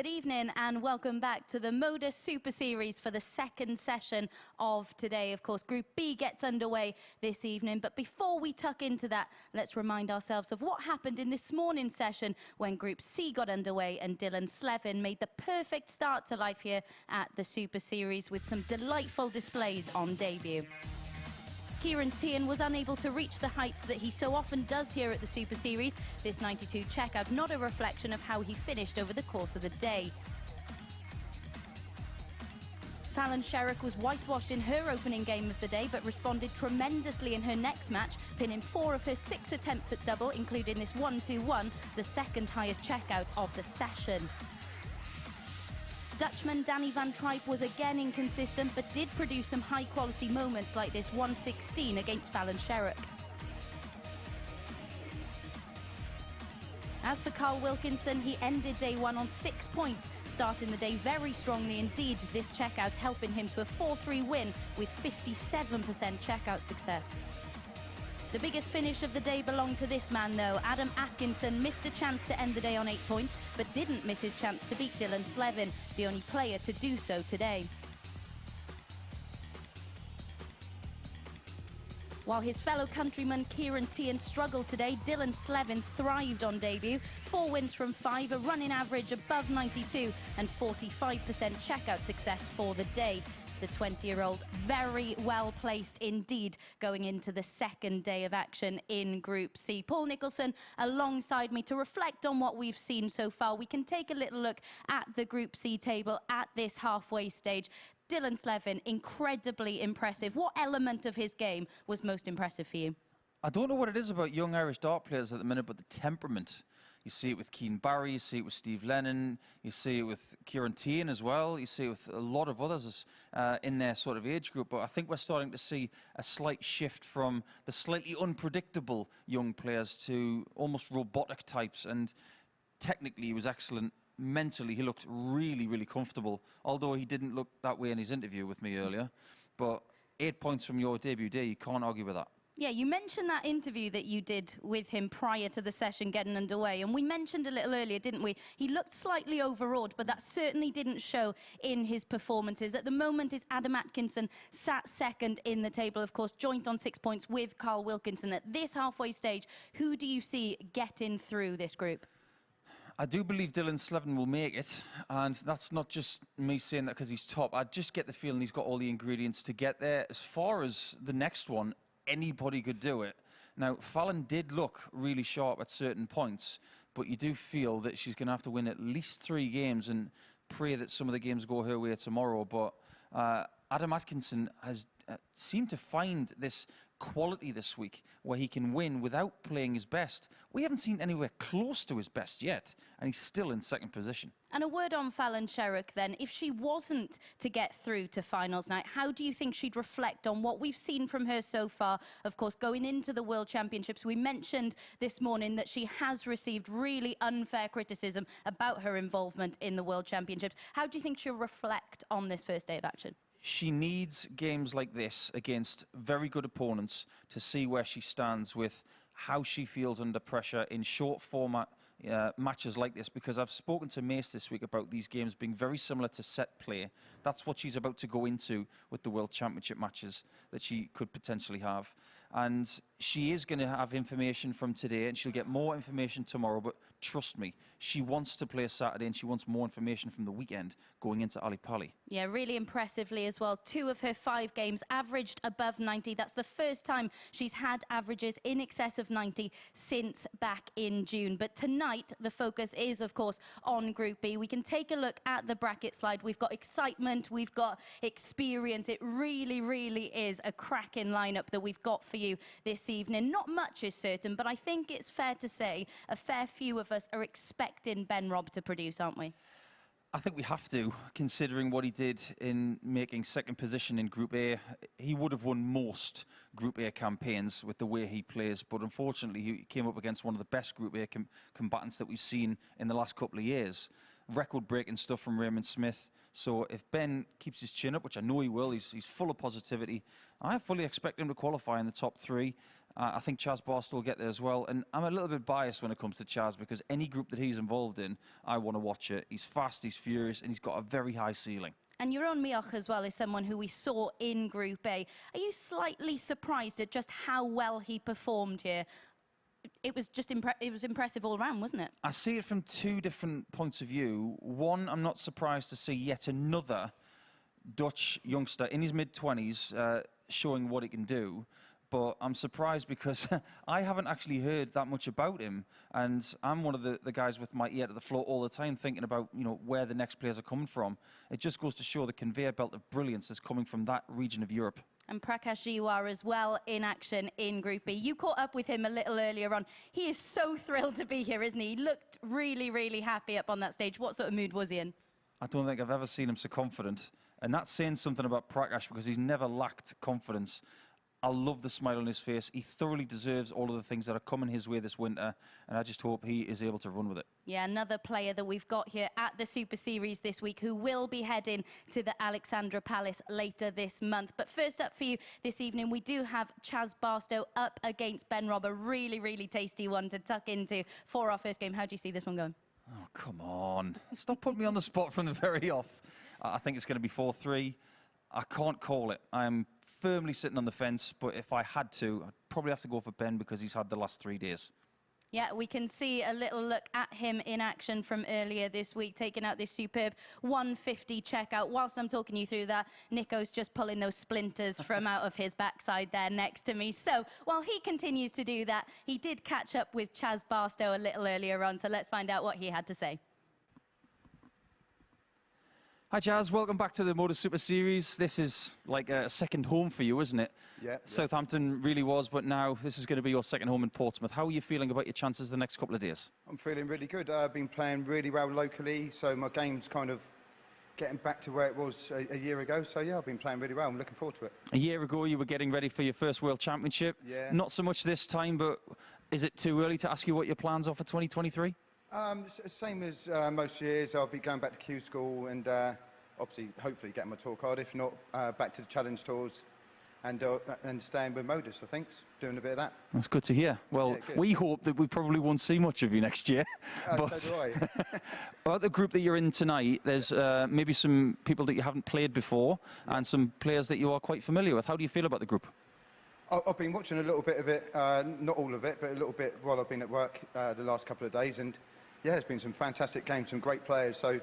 Good evening and welcome back to the MODUS Super Series for the second session of today. Of course, Group B gets underway this evening, but before we tuck into that, let's remind ourselves of what happened in this morning's session when Group C got underway and Dylan Slevin made the perfect start to life here at the Super Series with some delightful displays on debut. Kieran Tierney was unable to reach the heights that he so often does here at the Super Series. This 92 checkout not a reflection of how he finished over the course of the day. Fallon Sherrock was whitewashed in her opening game of the day, but responded tremendously in her next match, pinning 4 of her 6 attempts at double, including this 1-2-1, the second highest checkout of the session. Dutchman Danny van Trijp was again inconsistent, but did produce some high-quality moments like this 116 against Fallon Sherrock. As for Carl Wilkinson, he ended day one on 6 points, starting the day very strongly indeed, this checkout helping him to a 4-3 win with 57% checkout success. The biggest finish of the day belonged to this man though. Adam Atkinson missed a chance to end the day on 8 points, but didn't miss his chance to beat Dylan Slevin, the only player to do so today. While his fellow countryman Kieran Tierney struggled today, Dylan Slevin thrived on debut. 4 wins from 5, a running average above 92 and 45% checkout success for the day. The 20-year-old very well placed indeed going into the second day of action in Group C. Paul Nicholson alongside me to reflect on what we've seen so far. We can take a little look at the Group C table at this halfway stage. Dylan Slevin, incredibly impressive. What element of his game was most impressive for you? I don't know what it is about young Irish dart players at the minute, but the temperament. You see it with Keane Barry, you see it with Steve Lennon, you see it with Kieran Tierney as well, you see it with a lot of others in their sort of age group. But I think we're starting to see a slight shift from the slightly unpredictable young players to almost robotic types. And technically he was excellent. Mentally he looked really, really comfortable, although he didn't look that way in his interview with me earlier. But 8 points from your debut day, you can't argue with that. Yeah, you mentioned that interview that you did with him prior to the session getting underway, and we mentioned a little earlier, didn't we? He looked slightly overawed, but that certainly didn't show in his performances. At the moment, is Adam Atkinson sat second in the table, of course, joint on 6 points with Carl Wilkinson. At this halfway stage, who do you see getting through this group? I do believe Dylan Slevin will make it, and that's not just me saying that because he's top. I just get the feeling he's got all the ingredients to get there. As far as the next one, anybody could do it. Now, Fallon did look really sharp at certain points, but you do feel that she's going to have to win at least 3 games and pray that some of the games go her way tomorrow. But Adam Atkinson has seemed to find this quality this week where he can win without playing his best. We haven't seen anywhere close to his best yet, and he's still in second position. And a word on Fallon Sherrock then. If she wasn't to get through to finals night, how do you think she'd reflect on what we've seen from her so far? Of course, going into the World Championships, we mentioned this morning that she has received really unfair criticism about her involvement in the World Championships. How do you think she'll reflect on this first day of action? She needs games like this against very good opponents to see where she stands with how she feels under pressure in short format matches like this, because I've spoken to Mace this week about these games being very similar to set play. That's what she's about to go into with the World Championship matches that she could potentially have. And she is going to have information from today, and she'll get more information tomorrow, but trust me, she wants to play Saturday, and she wants more information from the weekend going into Ali Pali. Yeah, really impressively as well. 2 of her 5 games averaged above 90. That's the first time she's had averages in excess of 90 since back in June. But tonight, the focus is, of course, on Group B. We can take a look at the bracket slide. We've got excitement, we've got experience. It really, really is a cracking lineup that we've got for you this evening. Not much is certain, but I think it's fair to say a fair few of us are expecting Ben Robb to produce, aren't we? I think we have to, considering what he did in making second position in Group A. He would have won most Group A campaigns with the way he plays, but unfortunately he came up against one of the best Group A combatants that we've seen in the last couple of years. Record-breaking stuff from Raymond Smith. So if Ben keeps his chin up, which I know he will, he's full of positivity. I fully expect him to qualify in the top 3. I think Chaz Barstow will get there as well. And I'm a little bit biased when it comes to Chaz because any group that he's involved in, I want to watch it. He's fast, he's furious, and he's got a very high ceiling. And Jeroen Mioch as well is someone who we saw in Group A. Are you slightly surprised at just how well he performed here? It was just impressive all round, wasn't it? I see it from two different points of view. One, I'm not surprised to see yet another Dutch youngster in his mid-20s showing what he can do. But I'm surprised because I haven't actually heard that much about him. And I'm one of the guys with my ear to the floor all the time thinking about, you know, where the next players are coming from. It just goes to show the conveyor belt of brilliance that's coming from that region of Europe. And Prakash Jiwa as well in action in Group B. You caught up with him a little earlier on. He is so thrilled to be here, isn't he? He looked really, really happy up on that stage. What sort of mood was he in? I don't think I've ever seen him so confident. And that's saying something about Prakash because he's never lacked confidence. I love the smile on his face. He thoroughly deserves all of the things that are coming his way this winter, and I just hope he is able to run with it. Yeah, another player that we've got here at the Super Series this week who will be heading to the Alexandra Palace later this month. But first up for you this evening, we do have Chaz Barstow up against Ben Robb, a really, really tasty one to tuck into for our first game. How do you see this one going? Oh, come on. Stop putting me on the spot from the very off. I think it's going to be 4-3. I can't call it. I'm firmly sitting on the fence, but if I had to, I'd probably have to go for Ben because he's had the last 3 days. Yeah, we can see a little look at him in action from earlier this week, taking out this superb 150 checkout. Whilst I'm talking you through that, Nico's just pulling those splinters from out of his backside there next to me. So while he continues to do that, he did catch up with Chaz Barstow a little earlier on, so let's find out what he had to say. Hi, Chaz. Welcome back to the MODUS Super Series. This is like a second home for you, isn't it? Yeah. Southampton really was, but now this is going to be your second home in Portsmouth. How are you feeling about your chances the next couple of days? I'm feeling really good. I've been playing really well locally, so my game's kind of getting back to where it was a year ago. So, yeah, I've been playing really well. I'm looking forward to it. A year ago, you were getting ready for your first World Championship. Yeah. Not so much this time, but is it too early to ask you what your plans are for 2023? Same as most years. I'll be going back to Q School and... obviously, hopefully getting my tour card. If not, back to the challenge tours and staying with MODUS, I think, doing a bit of that. That's good to hear. Well, yeah, we hope that we probably won't see much of you next year. But so do I. About the group that you're in tonight, there's maybe some people that you haven't played before and some players that you are quite familiar with. How do you feel about the group? I've been watching a little bit of it, not all of it, but a little bit while I've been at work the last couple of days. And, yeah, there's been some fantastic games, some great players. So,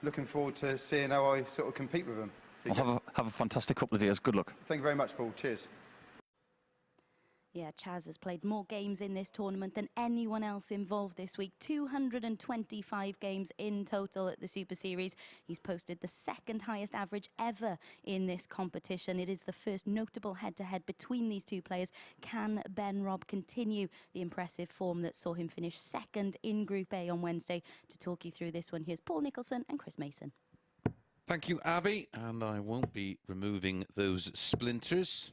looking forward to seeing how I sort of compete with them. Well, have a fantastic couple of days. Good luck. Thank you very much, Paul. Cheers. Yeah, Chaz has played more games in this tournament than anyone else involved this week. 225 games in total at the Super Series. He's posted the second highest average ever in this competition. It is the first notable head-to-head between these two players. Can Ben Robb continue the impressive form that saw him finish second in Group A on Wednesday? To talk you through this one, here's Paul Nicholson and Chris Mason. Thank you, Abby. And I won't be removing those splinters.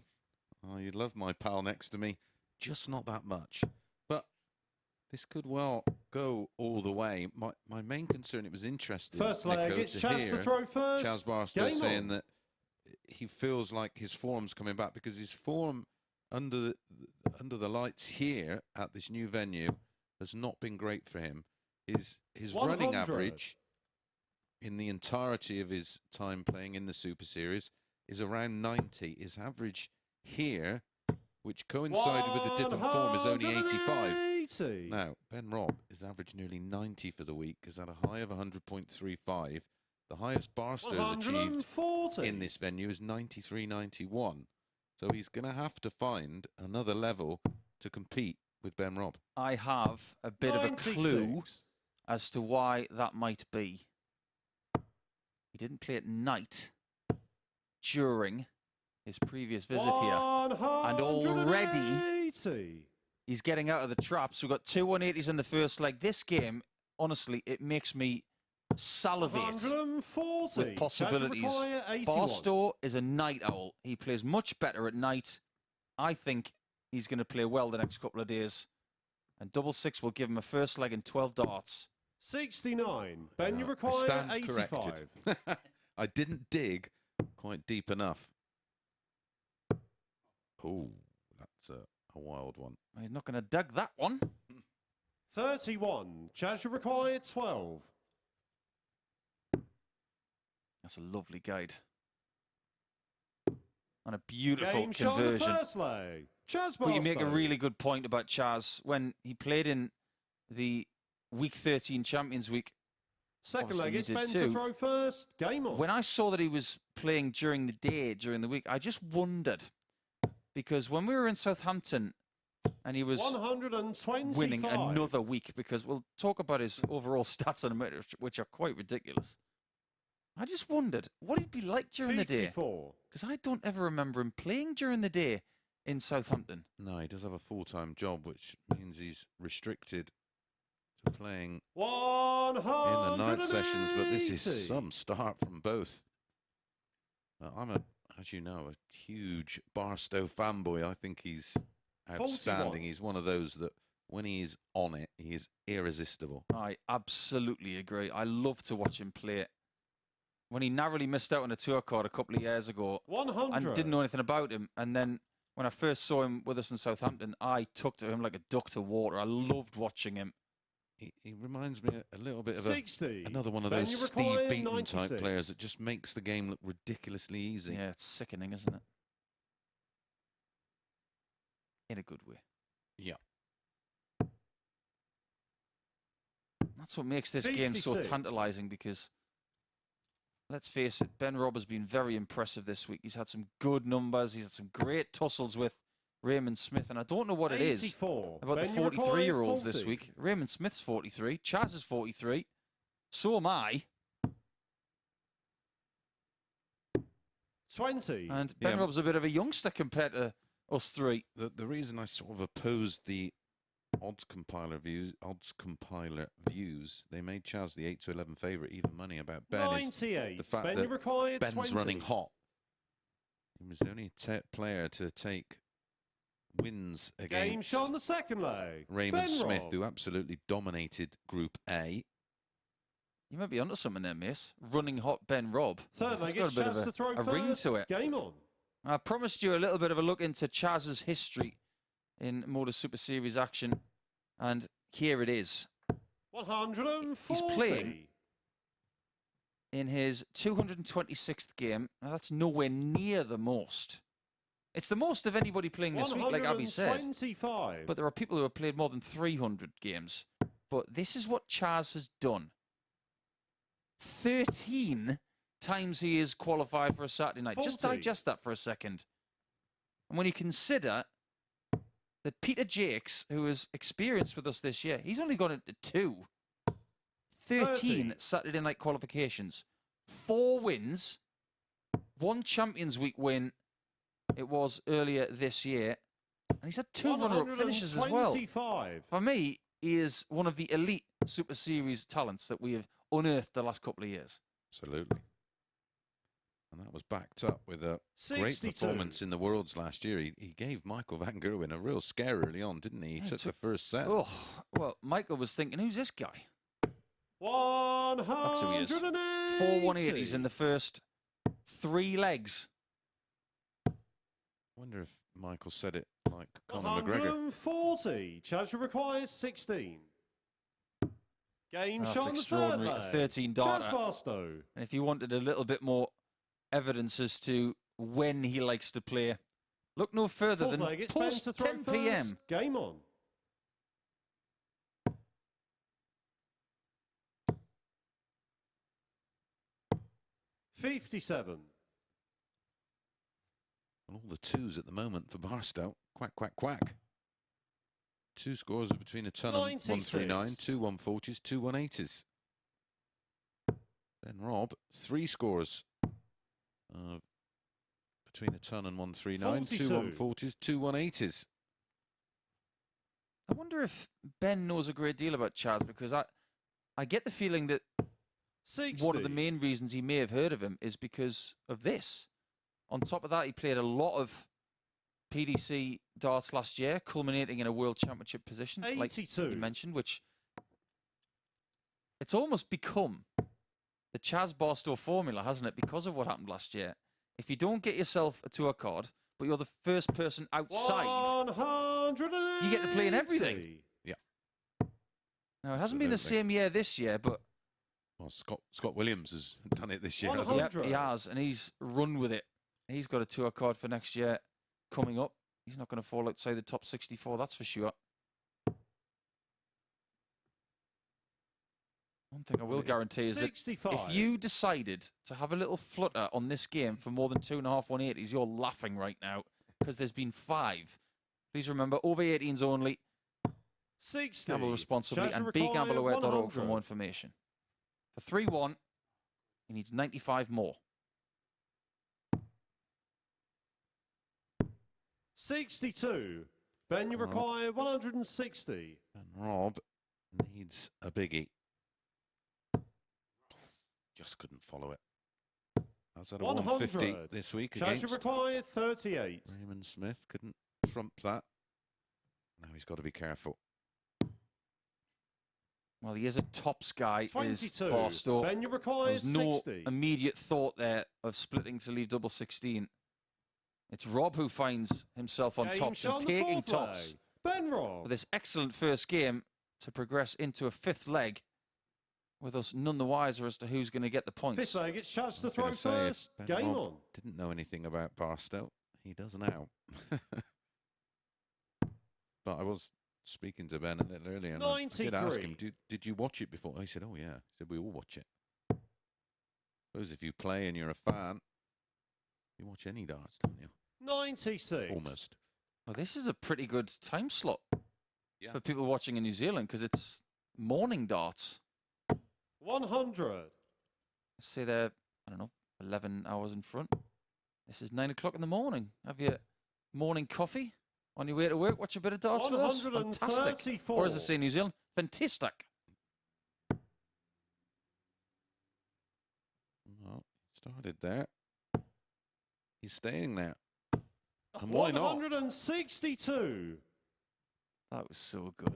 Oh, you'd love my pal next to me. Just not that much. But this could well go all the way. My main concern, it was interesting. First leg, it's Chaz to throw first. Chaz Barstow saying that he feels like his form's coming back because his form under the lights here at this new venue has not been great for him. His running average in the entirety of his time playing in the Super Series is around 90. His average here, which coincided with the dip in form, is only 85. Now, Ben Robb is average nearly 90 for the week, is at a high of 100.35. The highest Barstow's achieved in this venue is 93.91. So he's going to have to find another level to compete with Ben Robb. I have a bit of a clue as to why that might be. He didn't play at night during his previous visit here. And already he's getting out of the traps. We've got two 180s in the first leg. This game, honestly, it makes me salivate with possibilities. Barstow is a night owl. He plays much better at night. I think he's going to play well the next couple of days. And double six will give him a first leg in 12 darts. 69. Ben, you require 85. Corrected. I didn't dig quite deep enough. Oh, that's a wild one. He's not going to dug that one. 31. Chaz, you require 12. That's a lovely guide. And a beautiful Game shot on the conversion. first leg. Chaz But you make a Barstow. really good point about Chaz. When he played in the Week 13 Champions Week, Second obviously leg, you it's did Ben too. to throw first. Game on. when I saw that he was playing during the day, during the week, I just wondered. Because when we were in Southampton and he was 125. winning another week, because we'll talk about his overall stats in a minute, which are quite ridiculous. I just wondered what he'd be like during the day. 54. Because I don't ever remember him playing during the day in Southampton. No, he does have a full-time job, which means he's restricted to playing 180. in the night sessions. But this is some start from both. I'm as you know, a huge Barstow fanboy. I think he's outstanding. 41. He's one of those that when he's on it, he is irresistible. I absolutely agree. I love to watch him play it. When he narrowly missed out on a tour card a couple of years ago, 100. and didn't know anything about him. And then when I first saw him with us in Southampton, I took to him like a duck to water. I loved watching him. He reminds me a little bit of 60. another one of Ben, those you Steve require Beaton 96. type players that just makes the game look ridiculously easy. Yeah, it's sickening, isn't it? In a good way. Yeah. That's what makes this game so 56. tantalising because, let's face it, Ben Robb has been very impressive this week. He's had some good numbers. He's had some great tussles with Raymond Smith. And I don't know what it is 84. about Ben, the you require 43-year-olds this 40. week. Raymond Smith's 43. Chaz is 43. So am I. 20. And Ben Yeah. Robb's a bit of a youngster compared to us three. The reason I sort of opposed the odds compiler views, they made Chaz the 8-11 favourite, even money about Ben. Is 98. the fact Ben, that you require Ben's 20. running hot. He was the only player to take wins Game against shot on the second leg. Raymond Ben Smith, Robb. who absolutely dominated Group A. You might be onto something there, miss. Running hot Ben Robb. Third leg, It's got it's a bit Chaz to of throw a ring first. to it. Game on. I promised you a little bit of a look into Chaz's history in MODUS Super Series action, and here it is. 140. He's playing in his 226th game. Now, that's nowhere near the most. It's the most of anybody playing this week, like Abby said. 125. But there are people who have played more than 300 games. But this is what Chaz has done. 13 times he is qualified for a Saturday night. Just 40. digest that for a second. And when you consider that Peter Jacques, who is experienced with us this year, he's only got into 2. 13 30. Saturday night qualifications. 4 wins. 1 Champions Week win. It was earlier this year. And he's had 2 runner-up finishes as well. 125. For me, he is one of the elite Super Series talents that we have unearthed the last couple of years. Absolutely. And that was backed up with a great 62. performance in the Worlds last year. He gave Michael van Gerwen a real scare early on, didn't he? He took the first set. Oh, well, Michael was thinking, who's this guy? 180. That's who he is. 4 180s in the first 3 legs. I wonder if Michael said it like Conor McGregor. 140. Chaz requires 16. Game That's shot on the third extraordinary. leg. 13 Chaz darter. Barstow. And if you wanted a little bit more evidence as to when he likes to play, look no further Fourth than leg, it's Ben post to throw 10 first. p.m. Game on. $57. And all the 2s at the moment for Barstow. Quack, quack, quack. 2 scores are between a ton and 96. 139, 2 140s, 2 180s. Then Robb, 3 scores between a ton and 139, 2 42. 140s, 2 180s. I wonder if Ben knows a great deal about Chaz, because I get the feeling that 60. one of the main reasons he may have heard of him is because of this. On top of that, he played a lot of PDC darts last year, culminating in a World Championship position, 82. like you mentioned, which it's almost become the Chaz Barstow formula, hasn't it? Because of what happened last year. If you don't get yourself a tour card, but you're the first person outside 180. You get to play in everything. Yeah. Now, it hasn't been the Absolutely. same year this year, but Well, Scott Williams has done it this year, 100. hasn't he? yeah, he has, and he's run with it. He's got a tour card for next year coming up. He's not going to fall outside the top 64, that's for sure. One thing I will guarantee is that 65. if you decided to have a little flutter on this game for more than 2.5 180s, you're laughing right now because there's been 5. Please remember, over 18s only. 60. Gamble responsibly Chaz and require begambleaware.org for 100. more information. For 3-1, he needs 95 more. 62. Ben, you require 160. And Robb needs a biggie. Just couldn't follow it. That's at a 150 100. this week Chaz, you against require 38. Raymond Smith. Couldn't trump that. Now he's got to be careful. Well, he is a tops guy, is 22. Barstow. Ben, you require There's no 60. immediate thought there of splitting to leave double 16. It's Robb who finds himself on Game tops shot and on the taking foreplay. tops Ben for Robb. this excellent first game to progress into a 5th leg, with us none the wiser as to who's going to get the points. 5th leg, it's Chaz to I was throw gonna say, if first. Ben Game Robb on. didn't know anything about Barstow. He does now. But I was speaking to Ben a little earlier, and I did ask him, 93. did you watch it before? He said, oh, yeah. He said, we all watch it. Suppose if you play and you're a fan, you watch any darts, don't you? 96. Almost. Well, this is a pretty good time slot Yeah. for people watching in New Zealand because it's morning darts. 100. Let's say they're, I don't know, 11 hours in front. This is 9 o'clock in the morning. Have your morning coffee on your way to work. Watch a bit of darts with us. Fantastic. 134. Or as I say in New Zealand, fantastic. Well, started there. He's staying there. And why not? 162. That was so good.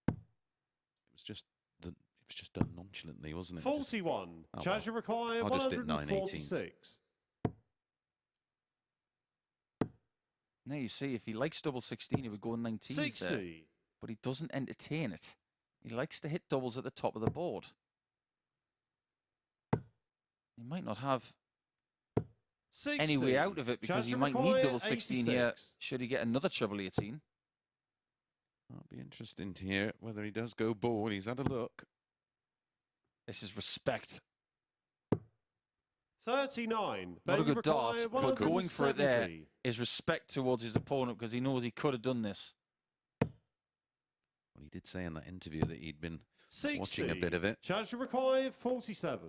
It was just done nonchalantly, wasn't it? 41. Oh, Chaz, you require I'll just hit 146. Now you see, if he likes double 16, he would go 19s there. 60. But he doesn't entertain it. He likes to hit doubles at the top of the board. He might not have 60. any way out of it because Chaz, he you might need require double 16 here 86. should he get another treble 18. That'll be interesting to hear whether he does go ball. He's had a look. This is respect. 39. Not a Ben, you good dart, require but going for it there 170. is respect towards his opponent because he knows he could have done this. Well, he did say in that interview that he'd been 60. watching a bit of it. Chaz, you require 47.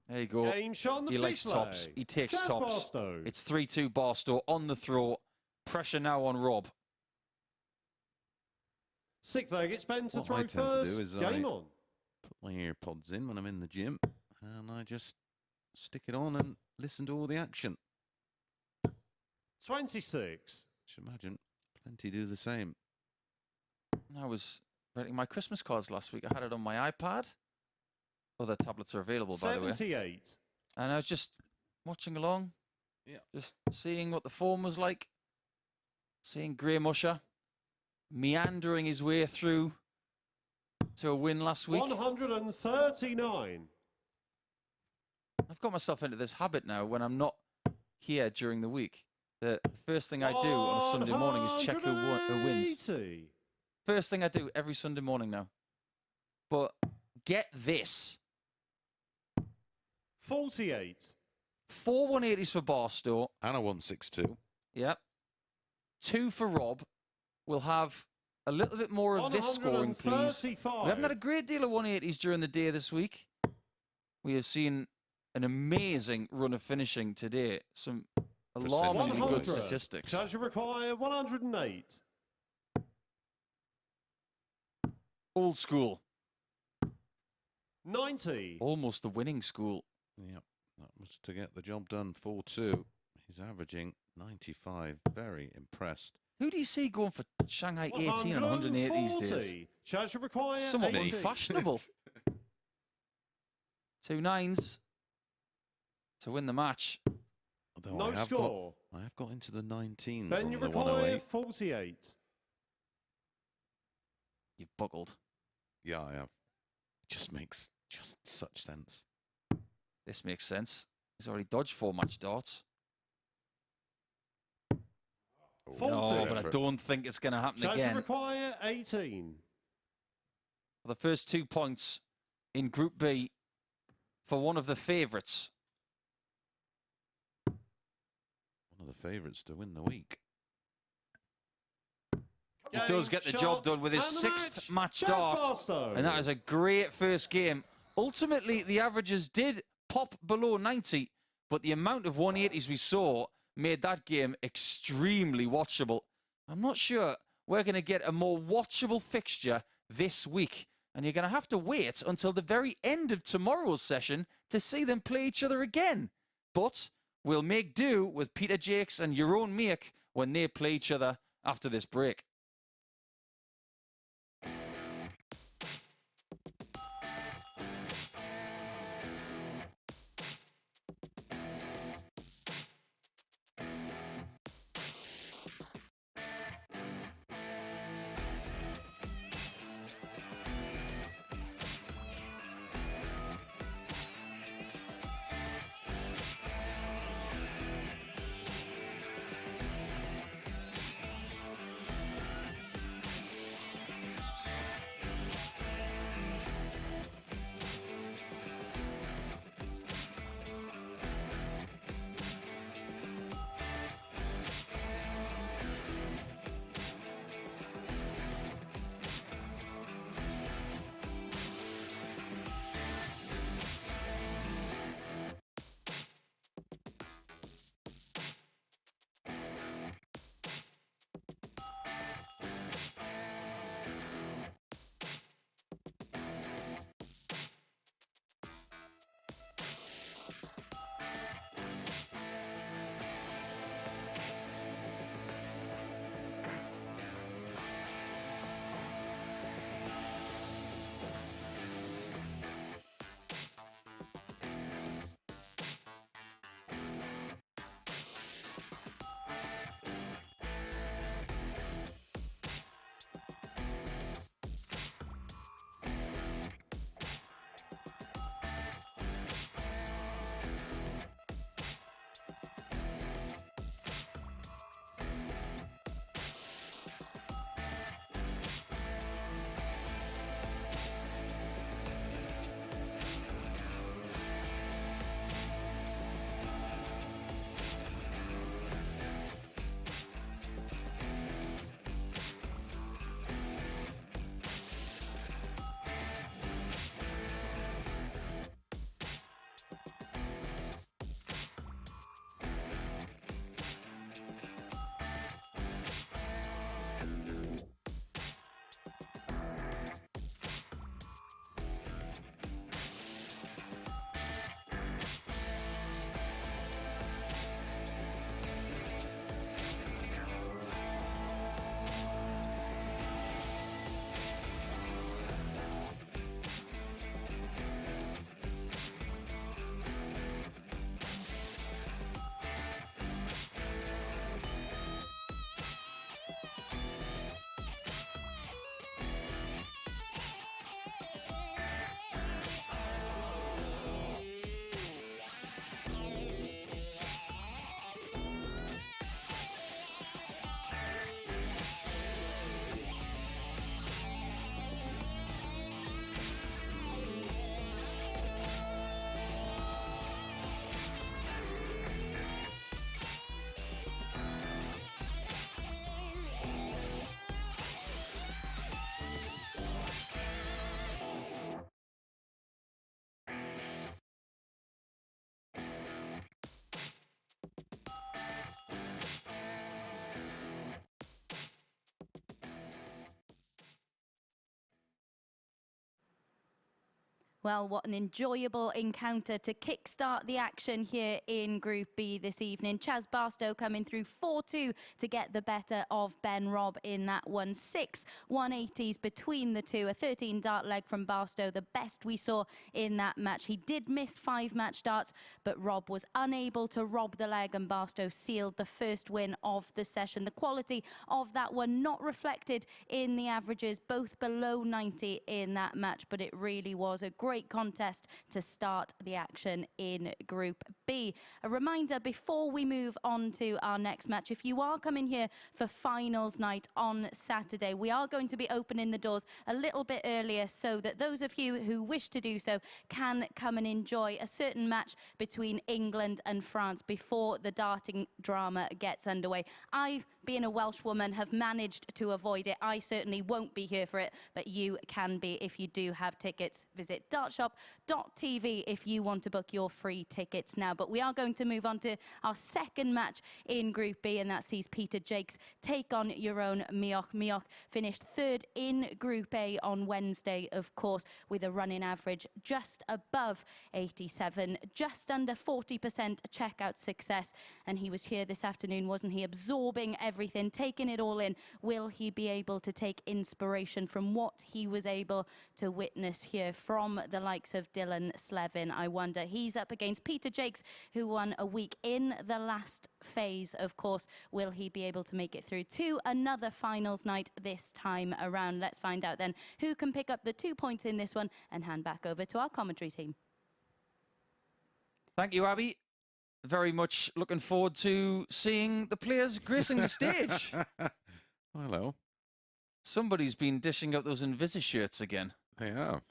There you go. Game shot on the He likes fifth tops. leg. He takes Chaz tops. Barstow. It's 3-2 Barstow on the throw. Pressure now on Robb. 6th leg, it's Ben to What throw I tend to first. do is Game on. Put my ear pods in when I'm in the gym, and I just stick it on and listen to all the action. 26. Should imagine plenty do the same. I was writing my Christmas cards last week. I had it on my iPad. Other tablets are available, by the way. 78. And I was just watching along. Yeah. Just seeing what the form was like. Seeing Graham Usher meandering his way through to a win last week. 139. I've got myself into this habit now when I'm not here during the week. The first thing I do on a Sunday morning is check who wins. 180. First thing I do every Sunday morning now. But get this. 48. 4 180s for Barstow. And a 162. Yep. 2 for Robb. We'll have a little bit more of this scoring, please. 135. We haven't had a great deal of 180s during the day this week. We have seen an amazing run of finishing today. Some alarmingly good 100. statistics. Chaz, you require 108. Old school. 90. Almost the winning school. Yep, that was to get the job done. 4-2. He's averaging 95. Very impressed. Who do you see going for Shanghai 18 and 108 these days? 140. Chaz, you require Somewhat 80. unfashionable. 2 9s to win the match. Although No score. I have got into the 19s Ben, on you the require 108. 48. You've buckled. Yeah, I have. Just makes just such sense. This makes sense. He's already dodged 4 match darts. Oh, 40. No, but I don't think it's going to happen Chaz, you again. require 18. For the first 2 points in Group B for one of the favourites. one of the favourites to win the week. He does get the job done with his 6th match Chaz start. Barstow. And that is a great first game. Ultimately, the averages did pop below 90, but the amount of 180s we saw made that game extremely watchable. I'm not sure we're going to get a more watchable fixture this week. And you're going to have to wait until the very end of tomorrow's session to see them play each other again. But we'll make do with Peter Jacques and Jeroen Mioch when they play each other after this break. Well, what an enjoyable encounter to kickstart the action here in Group B this evening. Chaz Barstow coming through 4-2 to get the better of Ben Robb in that one. 6 180s between the two. A 13 dart leg from Barstow, the best we saw in that match. He did miss 5 match darts, but Robb was unable to rob the leg, and Barstow sealed the first win of the session. The quality of that one not reflected in the averages, both below 90 in that match, but it really was a great contest to start the action in Group B. A reminder before we move on to our next match, if you are coming here for finals night on Saturday, we are going to be opening the doors a little bit earlier so that those of you who wish to do so can come and enjoy a certain match between England and France before the darting drama gets underway. I, being a Welsh woman, have managed to avoid it. I certainly won't be here for it, but you can be if you do have tickets. Visit dartshop.tv if you want to book your free tickets now. But we are going to move on to our second match in Group B, and that sees Peter Jacques take on Jeroen Mioch. Mioch finished 3rd in Group A on Wednesday, of course, with a running average just above 87, just under 40% checkout success. And he was here this afternoon, wasn't he? Absorbing everything, taking it all in. Will he be able to take inspiration from what he was able to witness here from the likes of Dylan Slevin? I wonder. He's up against Peter Jacques, who won a week in the last phase, of course. Will he be able to make it through to another finals night this time around? Let's find out then who can pick up the 2 points in this one and hand back over to our commentary team. Thank you, Abby. Very much looking forward to seeing the players gracing the stage. Hello. Somebody's been dishing out those Invisi shirts again. They have.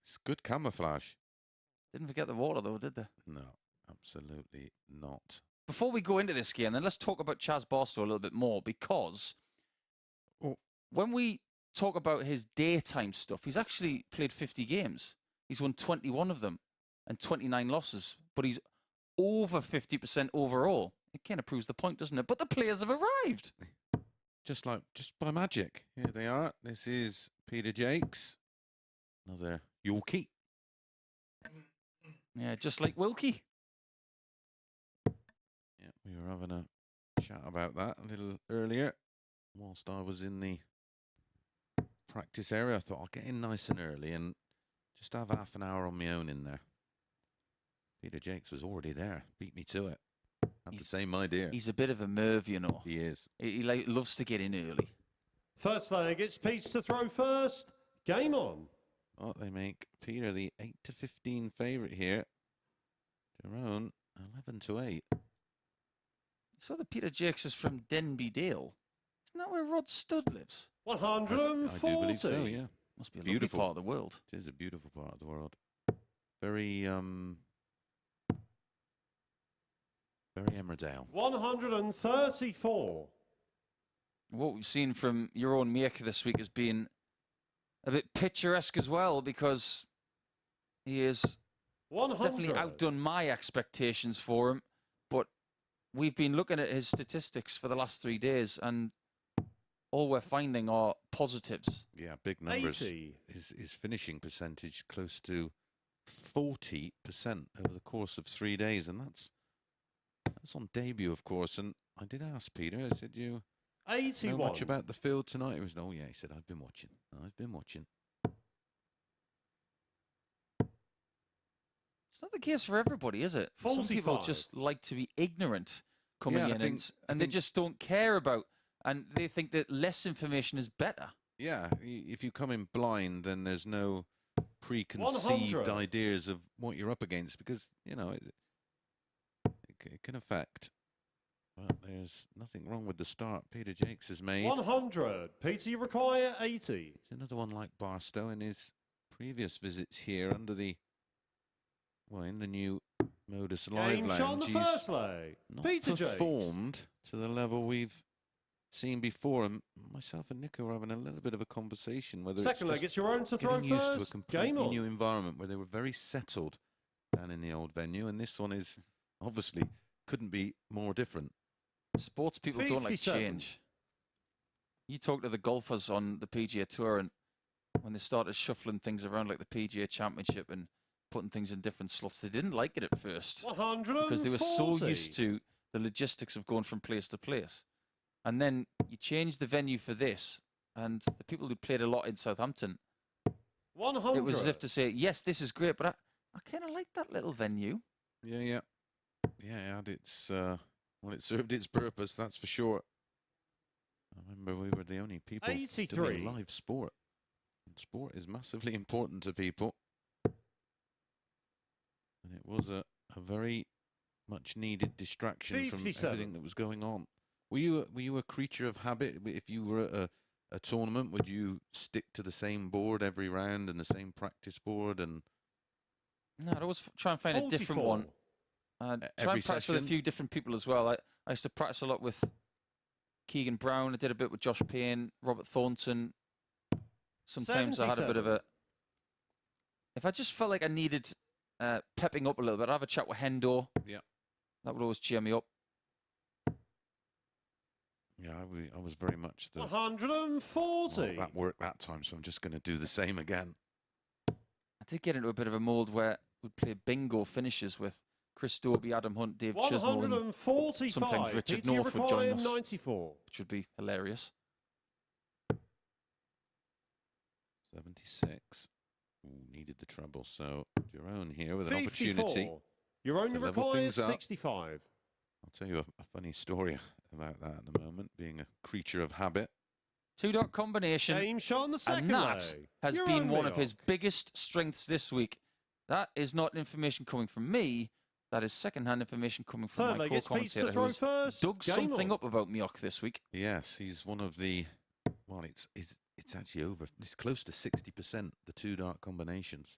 It's good camouflage. Didn't forget the water, though, did they? No, absolutely not. Before we go into this game, then let's talk about Chaz Barstow a little bit more, because when we talk about his daytime stuff, he's actually played 50 games. He's won 21 of them and 29 losses, but he's over 50% overall. It kind of proves the point, doesn't it? But the players have arrived. Just by magic. Here they are. This is Peter Jacques. Another Yorkie. Yeah, just like Wilkie. Yeah, we were having a chat about that a little earlier. Whilst I was in the practice area, I thought I'll get in nice and early and just have half an hour on my own in there. Peter Jacques was already there. Beat me to it. Had the same idea. He's a bit of a Merv, you know. He is. He loves to get in early. First leg, it's Pete to throw first. Game on. Oh, they make Peter the 8-15 favourite here. Jeroen 11-8. So the Peter Jacques is from Denby Dale. Isn't that where Rod Studd lives? 140. I do believe so, yeah. Must be a Beautiful lovely part of the world. It is a beautiful part of the world. Very Emmerdale. 134. What we've seen from Jeroen Mioch this week has been a bit picturesque as well, because he has 100. definitely outdone my expectations for him. But we've been looking at his statistics for the last 3 days, and all we're finding are positives. Yeah, big numbers. 80. His finishing percentage close to 40% over the course of 3 days, and that's on debut, of course. And I did ask Peter, I said, you 81. know much about the field tonight? He was, oh yeah, he said, I've been watching. It's not the case for everybody, is it? 45. Some people just like to be ignorant coming Yeah, in, and they just don't care about, and they think that less information is better. Yeah, if you come in blind, then there's no preconceived 100. ideas of what you're up against, because, you know, it can affect. But there's nothing wrong with the start Peter Jacques has made. 100. Peter, you require 80. It's another one like Barstow in his previous visits here under the, well, in the new Modus Live Game shot on Lounge. the first leg. Not Peter Jacques. performed to the level we've seen before. And myself and Nico were having a little bit of a conversation whether Second leg, it's your own to throw getting used to a first. completely Game on. new environment where they were very settled down in the old venue, and this one is obviously couldn't be more different. Sports people don't like 57. change. You talk to the golfers on the PGA Tour, and when they started shuffling things around like the PGA Championship and putting things in different slots. They didn't like it at first 140. because they were so used to the logistics of going from place to place. And then you change the venue for this, and the people who played a lot in Southampton, 100. it was as if to say, yes, this is great, but I kind of like that little venue. Yeah. And it's well, it served its purpose, that's for sure. I remember we were the only people 83. doing live sport. And sport is massively important to people. And it was a very much needed distraction 57. from everything that was going on. Were you a creature of habit? If you were at a tournament, would you stick to the same board every round and the same practice board? And No, I'd always try and find a different 44. one. Try Every and practice with a session? few different people as well. I used to practice a lot with Keegan Brown. I did a bit with Josh Payne, Robert Thornton. Sometimes I had a bit of 77. If I just felt like I needed pepping up a little bit, I'd have a chat with Hendo. Yeah. That would always cheer me up. yeah, I was very much the. 140. Well, that worked that time, so I'm just going to do the same again. I did get into a bit of a mould where we'd play bingo finishes with Chris Dobie, Adam Hunt, Dave Chisnell, and 145. sometimes Richard PT North would join required us. 94. which would be hilarious. 76. Ooh, needed the trouble. So Jeroen here with an 54. opportunity. You're only to level required things up. 65. I'll tell you a funny story about that at the moment, being a creature of habit. Two-dot combination. Game shot on the second And that leg. has Jeroen been one of Mioch. his biggest strengths this week. That is not information coming from me. That is second-hand information coming from Third my leg, it's Pete's to co-commentator throw who's first. dug Game something on. up about Mioch this week. Yes, he's one of the. Well, it's actually over. It's close to 60%. The two-dart combinations.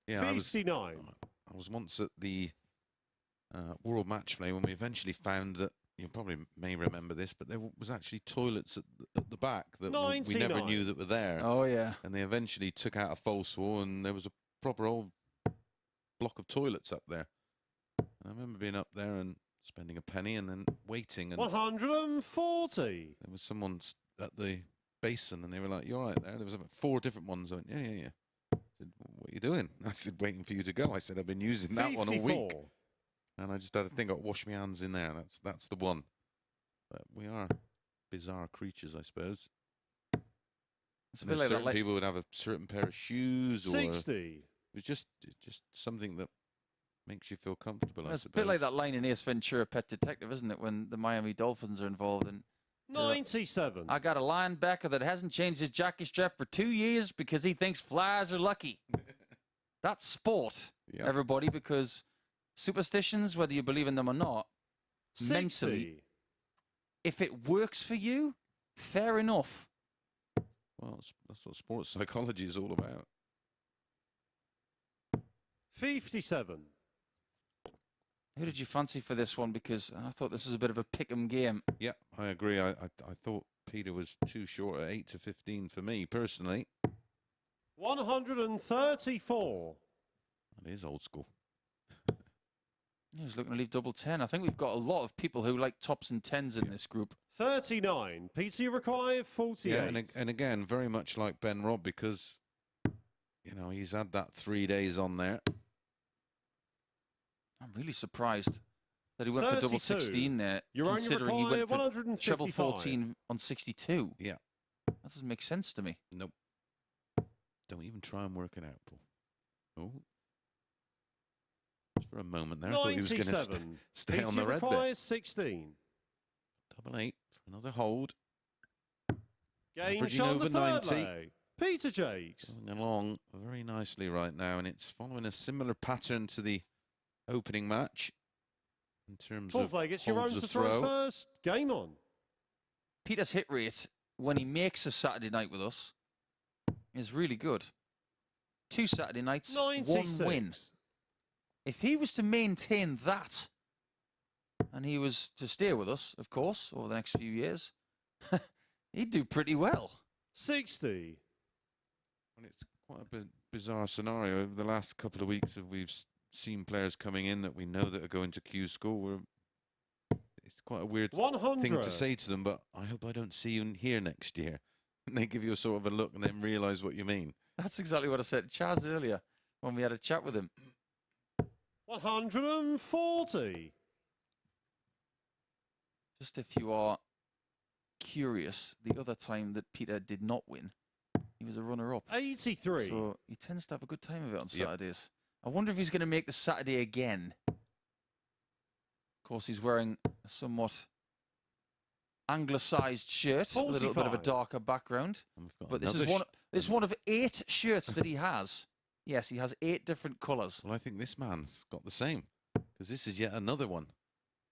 Yeah, 59. I was once at the World Match Play when we eventually found that, you probably may remember this, but there was actually toilets at the back that we never 99. knew that were there. Oh, yeah. And they eventually took out a false wall, and there was a proper old block of toilets up there. And I remember being up there and spending a penny and then waiting, and 140. there was someone at the basin, and they were like, "You all right there?" There was about 4 different ones. I went, yeah. I said, "What are you doing?" I said, "Waiting for you to go." I said, "I've been using that one all week." 54. And I just had a thing, got wash my hands in there. That's the one. But we are bizarre creatures, I suppose. It's a And bit like certain that. people would have a certain pair of shoes, or 60. it's just something that makes you feel comfortable. I It's a suppose. bit like that line in Ace Ventura: Pet Detective, isn't it? When the Miami Dolphins are involved in. 97. I got a linebacker that hasn't changed his jockey strap for 2 years because he thinks flies are lucky. That's sport, Yeah. everybody, because superstitions, whether you believe in them or not, 60. mentally, if it works for you, fair enough. Well, that's what sports psychology is all about. 57. Who did you fancy for this one? Because I thought this was a bit of a pick-em game. Yeah, I agree. I thought Peter was too short at 8 to 15 for me personally. 134. That is old school. He was looking to leave double 10. I think we've got a lot of people who like tops and tens in this group. 39. PT required 48. Yeah, and again, very much like Ben Robb, because he's had that 3 days on there. I'm really surprised that he went for double 32. 16 there, You're only considering he required went for 155. treble 14 on 62. Yeah. That doesn't make sense to me. Nope. Don't even try and work it out, Paul. Oh. Just for a moment there, I thought he was going to 97. stay on PT the red there. requires 16. Double 8 for another hold. Game Averaging shot on the over third 90. leg. Peter Jacques. Going along very nicely right now, and it's following a similar pattern to the opening match in terms Fourth of leg, it's holds Jeroen a to throw first. Game on. Peter's hit rate, when he makes a Saturday night with us, is really good. 2 Saturday nights, 96. 1 win. If he was to maintain that, and he was to stay with us, of course, over the next few years, he'd do pretty well. 60. And it's quite a bizarre scenario. Over the last couple of weeks, we've seen players coming in that we know that are going to Q school. It's quite a weird 100. thing to say to them, but I hope I don't see you here next year. And they give you a sort of a look and then realise what you mean. That's exactly what I said to Chaz earlier. when we had a chat with him. 140. Just if you are curious, the other time that Peter did not win, he was a runner-up. 83. So he tends to have a good time of it on Saturdays. I wonder if he's going to make the Saturday again. Of course, he's wearing a somewhat anglicised shirt, 45. with a little bit of a darker background. But this is one of 8 shirts that he has. Yes, he has 8 different colours. Well, I think this man's got the same, because this is yet another one.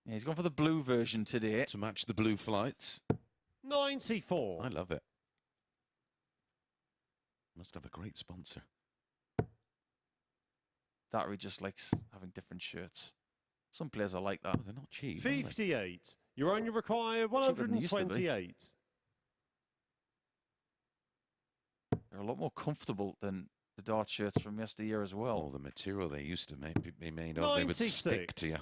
Yeah, he's gone for the blue version today. To match the blue flights. 94. I love it. Must have a great sponsor. That he just likes having different shirts. Some players are like that. Oh, they're not cheap. Are they? 58. You only require Cheaper than they used to be. 128. They're a lot more comfortable than the dart shirts from yesteryear as well. Oh, the material they used to be made of, they would stick to you.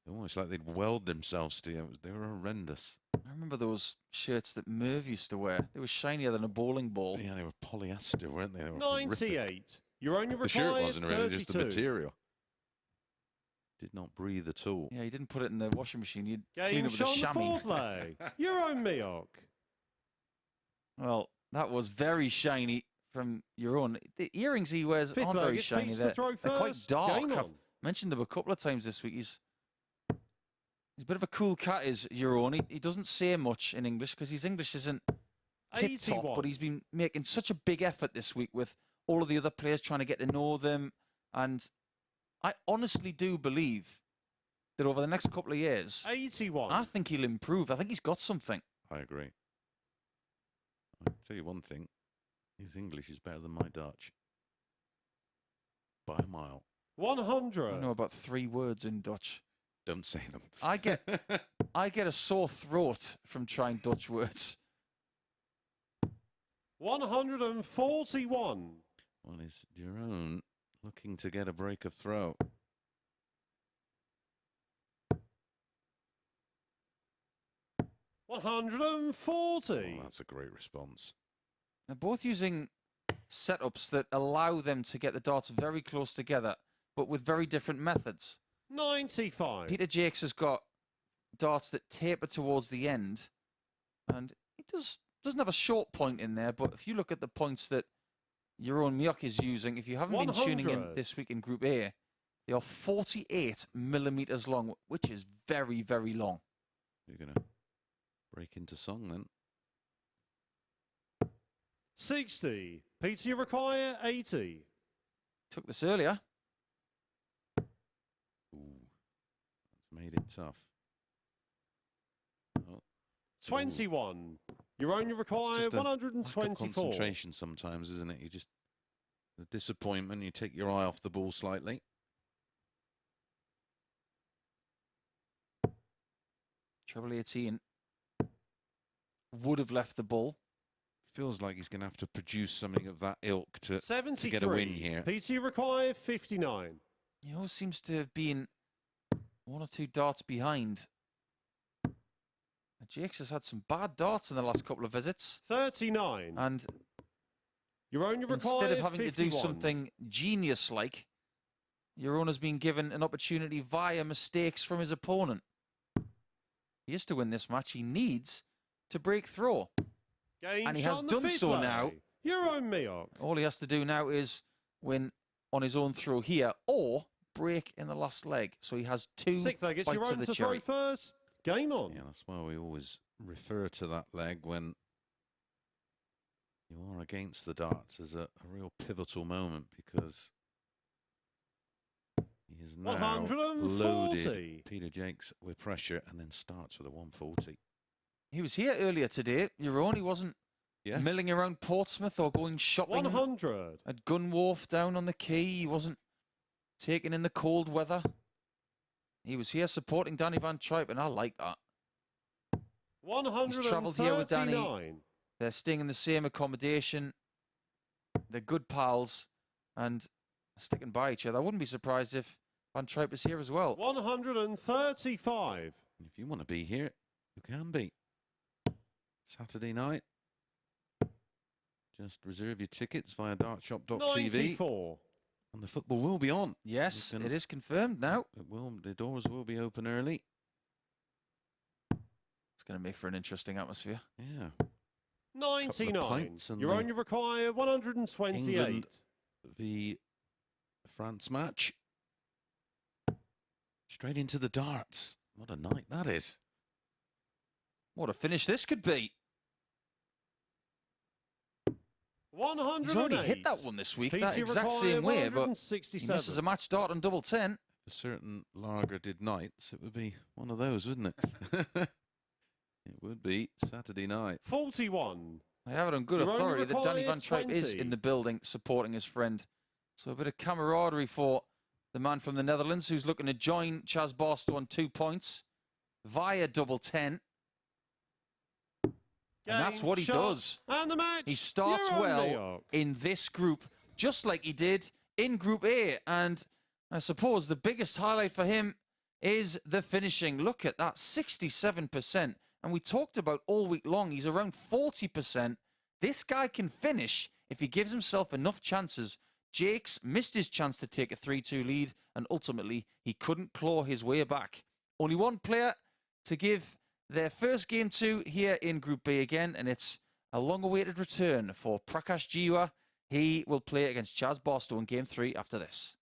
Almost like they'd weld themselves to you. They were horrendous. I remember those shirts that Merv used to wear. They were shinier than a bowling ball. Yeah, they were polyester, weren't they? They were 98. horrific. You only The require shirt wasn't really, 32. just the material. Did not breathe at all. Yeah, you didn't put it in the washing machine. You'd clean Game it with a shot on the chamois. 4th leg. Jeroen Mioch. Well, that was very shiny from Jeroen. The earrings he wears 5th aren't leg, very it's shiny. Pete's to They're throw quite first. dark. Game I've on. mentioned him a couple of times this week. He's a bit of a cool cat, is Jeroen. He doesn't say much in English because his English isn't tip-top, 81. but he's been making such a big effort this week with all of the other players trying to get to know them. And I honestly do believe that over the next couple of years, 81. I think he'll improve. I think he's got something. I agree. I'll tell you one thing. His English is better than my Dutch. By a mile. 100. I know about 3 words in Dutch. Don't say them. I get a sore throat from trying Dutch words. 141. Well, is Jeroen looking to get a break of throw? $140. Oh, that's a great response. They're both using setups that allow them to get the darts very close together, but with very different methods. 95. Peter Jacques has got darts that taper towards the end, and he doesn't have a short point in there, but if you look at the points that Jeroen Mioch is using, if you haven't been tuning in 100. this week in Group A, they are 48 millimeters long, which is very, very long. You're going to break into song then. 60. Peter, you require 80. Took this earlier. Ooh, that's made it tough. Oh, 21. You only require just a lack of 124. concentration sometimes, isn't it? You just, the disappointment, you take your eye off the ball slightly. Treble 18 would have left the ball. Feels like he's going to have to produce something of that ilk to 73. get a win here. Peter, you require 59. He always seems to have been 1 or 2 darts behind. Jacques has had some bad darts in the last couple of visits. 39. And You only require instead of having 51. to do something genius-like, Jeroen has been given an opportunity via mistakes from his opponent. He is to win this match. He needs to break through. Game and he shot has on the done 5th so leg. now. Jeroen Mioch. All he has to do now is win on his own throw here or break in the last leg. So he has 2 6th leg, it's bites Jeroen of the to throw cherry. first. Game on. Yeah, that's why we always refer to that leg when you are against the darts as a real pivotal moment, because he is now 140. loaded Peter Jacques with pressure and then starts with a 140. He was here earlier today. Jeroen, he wasn't Yes. milling around Portsmouth or going shopping 100. at Gunwharf down on the quay. He wasn't taking in the cold weather. He was here supporting Danny Van Tripe, and I like that. 139. He's travelled here with Danny. They're staying in the same accommodation. They're good pals and sticking by each other. I wouldn't be surprised if Van Tripe is here as well. 135. And if you want to be here, you can be. Saturday night. Just reserve your tickets via dartshop.tv. 94. And the football will be on. Yes, it is confirmed now. It will. The doors will be open early. It's going to make for an interesting atmosphere. Yeah. 99. You only require 128. England v France match. Straight into the darts. What a night that is. What a finish this could be. 108. He's already hit that one this week, that exact same way, but he misses a match start on double 10. If a certain lager did nights, it would be one of those, wouldn't it? It would be Saturday night. 41. I have it on good authority that Danny Van Tripe is in the building supporting his friend. So a bit of camaraderie for the man from the Netherlands who's looking to join Chaz Barstow on 2 points via double 10. And that's what he does. And the match. He starts well in this group, just like he did in Group A. And I suppose the biggest highlight for him is the finishing. Look at that, 67%. And we talked about all week long, he's around 40%. This guy can finish if he gives himself enough chances. Jacques missed his chance to take a 3-2 lead, and ultimately he couldn't claw his way back. Only one player to give their first game to here in Group B again, and it's a long-awaited return for Prakash Jiwa. He will play against Chaz Barstow in Game 3 after this.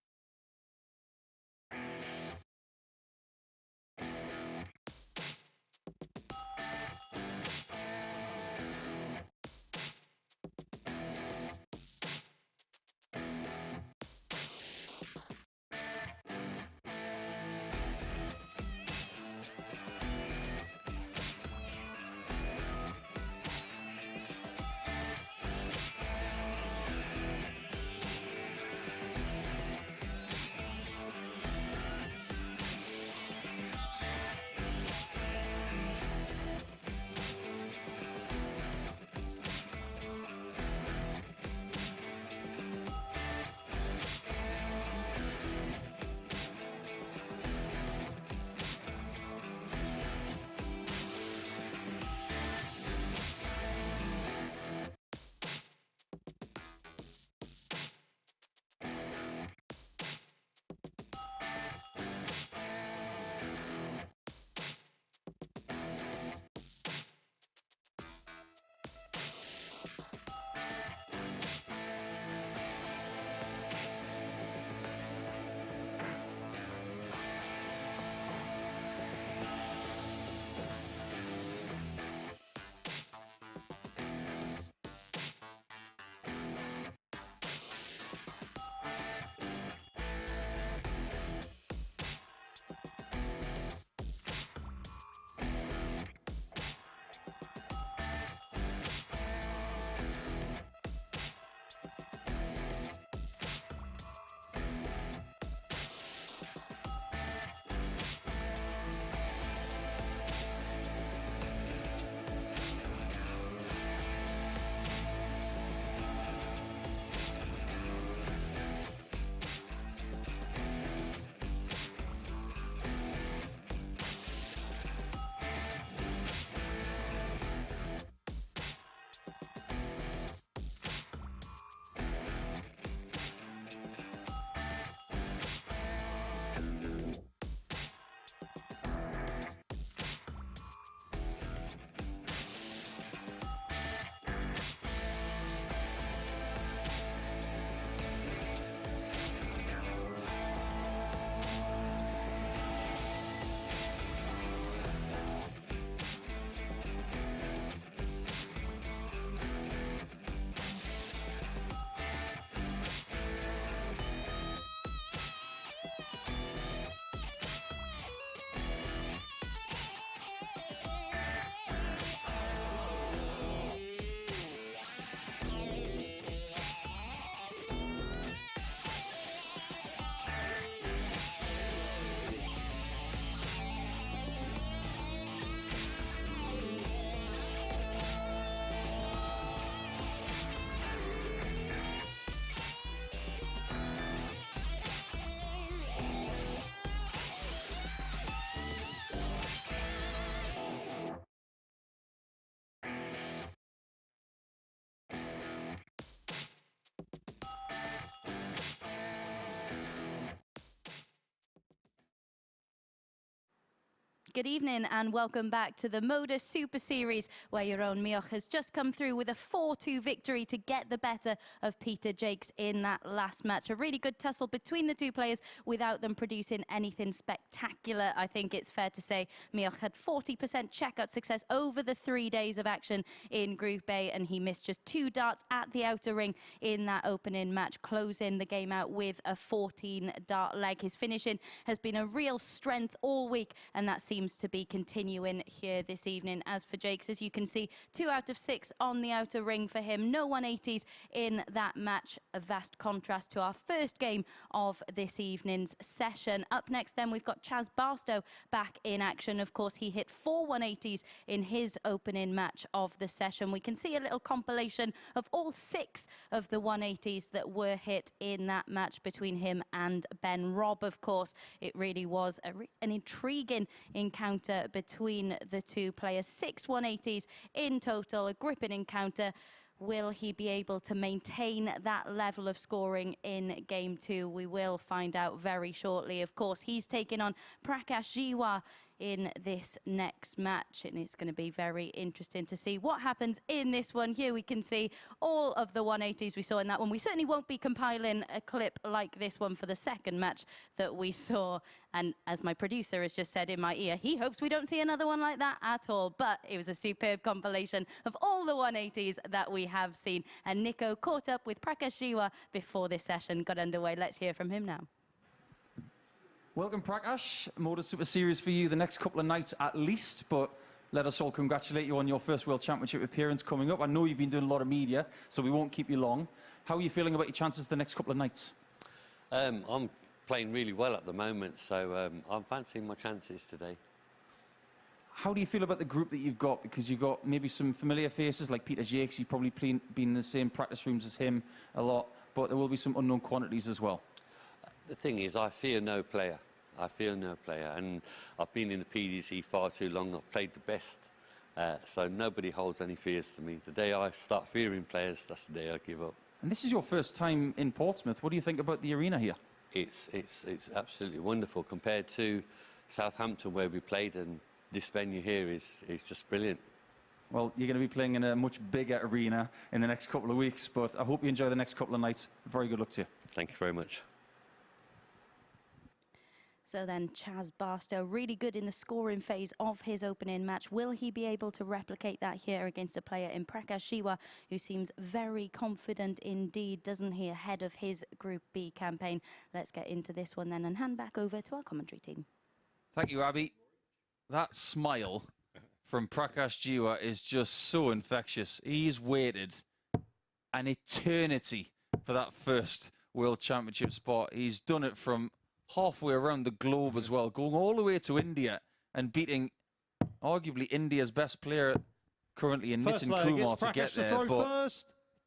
Good evening and welcome back to the MODUS Super Series, where Jeroen Mioch has just come through with a 4-2 victory to get the better of Jacques in that last match. A really good tussle between the two players without them producing anything spectacular. I think it's fair to say Mioch had 40% checkout success over the 3 days of action in Group A, and he missed just 2 darts at the outer ring in that opening match, closing the game out with a 14-dart leg. His finishing has been a real strength all week, and that seems to be continuing here this evening. As for Jacques, as you can see, 2 out of 6 on the outer ring for him. No 180s in that match. A vast contrast to our first game of this evening's session. Up next then, we've got Chaz Barstow back in action. Of course, he hit 4 180s in his opening match of the session. We can see a little compilation of all 6 of the 180s that were hit in that match between him and Ben Robb. Of course, it really was an intriguing encounter between the two players. 6 180s in total, a gripping encounter. Will he be able to maintain that level of scoring in Game 2? We will find out very shortly. Of course, he's taking on Prakash Jiwa in this next match, and it's going to be very interesting to see what happens in this one. Here we can see all of the 180s we saw in that one. We certainly won't be compiling a clip like this one for the second match that we saw, and as my producer has just said in my ear, he hopes we don't see another one like that at all. But it was a superb compilation of all the 180s that we have seen, and Nico caught up with Prakash Jiwa before this session got underway. Let's hear from him now. Welcome, Prakash. MODUS Super Series for you the next couple of nights at least, but let us all congratulate you on your first World Championship appearance coming up. I know you've been doing a lot of media, so we won't keep you long. How are you feeling about your chances the next couple of nights? I'm playing really well at the moment, so I'm fancying my chances today. How do you feel about the group that you've got? Because you've got maybe some familiar faces like Jacques. You've probably been in the same practice rooms as him a lot, but there will be some unknown quantities as well. The thing is, I fear no player. I fear no player, and I've been in the PDC far too long. I've played the best, so nobody holds any fears to me. The day I start fearing players, that's the day I give up. And this is your first time in Portsmouth. What do you think about the arena here? It's absolutely wonderful compared to Southampton where we played, and this venue here is just brilliant. Well, you're going to be playing in a much bigger arena in the next couple of weeks, but I hope you enjoy the next couple of nights. Very good luck to you. Thank you very much. So then Chaz Barstow, really good in the scoring phase of his opening match. Will he be able to replicate that here against a player in Prakash Jiwa, who seems very confident indeed, doesn't he, ahead of his Group B campaign? Let's get into this one then and hand back over to our commentary team. Thank you, Abby. That smile from Prakash Jiwa is just so infectious. He's waited an eternity for that first World Championship spot. He's done it from halfway around the globe as well, going all the way to India and beating arguably India's best player currently in Nitin Kumar to get there. But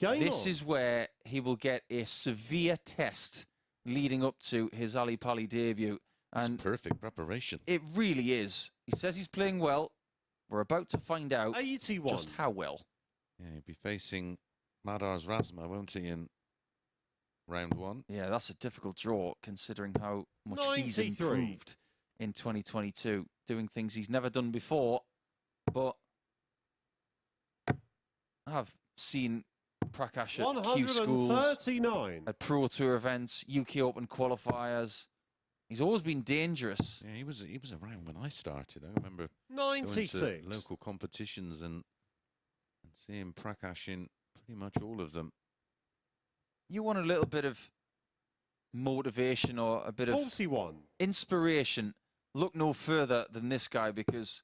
this is where he will get a severe test leading up to his Ali Pali debut. And it's perfect preparation. It really is. He says he's playing well. We're about to find out 81. Just how well. Yeah, he'll be facing Madar's Razma, won't he, in round 1? Yeah, that's a difficult draw considering how much 93. he's improved in 2022, doing things he's never done before. But I've seen Prakash at Q schools, at Pro Tour events, UK Open qualifiers. He's always been dangerous. Yeah, he was around when I started. I remember 96 going to local competitions and seeing Prakash in pretty much all of them. You want a little bit of motivation or a bit 41. Of inspiration. Look no further than this guy, because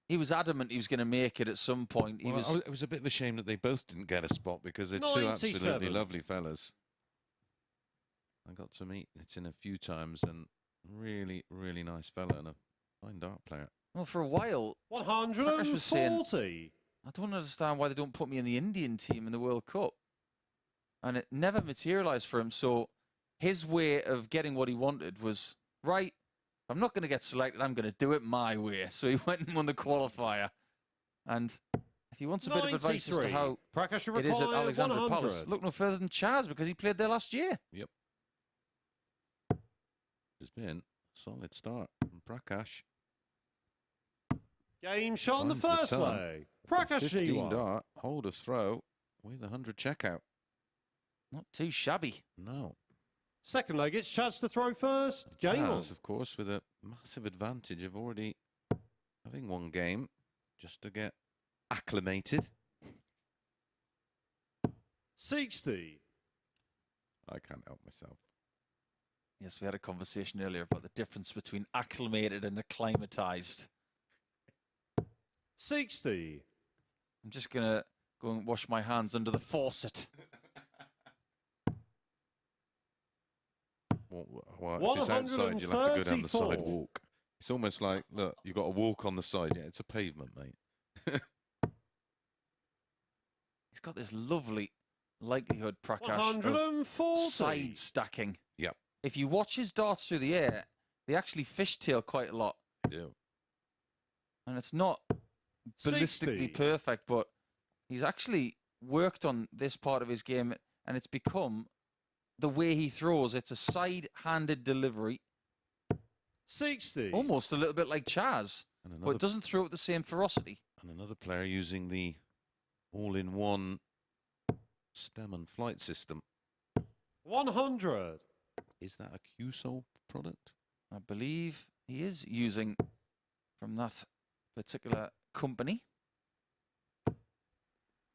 he was adamant he was going to make it at some point. It was a bit of a shame that they both didn't get a spot, because they're 97. two absolutely lovely fellas. I got to meet Nitin a few times, and really, really nice fella and a fine dart player. Well, for a while, 140. Was saying, I don't understand why they don't put me in the Indian team in the World Cup. And it never materialised for him. So his way of getting what he wanted was, right, I'm not going to get selected, I'm going to do it my way. So he went and won the qualifier. And if he wants a bit of advice as to how it is at Alexandra Palace, look no further than Chaz, because he played there last year. Yep. It's been a solid start from Prakash. Game shot on the Finds first ton. leg. Prakash 15 Jiwa. dart, hold of throw with 100 checkout. Not too shabby. No. Second leg, it's Chaz to throw first. Game on. Chaz, of course, with a massive advantage of already having one game just to get acclimated. 60. I can't help myself. Yes, we had a conversation earlier about the difference between acclimated and acclimatized. 60. I'm just going to go and wash my hands under the faucet. Well, if it's outside, you'll have to go down the 134. sidewalk. It's almost like, look, you've got to walk on the side. Yeah, it's a pavement, mate. He's got this lovely likelihood, Prakash, of 140. side stacking. Yep. If you watch his darts through the air, they actually fishtail quite a lot. Yeah. And it's not ballistically 60. perfect, but he's actually worked on this part of his game, and it's become the way he throws. It's a side-handed delivery, 60. almost a little bit like Chaz, And but another, it doesn't throw with the same ferocity. and another player using the all-in-one stem and flight system. 100. Is that a QSOL product? I believe he is using from that particular company.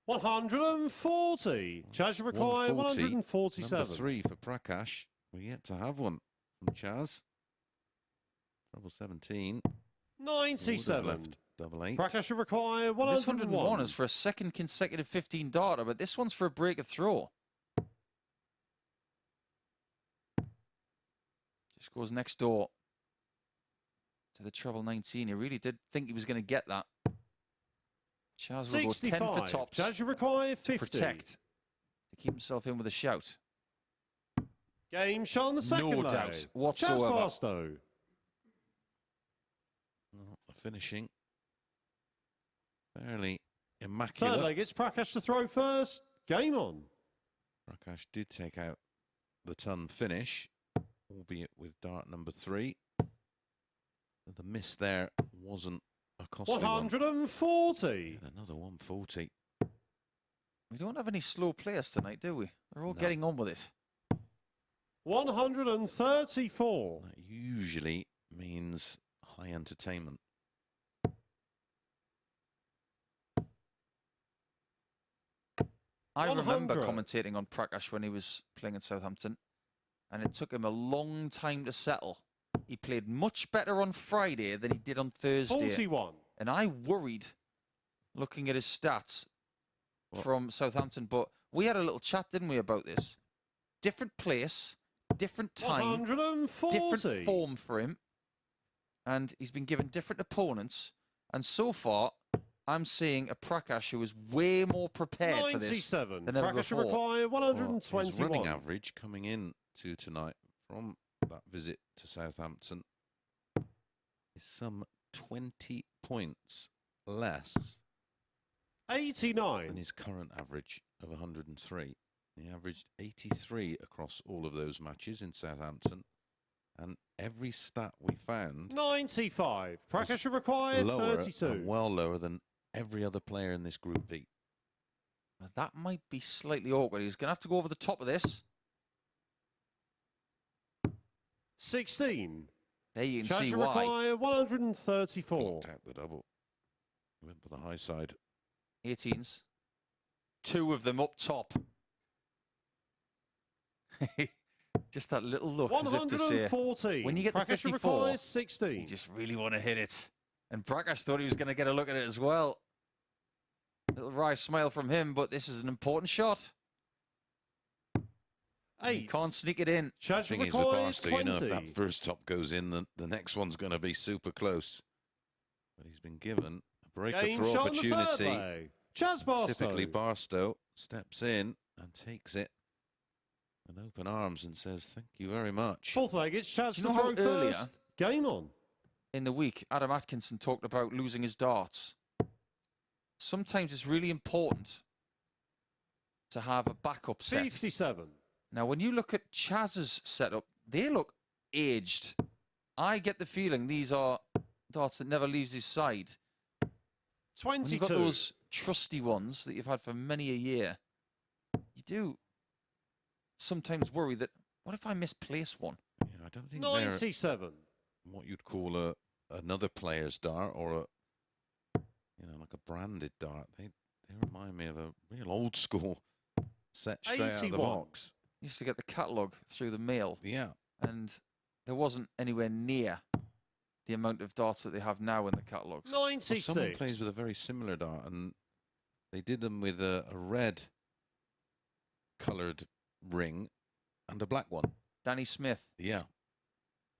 140. Chaz require 147. Number 3 for Prakash. We're yet to have one from Chaz. Treble 17. 97. Left double 8. Prakash require This 101. 101 is for a second consecutive 15 darter, but this one's for a break of throw. Just goes next door to the treble 19. He really did think he was going to get that. Chaz will go 10 for 65. tops Chaz require to 50. protect, to keep himself in with a shout. Game shot on the second No leg. doubt whatsoever. Chaz Barstow. Well, the finishing fairly immaculate. Third leg, it's Prakash to throw first. Game on. Prakash did take out the ton finish, albeit with dart number 3. The miss there wasn't a costly 140. one. And another 140. We don't have any slow players tonight, do we? They're all No. getting on with it. 134. That usually means high entertainment. I remember 100. commentating on Prakash when he was playing in Southampton, and it took him a long time to settle. He played much better on Friday than he did on Thursday. 41. And I worried looking at his stats from Southampton, but we had a little chat, didn't we, about this? Different place, different time, 140. different form for him, and he's been given different opponents, and so far I'm seeing a Prakash who is way more prepared for this 97. than ever Prakash before. require Well, 121. his running average coming in to tonight from that visit to Southampton is some 20 points less than 89. his current average of 103. He averaged 83 across all of those matches in Southampton, and every stat we found 95. Prakash require lower 32. and well lower than every other player in this Group B. Now, that might be slightly awkward. He's going to have to go over the top of this. 16. There you can Chaz see why. require 134. Blocked out the double. Went for the high side. 18s. 2 of them up top. Just that little look as if to say, 114. when you get the Prakash 54, requires 16. you just really want to hit it. And Prakash thought he was going to get a look at it as well. Little wry smile from him, but this is an important shot. 8. You can't sneak it in. Chaz Thing is with requires Barstow, 20. you know, if that first top goes in, the next one's going to be super close. But he's been given a break Game of throw shot on the third opportunity. leg. Chaz Barstow. Typically, Barstow steps in and takes it with open arms and says, "Thank you very much." Fourth leg, it's Chaz Do to you know throw how earlier- first. Game on. In the week, Adam Atkinson talked about losing his darts. Sometimes it's really important to have a backup set. 57. Now, when you look at Chaz's setup, they look aged. I get the feeling these are darts that never leaves his side. when 22. you've got those trusty ones that you've had for many a year, you do sometimes worry that, what if I misplace one? Yeah, I don't think they're 97. what you'd call another player's dart or like a branded dart. They remind me of a real old school set straight out of the 81. box. Used to get the catalogue through the mail, Yeah. and there wasn't anywhere near the amount of darts that they have now in the catalogues. Well, 96. someone plays with a very similar dart, and they did them with a red coloured ring and a black one. Danny Smith, Yeah.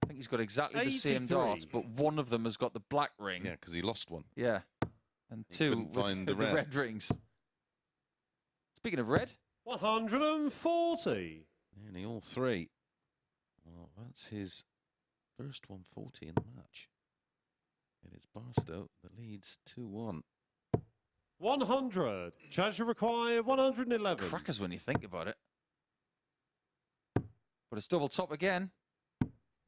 I think he's got exactly the same 83. darts, but one of them has got the black ring. Yeah, because he lost one. Yeah. And He two couldn't with find the the red. rings. Speaking of red, 140. Nearly all three. Well, that's his first 140 in the match. It is Barstow that leads 2-1. 100. Chaz, you require 111. crackers when you think about it. But it's double top again.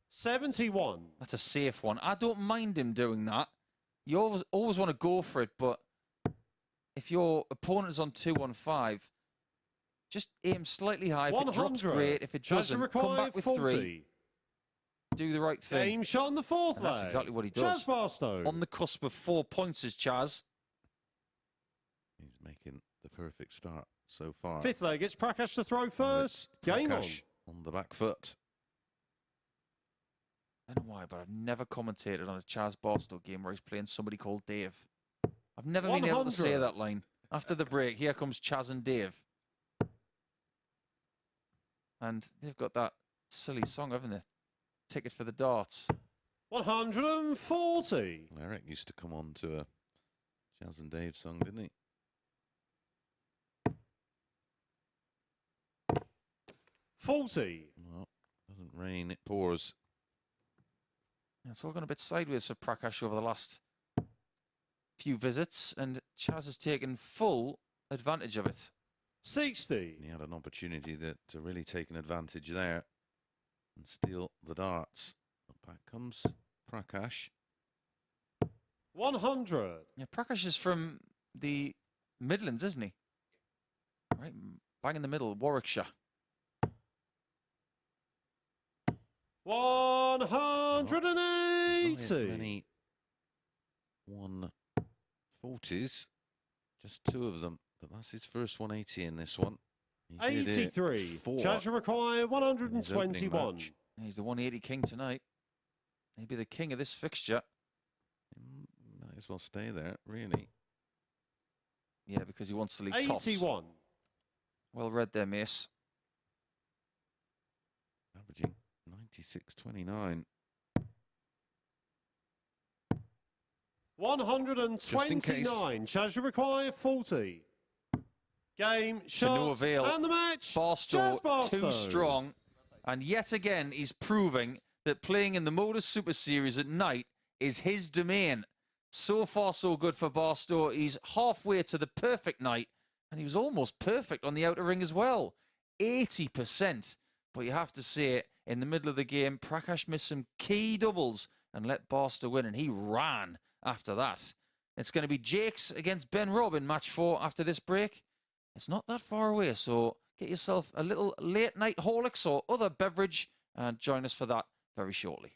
71. That's a safe one. I don't mind him doing that. You always want to go for it, but if your opponent is on 215, just aim slightly high. If it drops, 100. great. If it Chaz, you doesn't, come require back with 40. 3. Do the right thing. Game shot on the fourth And leg. that's exactly what he does. Chaz Barstow. On the cusp of 4 points is Chaz. He's making the perfect start so far. Fifth leg, it's Prakash to throw And first. it's Game on. Prakash on the back foot. I don't know why, but I've never commentated on a Chaz Barstow game where he's playing somebody called Dave. I've never been able to say 100. that line. After the break, here comes Chaz and Dave. And they've got that silly song, haven't they? Ticket for the Darts. 140. Well, Eric used to come on to a Chaz and Dave song, didn't he? 40. Well, doesn't rain, it pours. Yeah, it's all gone a bit sideways for Prakash over the last few visits, and Chaz has taken full advantage of it. 60. And he had an opportunity to really take an advantage there and steal the darts. But back comes Prakash. 100. Yeah, Prakash is from the Midlands, isn't he? Right, bang in the middle, Warwickshire. 180. Not many 140s, just 2 of them. But that's his first 180 in this one. He did it 83. 4 Chaz require in his opening 121. match. He's the 180 king tonight. He'll be the king of this fixture. He might as well stay there, really. Yeah, because he wants to leave tops. 81. Well read there, Mace. Averaging 96.29. 129. Chaz require 40. Game, To no shots, avail. and the match. Barstow, Chaz Barstow. too strong. And yet again, he's proving that playing in the MODUS Super Series at night is his domain. So far, so good for Barstow. He's halfway to the perfect night, and he was almost perfect on the outer ring as well. 80%. But you have to say, in the middle of the game, Prakash missed some key doubles and let Barstow win, and he ran after that. It's going to be Jacques against Ben Robb in match 4 after this break. It's not that far away, so get yourself a little late night Horlicks or other beverage and join us for that very shortly.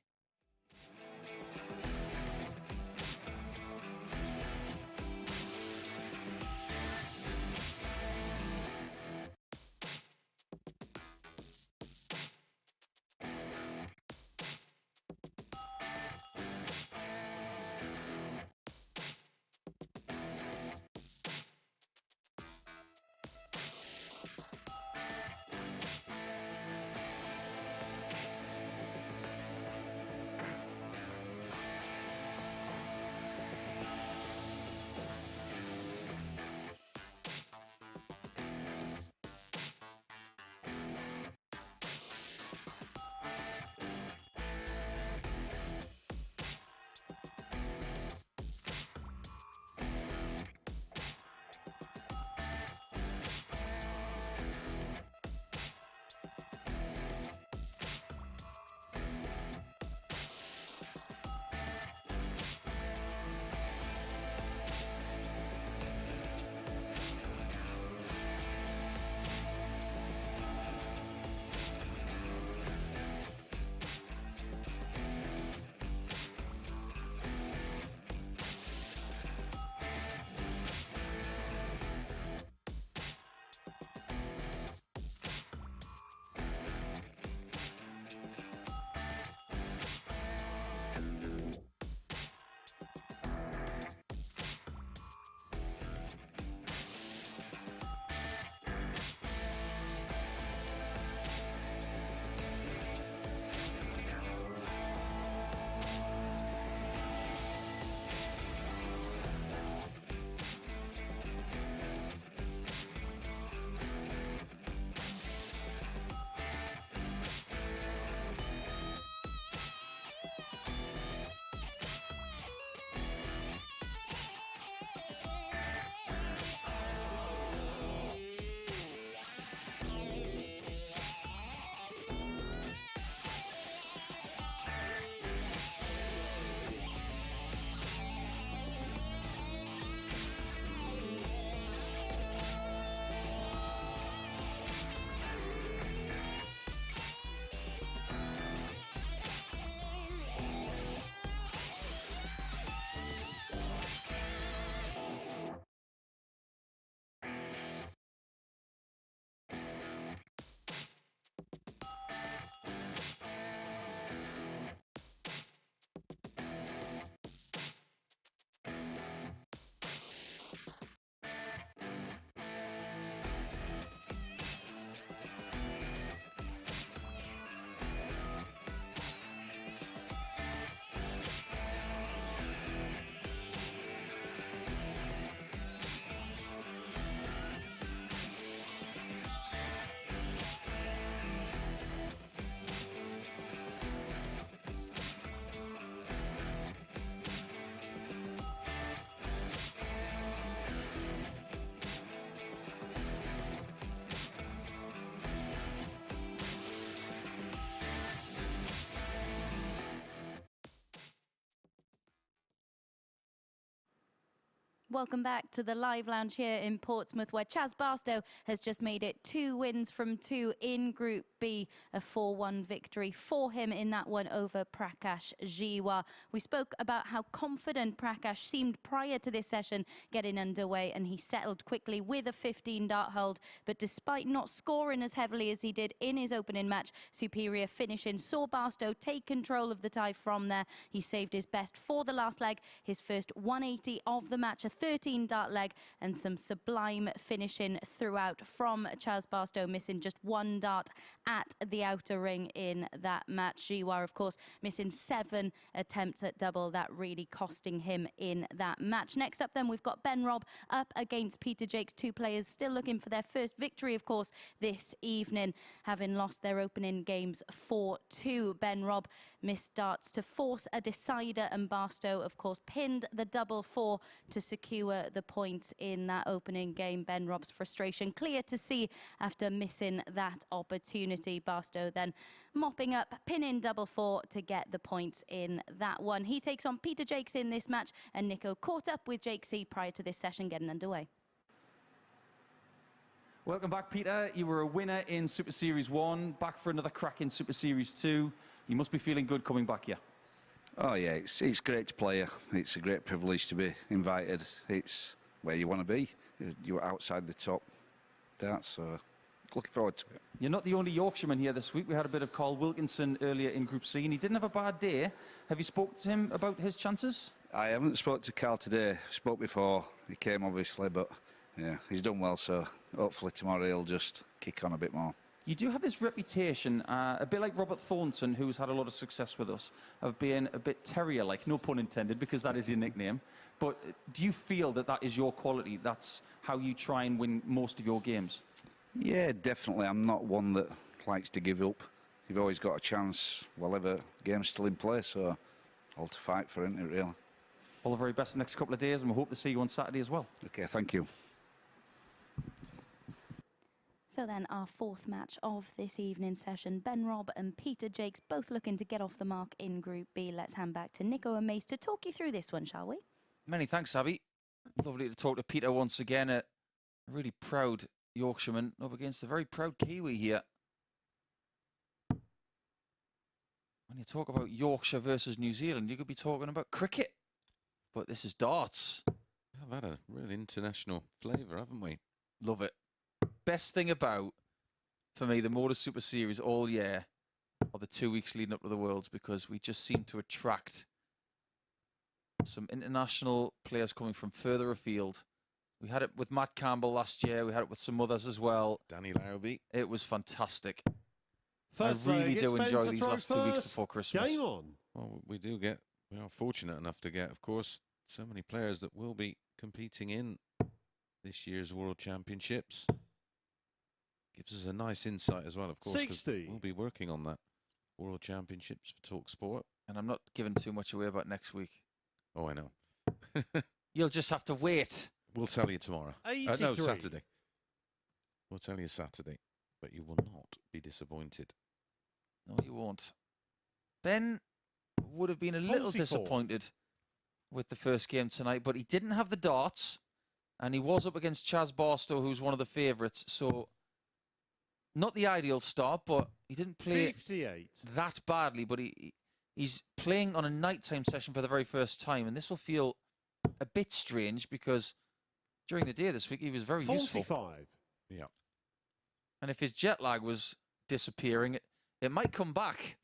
Welcome back to the live lounge here in Portsmouth, where Chaz Barstow has just made it 2 wins from 2 in Group B, a 4-1 victory for him in that one over Prakash Jiwa. We spoke about how confident Prakash seemed prior to this session getting underway, and he settled quickly with a 15-dart hold. But despite not scoring as heavily as he did in his opening match, superior finishing saw Barstow take control of the tie from there. He saved his best for the last leg, his first 180 of the match, a 13-dart leg, and some sublime finishing throughout from Chaz Barstow, missing just 1 dart at the outer ring in that match. Jiwa, of course, missing 7 attempts at double, that really costing him in that match. Next up then, we've got Robb up against Peter Jacques, 2 players still looking for their first victory, of course, this evening, having lost their opening games 4-2. Robb missed darts to force a decider, and Barstow, of course, pinned the double 4 to secure the points in that opening game. Robb's frustration clear to see after missing that opportunity. Barstow then mopping up, pinning double 4 to get the points in that one. He takes on Peter Jacques in this match, and Nico caught up with Jacques prior to this session getting underway. Welcome back, Peter. You were a winner in Super Series 1, back for another crack in Super Series 2. You must be feeling good coming back here. Oh yeah, it's great to play here. It's a great privilege to be invited. It's where you want to be. You're outside the top darts, so looking forward to it. You're not the only Yorkshireman here this week. We had a bit of Carl Wilkinson earlier in Group C, and he didn't have a bad day. Have you spoken to him about his chances? I haven't spoke to Carl today. Spoke before he came, obviously, but yeah, he's done well, so hopefully tomorrow he'll just kick on a bit more. You do have this reputation, a bit like Robert Thornton, who's had a lot of success with us, of being a bit terrier-like, no pun intended, because that is your nickname. But do you feel that that is your quality? That's how you try and win most of your games? Yeah, definitely. I'm not one that likes to give up. You've always got a chance while ever game's still in play, so all to fight for, isn't it, really? All the very best the next couple of days, and we hope to see you on Saturday as well. Okay, thank you. So then our 4th match of this evening's session, Robb and Peter Jacques both looking to get off the mark in Group B. Let's hand back to Nico and Mace to talk you through this one, shall we? Many thanks, Abby. Lovely to talk to Peter once again, a really proud Yorkshireman up against a very proud Kiwi here. When you talk about Yorkshire versus New Zealand, you could be talking about cricket. But this is darts. We've had a real international flavour, haven't we? Love it. Best thing about, for me, the MODUS Super Series all year are the 2 weeks leading up to the Worlds, because we just seem to attract some international players coming from further afield. We had it with Matt Campbell last year. We had it with some others as well. Danny Larrabee. It was fantastic. First I really leg, do it's enjoy Ben these to throw last 2 weeks first. before Christmas. Game on. Well, we are fortunate enough to get, of course, so many players that will be competing in this year's World Championships. Gives us a nice insight as well, of course. 60. We'll be working on that World Championships for TalkSport. And I'm not giving too much away about next week. Oh, I know. You'll just have to wait. We'll tell you tomorrow. 83. No, Saturday. We'll tell you Saturday, but you will not be disappointed. No, you won't. Ben would have been a little 44. disappointed with the first game tonight, but he didn't have the darts, and he was up against Chaz Barstow, who's one of the favourites, so not the ideal start, but he didn't play 58. that badly, but he's playing on a nighttime session for the very first time, and this will feel a bit strange because during the day this week he was very 45. useful. Yeah. And if his jet lag was disappearing, it might come back,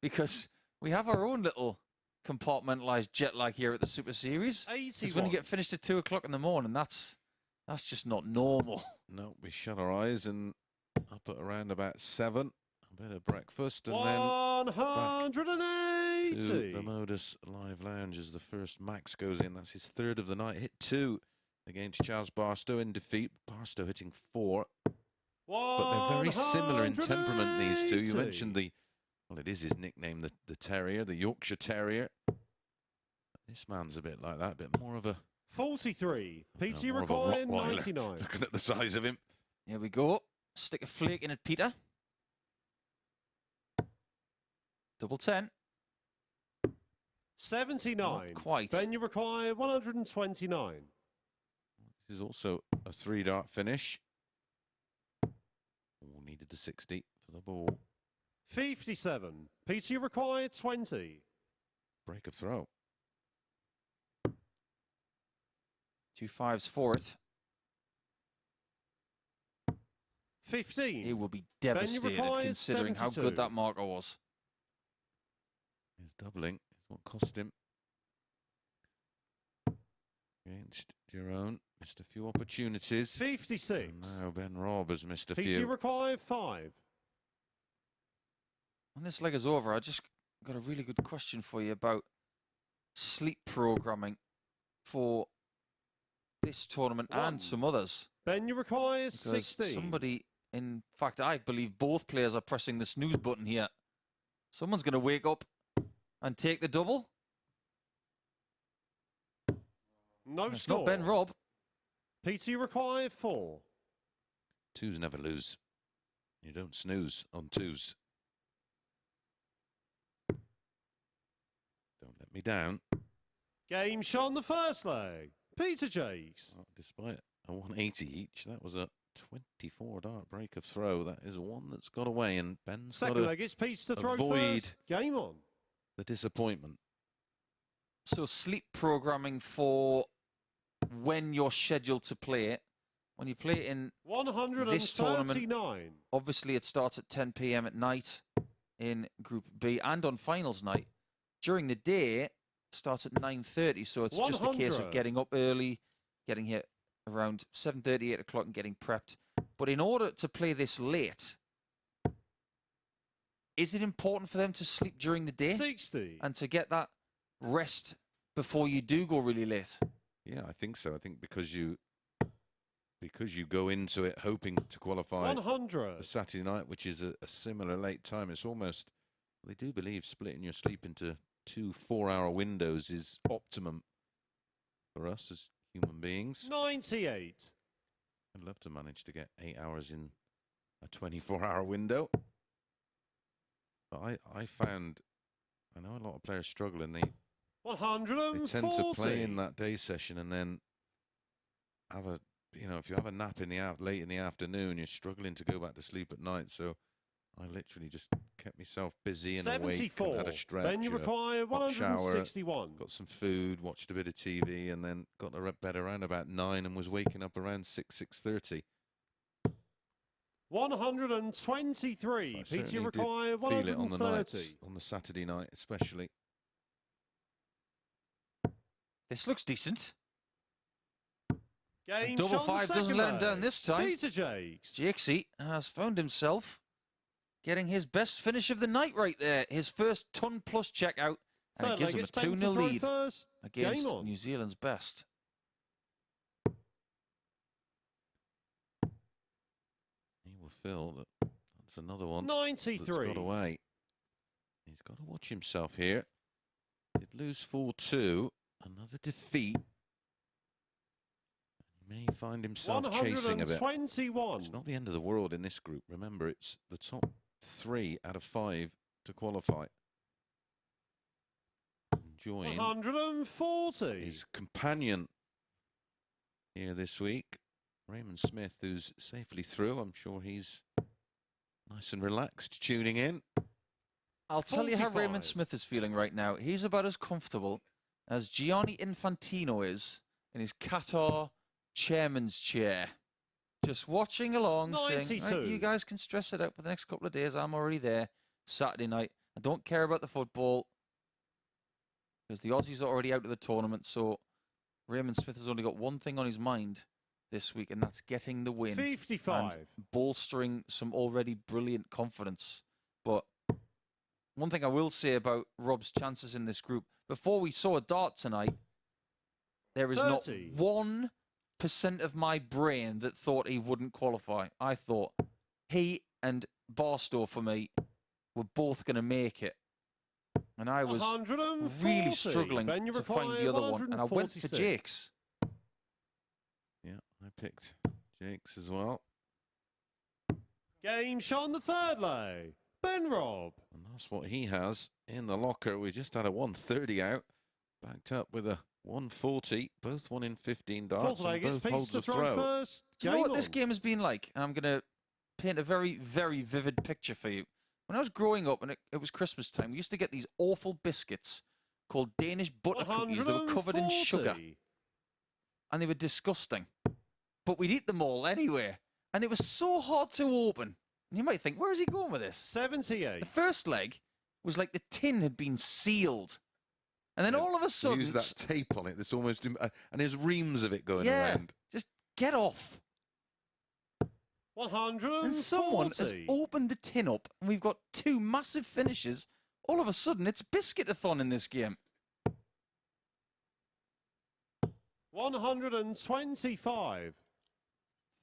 because we have our own little compartmentalised jet lag here at the Super Series. 81. Because when you get finished at 2 o'clock in the morning, that's just not normal. No, we shut our eyes and up at around about 7. A bit of breakfast and then 180. to the MODUS Live Lounge as the first Max goes in. That's his 3rd of the night. Hit 2 against Chaz Barstow in defeat. Barstow hitting 4. But they're very similar in temperament, these two. You mentioned well, it is his nickname, the Terrier, the Yorkshire Terrier. This man's a bit like that, a bit more of a... 43. PT more of a required Rottweiler, 99. Looking at the size of him. Here we go. Stick a flake in it, Peter. Double 10. 79. Not quite. Ben, you require 129. This is also a 3-dart finish. Oh, needed the 60 for the ball. 57. Peter, you require 20. Break of throw. 2 5s for it. 15. He will be devastated considering how good that marker was. His doubling is what cost him. Against Jeroen, missed a few opportunities. 56. And now Ben Robb has missed a Peter, few. you require 5. When this leg is over, I just got a really good question for you about sleep programming for this tournament and some others. Ben, you require Because 16. somebody, in fact, I believe both players are pressing the snooze button here. Someone's going to wake up and take the double. No It's score. not Ben Robb. Peter, you require 4. Twos never lose. You don't snooze on twos. Don't let me down. Game shot on the first leg. Peter Jacques. Oh, despite a 180 each, that was a 24-dart break of throw. That is one that's got away, and Ben's got Second to leg, it's Peter to throw avoid first. Game on. the disappointment. So sleep programming for when you're scheduled to play it. When you play it in this tournament, 139. obviously it starts at 10 p.m. at night in Group B and on finals night. During the day, it starts at 9:30, so it's just a case of 100. getting up early, getting here around 7:30, 8 o'clock and getting prepped. But in order to play this late, is it important for them to sleep during the day 60. and to get that rest before you do go really late? Yeah, I think so. I think because you go into it hoping to qualify 100. for Saturday night, which is a similar late time. It's almost, they do believe splitting your sleep into 2 4-hour windows is optimum for us as human beings. 98. I'd love to manage to get 8 hours in a 24-hour window. But I found, I know a lot of players struggle and they 140. tend to play in that day session and then have a, you know, if you have a nap in the late in the afternoon, you're struggling to go back to sleep at night. So I literally just kept myself busy and awake, 74. had a stretch, Then you require hot shower, 161. got some food, watched a bit of TV, and then got to bed around about 9 and was waking up around 6:30. 123. Peter, you require feel it on the 130. nights, on the Saturday night especially. This looks decent. Game Double shot on the five doesn't second let him leg. down this time. Peter Jacques. Jacques has found himself getting his best finish of the night right there. His first ton-plus checkout, and Third it gives leg, him a it's Ben to 2-0 throw lead first. against Game on. New Zealand's best. He will feel that that's another one that's 93. got away. He's got to watch himself here. Did lose 4-2. Another defeat. He may find himself chasing a bit. 121. It's not the end of the world in this group. Remember, it's the top 3 out of 5 to qualify. Join 140. his companion here this week, Raymond Smith, who's safely through. I'm sure he's nice and relaxed tuning in. I'll tell you how 45. Raymond Smith is feeling right now. He's about as comfortable as Gianni Infantino is in his Qatar chairman's chair. Just watching along, saying, right, you guys can stress it out for the next couple of days. I'm already there. Saturday night. I don't care about the football because the Aussies are already out of the tournament. So Raymond Smith has only got one thing on his mind this week, and that's getting the win. 55. And bolstering some already brilliant confidence. But one thing I will say about Robb's chances in this group, before we saw a dart tonight, there is 30. not 1% of my brain that thought he wouldn't qualify. I thought he and Barstow, for me, were both going to make it. And I was 140. really struggling Ben, you to find require the other one. And I went for 146. Jacques. Yeah, I picked Jacques as well. Game shot on the third leg. Ben Robb. And that's what he has in the locker. We just had a 130 out. Backed up with a 140, both won in 15 darts, Fourth leg, and it's both holds Pete's to the throw throw. first. Do you know what Game this on. game has been like? And I'm going to paint a very, very vivid picture for you. When I was growing up and it was Christmas time, we used to get these awful biscuits called Danish butter cookies. They were covered in sugar. 140. And they were disgusting. But we'd eat them all anyway. And it was so hard to open. And you might think, where is he going with this? 78. The first leg was like the tin had been sealed. And then all of a sudden... Use that tape on it. That's almost... and there's reams of it going yeah, around. just get off. 140. And someone has opened the tin up, and we've got two massive finishes. All of a sudden, it's biscuit-a-thon in this game. 125.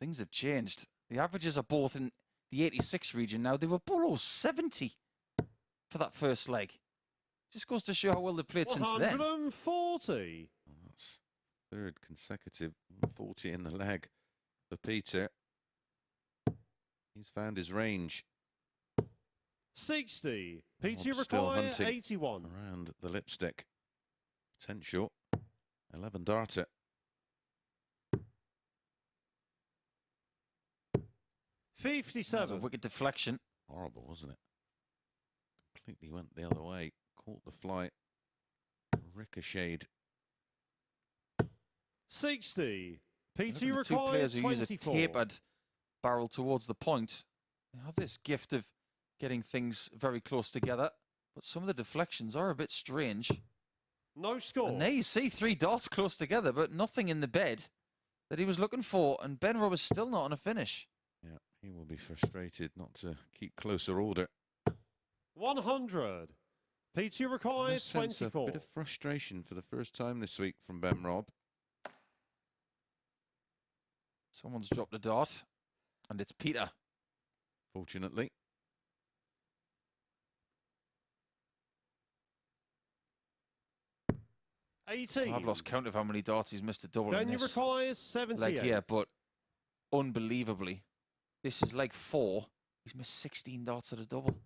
Things have changed. The averages are both in the 86 region now. They were below 70 for that first leg. Just goes to show how well they've played since then. 140. Oh, that's third consecutive 40 in the leg for Peter. He's found his range. 60. Peter, you Robb still require hunting 81. around the lipstick. Potential 11 darter. 57. That was a wicked deflection. Horrible, wasn't it? Completely went the other way. Caught the flight. Ricocheted. 60. Peter, Look you at the two require players who use a 24. tapered barrel towards the point. They have this gift of getting things very close together, but some of the deflections are a bit strange. No score. And there you see 3 darts close together, but nothing in the bed that he was looking for, and Ben Robb is still not on a finish. Yeah, he will be frustrated not to keep closer order. 100. Peter, you require I sense a 24. bit of frustration for the first time this week from Ben Robb. Someone's dropped a dart, and it's Peter. Fortunately. I've lost count of how many darts he's missed a double Ben, in you this require 78. leg here, but unbelievably, this is leg 4. He's missed 16 darts at a double.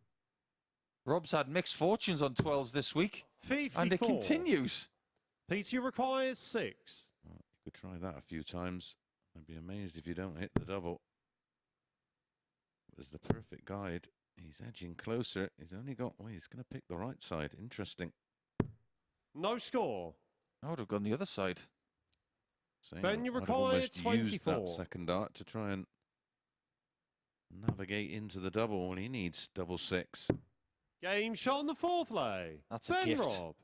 Robb's had mixed fortunes on 12s this week, 54. and it continues. Peter, you require 6. Well, you could try that a few times. I'd be amazed if you don't hit the double. It was the perfect guide. He's edging closer. He's only got... Well, he's going to pick the right side. Interesting. No score. I would have gone the other side. Ben, you I'd have require almost used 24. that second dart to try and navigate into the double when he needs double 6. Game shot on the 4th leg. That's a Ben gift. Robb.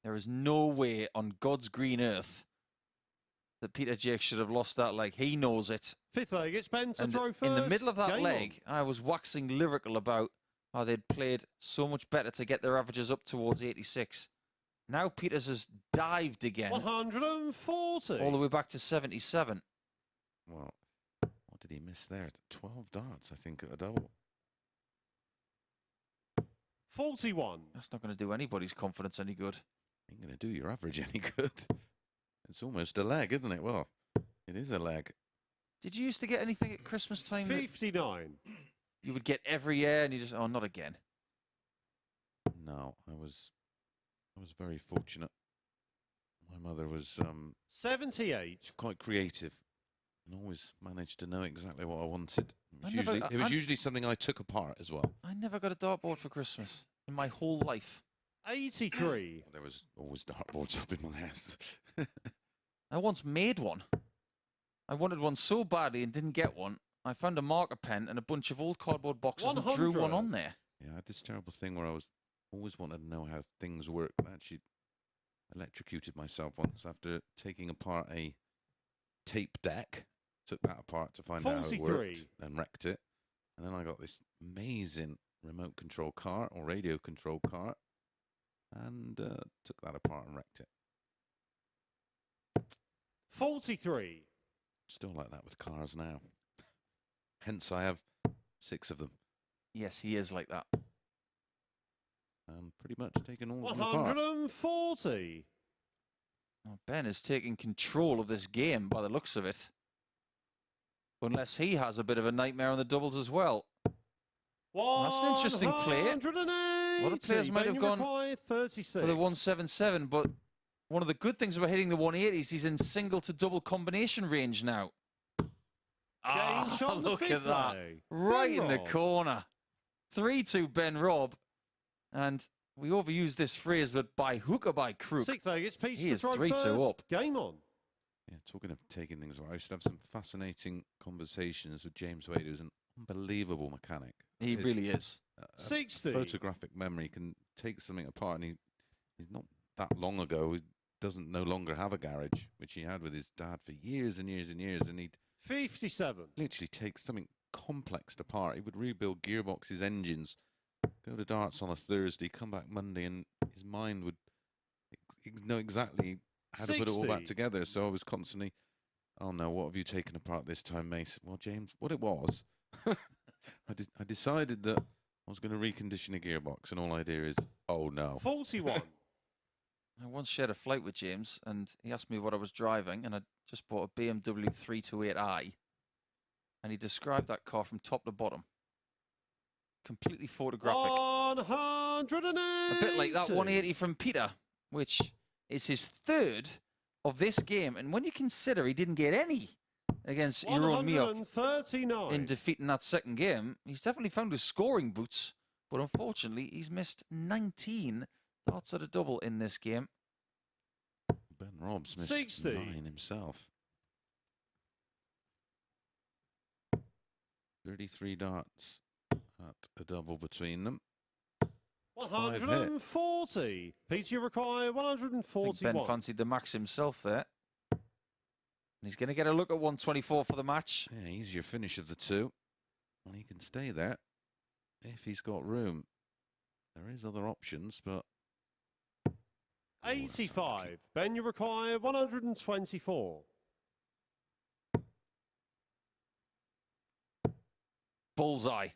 There is no way on God's green earth that Peter Jacques should have lost that leg. He knows it. 5th leg, it's Ben to And throw first. in the middle of that Game leg, I was waxing lyrical about how they'd played so much better to get their averages up towards 86. Now Peters has dived again, 140. all the way back to 77. Well, what did he miss there? 12 darts, I think, at a double. 41. That's not going to do anybody's confidence any good. Ain't going to do your average any good. It's almost a leg, isn't it? Well, it is a leg. Did you used to get anything at Christmas time that 59. you would get every year and you just, oh, not again? No, I was very fortunate. My mother was 78. quite creative and always managed to know exactly what I wanted. I It was usually something I took apart as well. I never got a dartboard for Christmas in my whole life. 83. There was always dartboards up in my house. I once made one. I wanted one so badly and didn't get one. I found a marker pen and a bunch of old cardboard boxes and drew one 100. on there. Yeah, I had this terrible thing where I always wanted to know how things work. I actually electrocuted myself once after taking apart a tape deck. Took that apart to find out how it 43. worked, then wrecked it. And then I got this amazing remote control car or radio control car and took that apart and wrecked it. 43. Still like that with cars now. Hence I have 6 of them. Yes, he is like that. And pretty much taken all of them apart. 140. Oh, Ben is taking control of this game by the looks of it. Unless he has a bit of a nightmare on the doubles as well. That's an interesting play. A lot of players might have gone 36. for the 177, but one of the good things about hitting the 180s, he's in single to double combination range now. Ah, shot look the at that. play. Right Ben in the Robb. corner. 3-2 Ben Robb. And we overuse this phrase, but by hook or by crook, Sixth leg, it's Peach he to is throw 3-2 first. up. Game on. Yeah, talking of taking things away, I used to have some fascinating conversations with James Wade, who's an unbelievable mechanic. He really is. 60. Photographic memory can take something apart, and he's not that long ago. He doesn't no longer have a garage, which he had with his dad for years and years and years, and he'd 57. literally take something complex apart. He would rebuild gearboxes, engines, go to darts on a Thursday, come back Monday, and his mind would know exactly how to put it all back 60. together. So I was constantly, oh no, what have you taken apart this time, Mace? Well, James, what it was, I decided that I was going to recondition a gearbox, and all I do is, oh no. 41. I once shared a flight with James, and he asked me what I was driving, and I just bought a BMW 328i, and he described that car from top to bottom. Completely photographic. 180. A bit like that 180 from Peter, which is his third of this game. And when you consider he didn't get any against Jeroen Mioch 139. in defeating that second game, he's definitely found his scoring boots. But unfortunately, he's missed 19 darts at a double in this game. Ben Robb's missed 60. 9 himself. 33 darts at a double between them. 140. Peter, you require I think 141. Ben fancied the max himself there. And he's going to get a look at 124 for the match. Yeah, easier finish of the two. And he can stay there if he's got room. There is other options, but... 85. Ben, you require 124. Bullseye.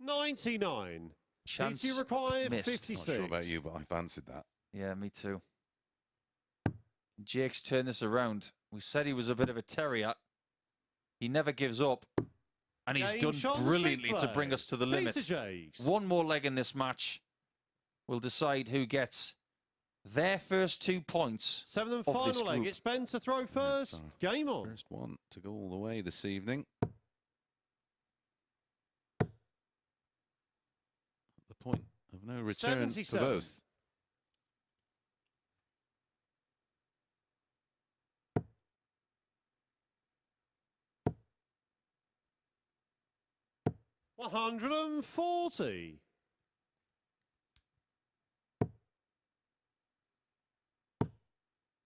99. Chance Peter, you require missed. 56. Not sure about you, but I fancied that. Yeah, me too. Jake's turned this around. We said he was a bit of a terrier. He never gives up. And he's Game shot done on the brilliantly sixth to leg. bring us to the Peter limit. Jacques. One more leg in this match will decide who gets their first 2 points. Seventh of and this final leg. group. It's Ben to throw first. Game on. First one to go all the way this evening. The point of no return for 77. both. $140.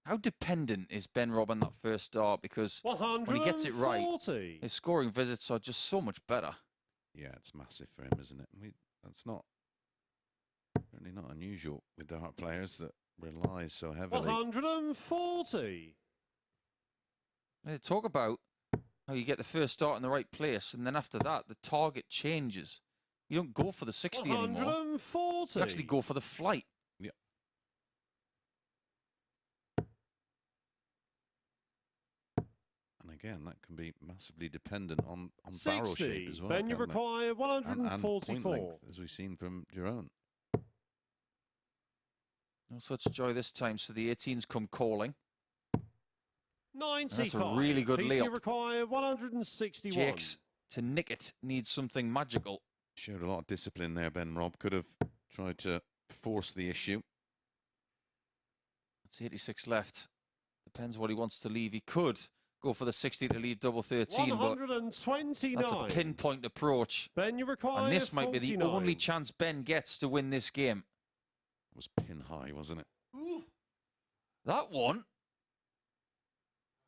How dependent is Ben Robb on that first dart? Because when he gets it right, his scoring visits are just so much better. Yeah, it's massive for him, isn't it? That's not certainly not unusual with dart players that rely so heavily. 140. They talk about how you get the first start in the right place, and then after that, the target changes. You don't go for the 60 anymore. 140. You actually go for the flight. Yeah. And again, that can be massively dependent on barrel 60. shape as well. Ben, you can't it? require And point 144. length, as we've seen from Jeroen. No such joy this time, so the 18s come calling. 95. That's a really good Peter, you layup. require 161. Jakes, to nick it, needs something magical. Showed a lot of discipline there, Ben Robb. Could have tried to force the issue. It's 86 left. Depends what he wants to leave. He could go for the 60 to leave double 13, but 129. that's a pinpoint approach. Ben, you require And this might be the 49. only chance Ben gets to win this game. It was pin high, wasn't it? That one,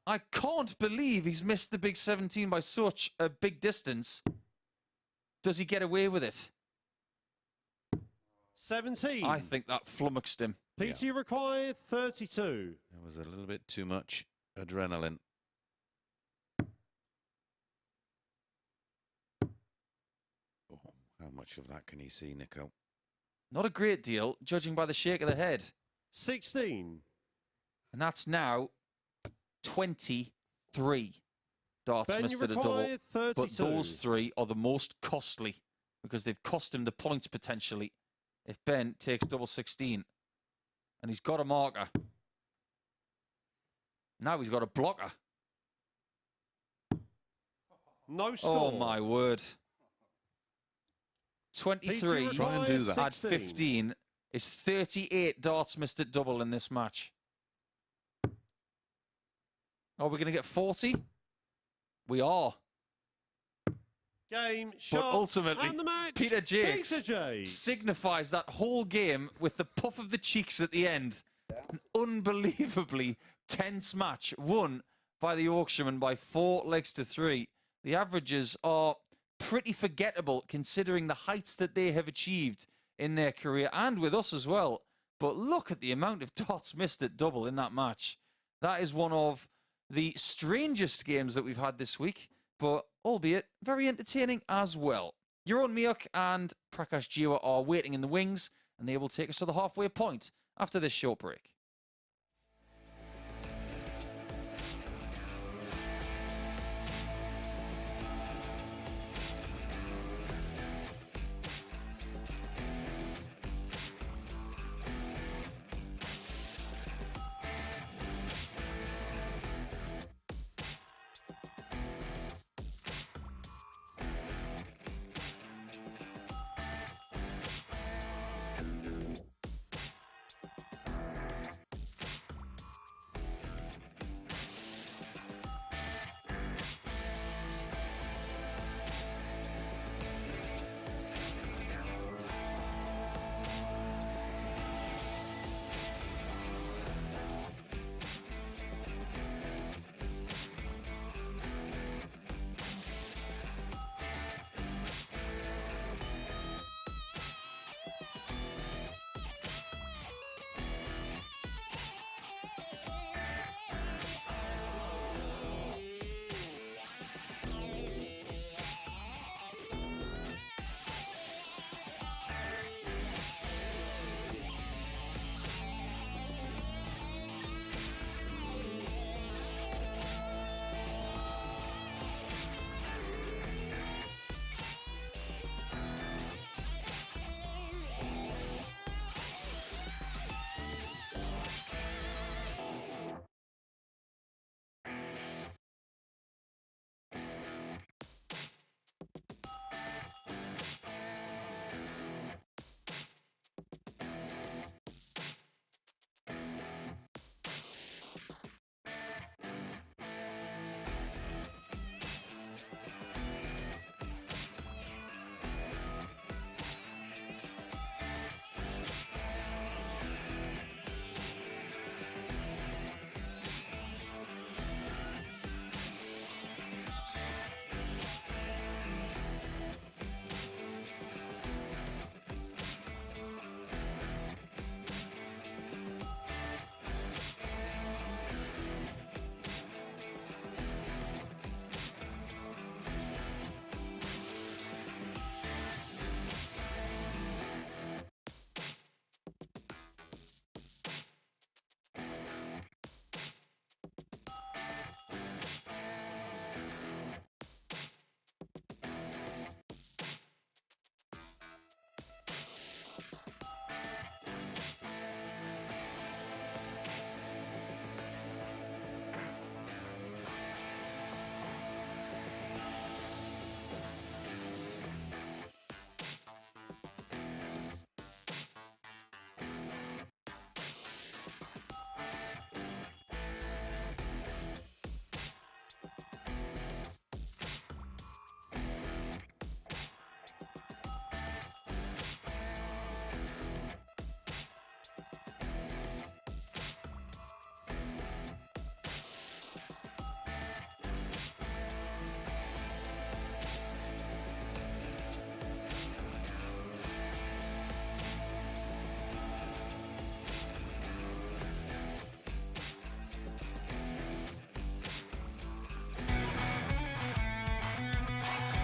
I can't believe he's missed the big 17 by such a big distance. Does he get away with it? 17. I think that flummoxed him. Peter, you require 32. There was a little bit too much adrenaline. Oh, how much of that can he see, Nico? Not a great deal, judging by the shake of the head. 16. And that's now 23 darts Ben, you missed at a double. require 32. But those three are the most costly because they've cost him the points potentially if Ben takes double 16. And he's got a marker. Now he's got a blocker. No score. Oh, my word. 23 Try and do that. at 15 is 38 darts missed at double in this match. Are we going to get 40? We are. Game, shot, But ultimately, and the match. Peter Jacques Jacques signifies that whole game with the puff of the cheeks at the end. An unbelievably tense match won by the Yorkshireman by 4 legs to 3. The averages are pretty forgettable considering the heights that they have achieved in their career and with us as well. But look at the amount of darts missed at double in that match. That is one of the strangest games that we've had this week, but albeit very entertaining as well. Jeroen Mioch and Prakash Jiwa are waiting in the wings, and they will take us to the halfway point after this short break.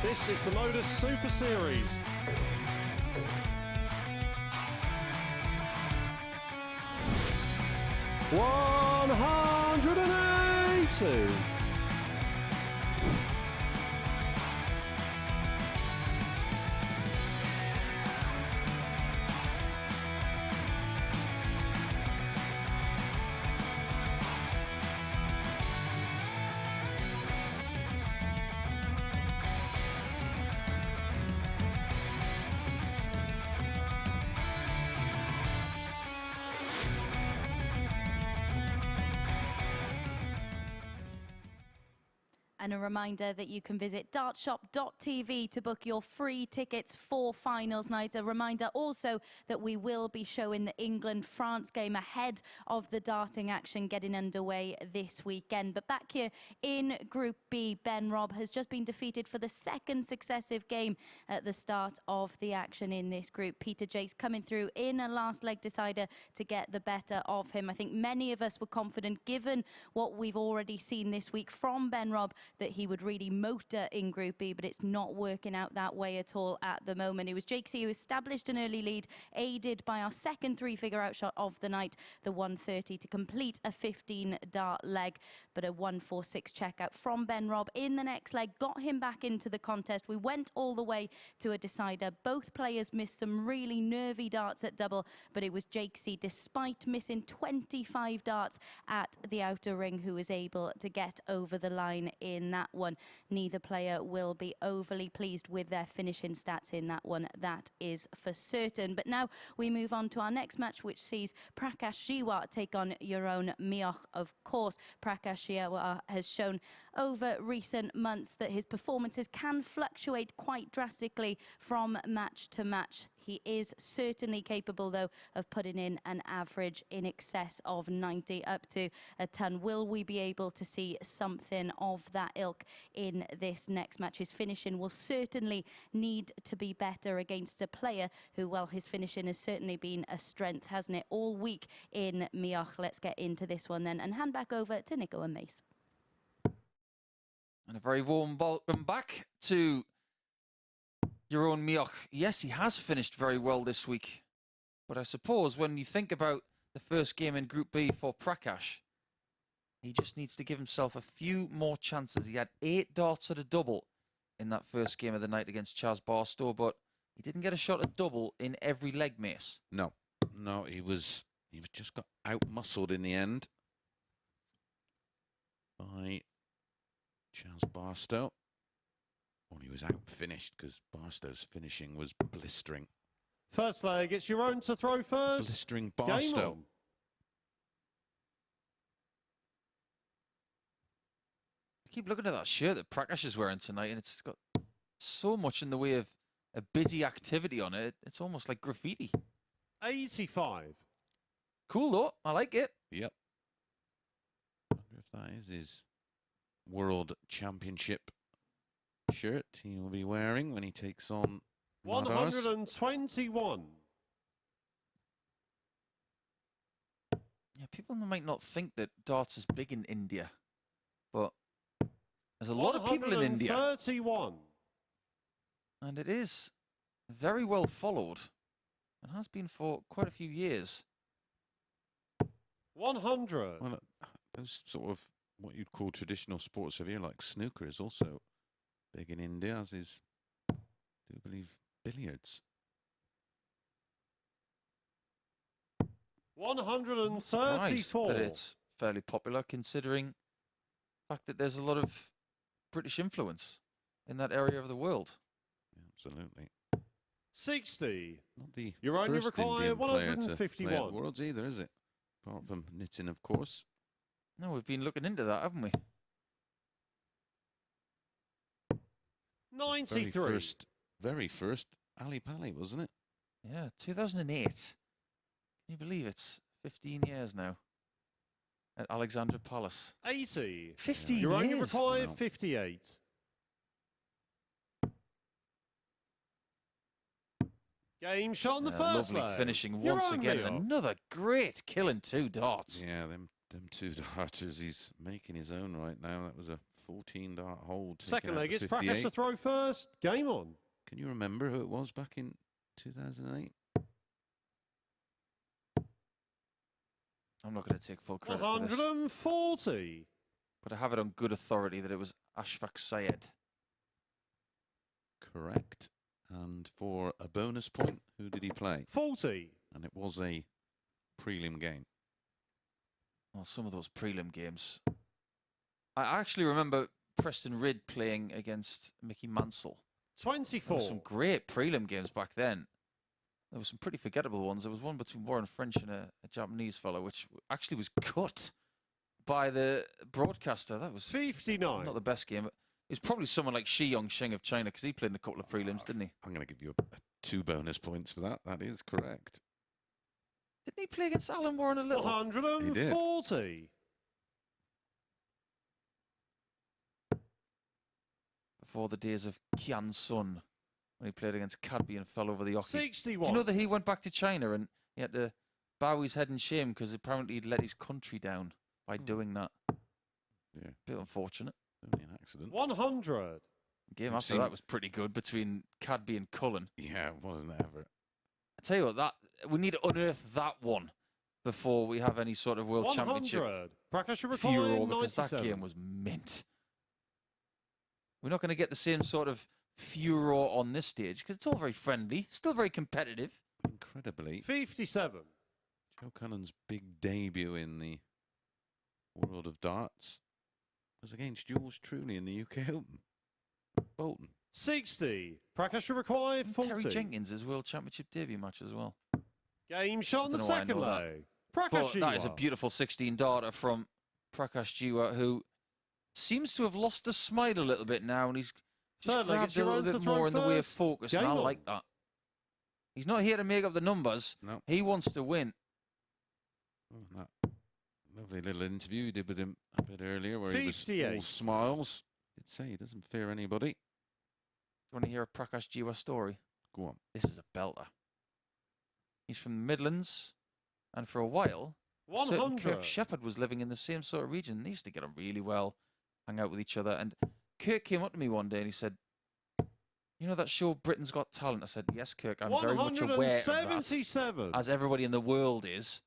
This is the MODUS Super Series. $180. And a reminder that you can visit dartshop.tv to book your free tickets for finals night. A reminder also that we will be showing the England-France game ahead of the darting action getting underway this weekend. But back here in Group B, Robb has just been defeated for the second successive game at the start of the action in this group. Peter Jacques coming through in a last leg decider to get the better of him. I think many of us were confident, given what we've already seen this week from Robb, that he would really motor in Group B, but it's not working out that way at all at the moment. It was Jacques who established an early lead, aided by our second three-figure outshot of the night, the 130, to complete a 15-dart leg, but a 146 checkout from Robb in the next leg got him back into the contest. We went all the way to a decider. Both players missed some really nervy darts at double, but it was Jacques, despite missing 25 darts at the outer ring, who was able to get over the line in that one. Neither player will be overly pleased with their finishing stats in that one, that is for certain. But now we move on to our next match, which sees Prakash Jiwa take on Jeroen Mioch. Of course, Prakash Jiwa has shown over recent months that his performances can fluctuate quite drastically from match to match. He is certainly capable, though, of putting in an average in excess of 90 up to a ton. Will we be able to see something of that ilk in this next match? His finishing will certainly need to be better against a player who, well, his finishing has certainly been a strength, hasn't it, all week in Mioch. Let's get into this one then and hand back over to Nico and Mace. And a very warm welcome back to Jeroen Mioch. Yes, he has finished very well this week. But I suppose when you think about the first game in Group B for Prakash, he just needs to give himself a few more chances. He had 8 darts at a double in that first game of the night against Chaz Barstow, but he didn't get a shot at double in every leg, Mace. No, he was just got out-muscled in the end by Chaz Barstow. Well, he was out-finished because Barstow's finishing was blistering. First leg, it's Jeroen to throw first. Blistering Barstow. I keep looking at that shirt that Prakash is wearing tonight, and it's got so much in the way of a busy activity on it. It's almost like graffiti. 85. Cool, though. I like it. Yep. I wonder if that is his World Championship shirt he will be wearing when he takes on MODUS. 121. Yeah, people might not think that darts is big in India, but there's a lot of people in India. 131. And it is very well followed and has been for quite a few years. 100. Well, those sort of what you'd call traditional sports over here, like snooker, is also big in India, as is, I do believe, billiards. 134. But it's fairly popular, considering the fact that there's a lot of British influence in that area of the world. Yeah, absolutely. 60. Not the You're only first required Indian player to play 151. at Worlds either, is it? Apart from Nitin, of course. No, we've been looking into that, haven't we? 93. Very first Ali Pali, wasn't it? Yeah, 2008. Can you believe it's 15 years now at Alexandra Palace? 80. 15 You're years. only required Wow. 58. Game shot on the first lovely leg. finishing Jeroen once again. Mioch. Another great killing 2 darts. Yeah, them 2 darters, he's making his own right now. That was a 14-dart hold. Second leg, it's 58. Prakash to throw first. Game on. Can you remember who it was back in 2008? I'm not going to take full credit for this, 140. but I have it on good authority that it was Ashfaq Syed. Correct. And for a bonus point, who did he play? 40. And it was a prelim game. Well, some of those prelim games. I actually remember Preston Ridd playing against Mickey Mansell. 24. There were some great prelim games back then. There were some pretty forgettable ones. There was one between Warren French and a Japanese fellow, which actually was cut by the broadcaster. That was 59. not the best game. It was probably someone like Shi Yongxing of China because he played in a couple of prelims, didn't he? I'm going to give you 2 bonus points for that. That is correct. Didn't he play against Alan Warren a little? 140. Before the days of Kian Sun, when he played against Cadby and fell over the Oki. 61. Do you know that he went back to China and he had to bow his head in shame because apparently he'd let his country down by doing that? Yeah. Bit unfortunate. Only an accident. 100. Game We've after seen- that was pretty good between Cadby and Cullen. Yeah, wasn't it ever? I tell you what, that we need to unearth that one before we have any sort of World 100. Championship Prakash Jiwa furore, because that 97. game was mint. We're not going to get the same sort of furore on this stage because it's all very friendly, still very competitive. Incredibly, 57. Joe Cullen's big debut in the world of darts was against Jules Truly in the UK Open. Bolton. 60. Prakash Jiwa And 40. Terry Jenkins' World Championship debut match as well. Game shot on the Don't know why I second know that. leg. Prakash But that is a Jiwa. beautiful 16 darter from Prakash Jiwa, who seems to have lost the smile a little bit now, and he's just Third leg, grabbed it's a little Jeroen to bit throw more in the way of first. focus, Game and I on. like that. He's not here to make up the numbers. No. He wants to win. Oh, that lovely little interview you did with him a bit earlier where he was 58. all smiles. He'd say he doesn't fear anybody. Do you want to hear a Prakash Jiwa story? Go on. This is a belter. He's from the Midlands, and for a while, certain 100. Kirk Shepherd was living in the same sort of region. They used to get on really well, hang out with each other. And Kirk came up to me one day and he said, "You know that show Britain's Got Talent?" I said, "Yes, Kirk, I'm very much aware of that, 177. as everybody in the world is."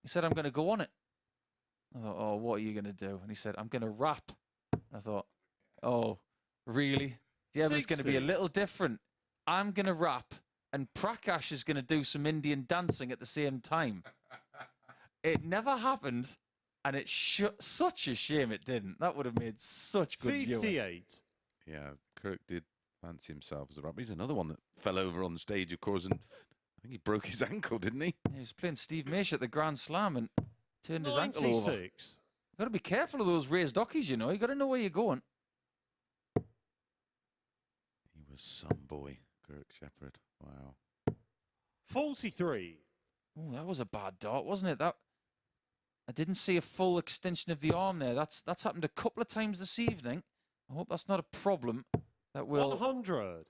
He said, "I'm going to go on it." I thought, "Oh, what are you going to do?" And he said, "I'm going to rap." I thought, "Oh, really? Yeah, but it's going to be a 60. little different. I'm going to rap, and Prakash is going to do some Indian dancing at the same time." It never happened, and it's such a shame it didn't. That would have made such good viewing. 58. Yeah, Kirk did fancy himself as a rapper. He's another one that fell over on the stage, of course, and I think he broke his ankle, didn't he? He was playing Steve Maish at the Grand Slam and turned his ankle over. 96. You've got to be careful of those raised dockies, you know. You've got to know where you're going. He was some boy, Kirk Shepherd. Wow. 43. Oh, that was a bad dart, wasn't it? That I didn't see a full extension of the arm there. That's happened a couple of times this evening. I hope that's not a problem. That will 100.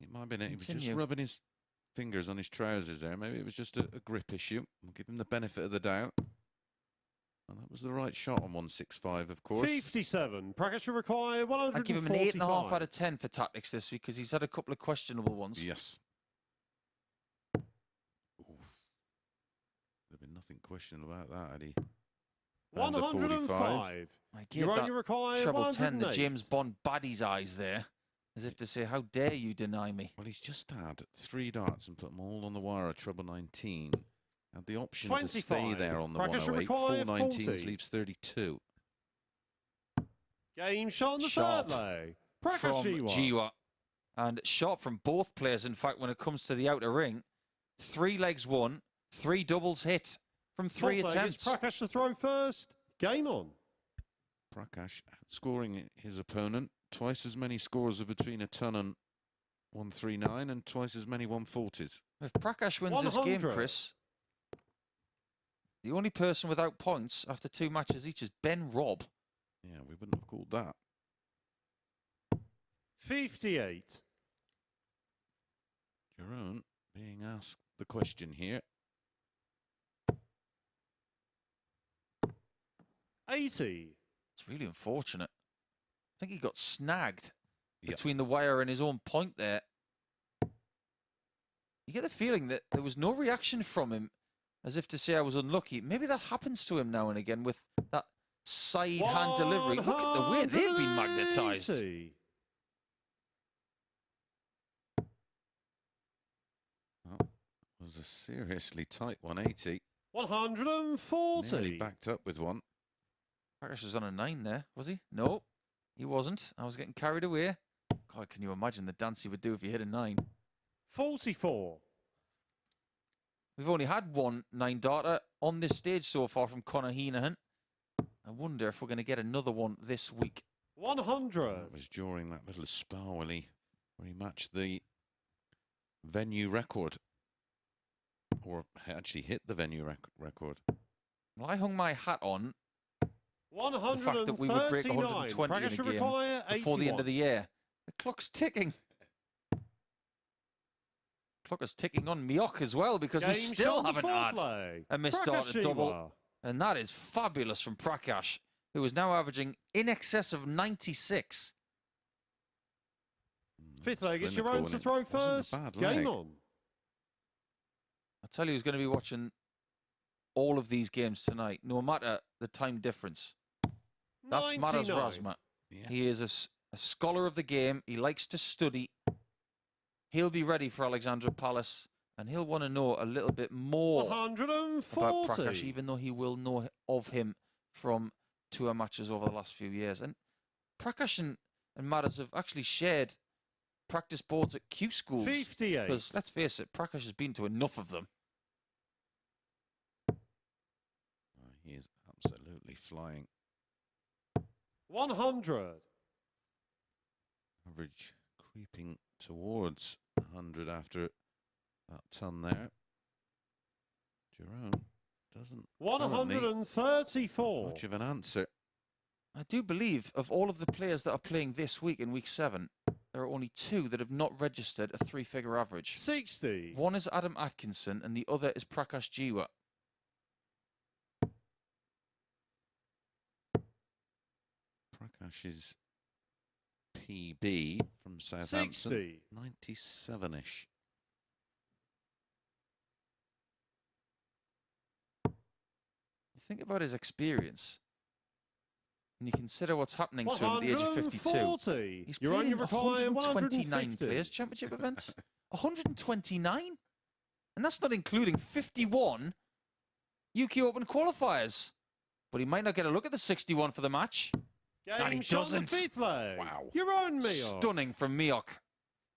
It might have been it. He was just Continue. rubbing his fingers on his trousers there. Maybe it was just a grip issue. We'll give him the benefit of the doubt. And that was the right shot on 165, of course. 57. Prakash require 145. I'd give him an 8.5 out of 10 for tactics this week because he's had a couple of questionable ones. Yes. There'd been nothing questionable about that, Eddie. And a 105. I gave You only that require treble 10 the 108. James Bond baddie's eyes there, as if to say, how dare you deny me? Well, he's just had 3 darts and put them all on the wire at treble 19. Had the option to stay 25. there on the Prakash 108. require 4 19s 40. leaves 32. Game shot on the Sharp third leg. Prakash From Jiwa. Jiwa. And sharp from both players, in fact, when it comes to the outer ring. 3 legs won, 3 doubles hit from 3 Fourth leg, attempts. it's Prakash to throw first. Game on. Prakash scoring his opponent. Twice as many scores of between a ton and 139 and twice as many 140s. If Prakash wins this game, 100. Chris, the only person without points after 2 matches each is Ben Robb. Yeah, we wouldn't have called that. 58. Jeroen being asked the question here. 80. It's really unfortunate. I think he got snagged Yep. between the wire and his own point there. You get the feeling that there was no reaction from him, as if to say I was unlucky. Maybe that happens to him now and again with that side hand delivery. Look at the way they've been magnetised. 180. Oh, was a seriously tight 180. 140. Nearly backed up with one. Prakash was on a 9 there, was he? No, he wasn't. I was getting carried away. God, can you imagine the dance he would do if he hit a 9? 44. We've only had one 9-darter on this stage so far from Conor Heenahan. I wonder if we're going to get another one this week. 100. That was during that little spar where he matched the venue record. Or actually hit the venue record. Well, I hung my hat on the 139. fact that we would break 120 in a game before the end of the year. The clock's ticking. Clock is ticking on Mioch as well, because we still haven't had a missed-darted double. And that is fabulous from Prakash, who is now averaging in excess of 96. Fifth leg, it's Jeroen to throw first. Game on. I tell you who's going to be watching all of these games tonight, no matter the time difference. That's 99. Madas Razma. Yeah. He is a scholar of the game. He likes to study. He'll be ready for Alexandra Palace, and he'll want to know a little bit more 140. about Prakash, even though he will know of him from tour matches over the last few years. And Prakash and Madas have actually shared practice boards at Q schools. 58. Because, let's face it, Prakash has been to enough of them. He is absolutely flying. 100. Average creeping towards 100 after that ton there. Jeroen doesn't 134. much of an answer. I do believe of all of the players that are playing this week in week 7, there are only 2 that have not registered a 3-figure average. 60. One is Adam Atkinson and the other is Prakash Jiwa. Prakash's PB from Southampton, 60. 97-ish. You think about his experience, and you consider what's happening to him at the age of 52. 140. He's You're played on in your require 129 150. Players' Championship events. 129? And that's not including 51 UK Open qualifiers. But he might not get a look at the 61 for the match. And he Game shot on the doesn't. fifth leg. Wow. Jeroen Mioch. Stunning from Mioch.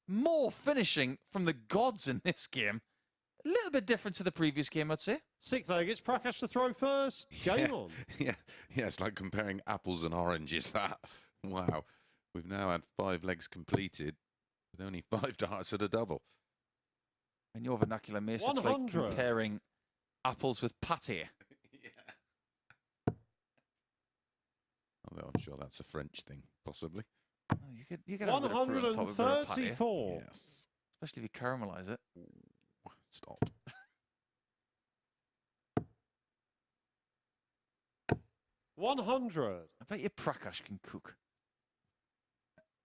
More finishing from the gods in this game. A little bit different to the previous game, I'd say. Sixth leg, it's Prakash to throw first. Game on. Yeah, it's like comparing apples and oranges, that. Wow. We've now had 5 legs completed with only 5 darts at a double. In your vernacular, Mace, it's like 100. comparing apples with pate. Although I'm sure that's a French thing, possibly. Oh, you could have a bit of fruit on top of a bit of pate, 134. Yes. especially if you caramelize it. Stop. 100. I bet you Prakash can cook.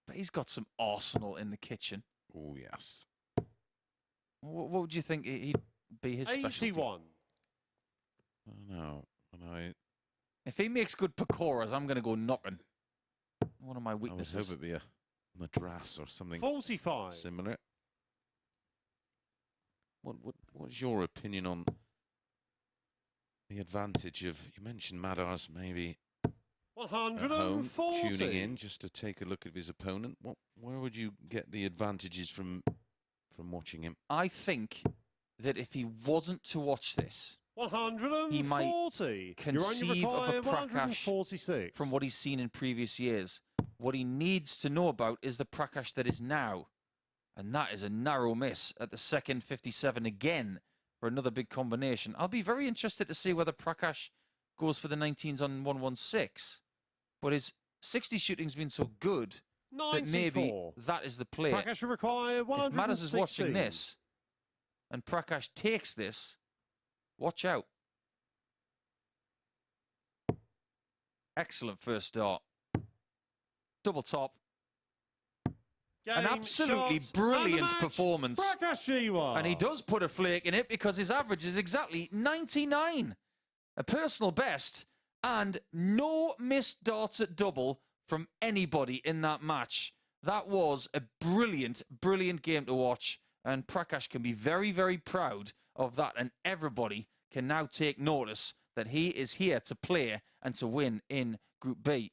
But he's got some arsenal in the kitchen. Oh, yes. What would you think he'd be his specialty? 81. I don't know. If he makes good pakoras, I'm going to go knocking. One of my I would weaknesses. hope it'd be a madras or something 45. similar. What's your opinion on the advantage of, you mentioned Madars maybe at home, 140. tuning in just to take a look at his opponent? Where would you get the advantages from watching him? I think that if he wasn't to watch this, 140. he might conceive of a Prakash 146. from what he's seen in previous years. What he needs to know about is the Prakash that is now. And that is a narrow miss at the second 57 again for another big combination. I'll be very interested to see whether Prakash goes for the 19s on 116. But his 60 shooting's been so good 94. that maybe that is the play. Prakash require 116. If Madas is watching this and Prakash takes this, watch out. Excellent first start. Double top. An absolutely brilliant performance. Prakash Jiwa. And he does put a flake in it because his average is exactly 99. A personal best and no missed darts at double from anybody in that match. That was a brilliant, brilliant game to watch. And Prakash can be very, very proud of that. And everybody can now take notice that he is here to play and to win in Group B.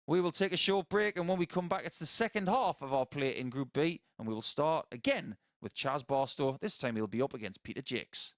We will take a short break, and when we come back, it's the second half of our play in Group B, and we will start again with Chaz Barstow. This time he'll be up against Peter Jacques.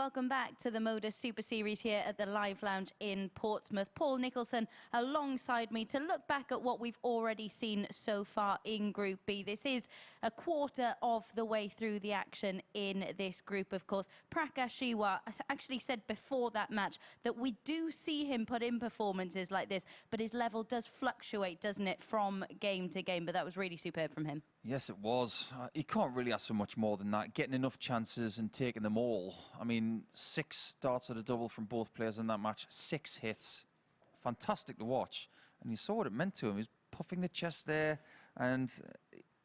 Welcome back to the MODUS Super Series here at the Live Lounge in Portsmouth. Paul Nicholson alongside me to look back at what we've already seen so far in Group B. This is a quarter of the way through the action in this group, of course. Prakash Jiwa actually said before that match that we do see him put in performances like this, but his level does fluctuate, doesn't it, from game to game? But that was really superb from him. Yes, it was. He can't really ask for much more than that. Getting enough chances and taking them all. I mean, 6 darts at a double from both players in that match. 6 hits. Fantastic to watch. And you saw what it meant to him. He's puffing the chest there, and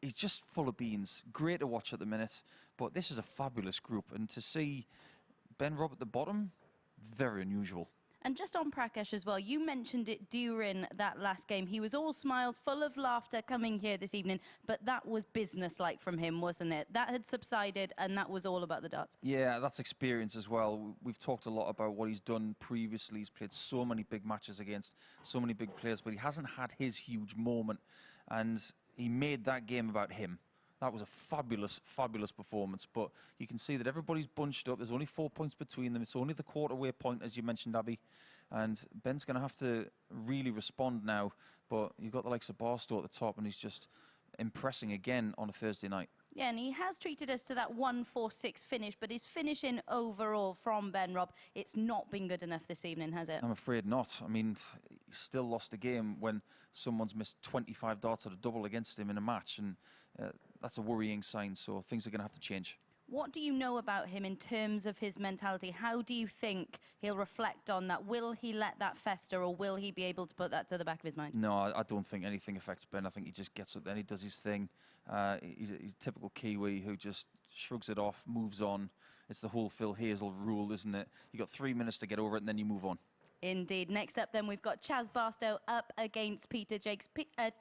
he's just full of beans. Great to watch at the minute. But this is a fabulous group. And to see Robb at the bottom, very unusual. And just on Prakash as well, you mentioned it during that last game. He was all smiles, full of laughter coming here this evening, but that was business-like from him, wasn't it? That had subsided, and that was all about the darts. Yeah, that's experience as well. We've talked a lot about what he's done previously. He's played so many big matches against so many big players, but he hasn't had his huge moment, and he made that game about him. That was a fabulous, fabulous performance. But you can see that everybody's bunched up. There's only 4 points between them. It's only the quarter-way point, as you mentioned, Abby. And Ben's going to have to really respond now. But you've got the likes of Barstow at the top, and he's just impressing again on a Thursday night. Yeah, and he has treated us to that 1-4-6 finish, but his finishing overall from Robb, it's not been good enough this evening, has it? I'm afraid not. I mean, he still lost a game when someone's missed 25 darts at a double against him in a match, and that's a worrying sign, so things are going to have to change. What do you know about him in terms of his mentality? How do you think he'll reflect on that? Will he let that fester, or will he be able to put that to the back of his mind? No, I don't think anything affects Ben. I think he just gets up there and he does his thing. He's a typical Kiwi who just shrugs it off, moves on. It's the whole Phil Hazel rule, isn't it? You've got 3 minutes to get over it and then you move on. Indeed. Next up then, we've got Chaz Barstow up against Peter Jacques.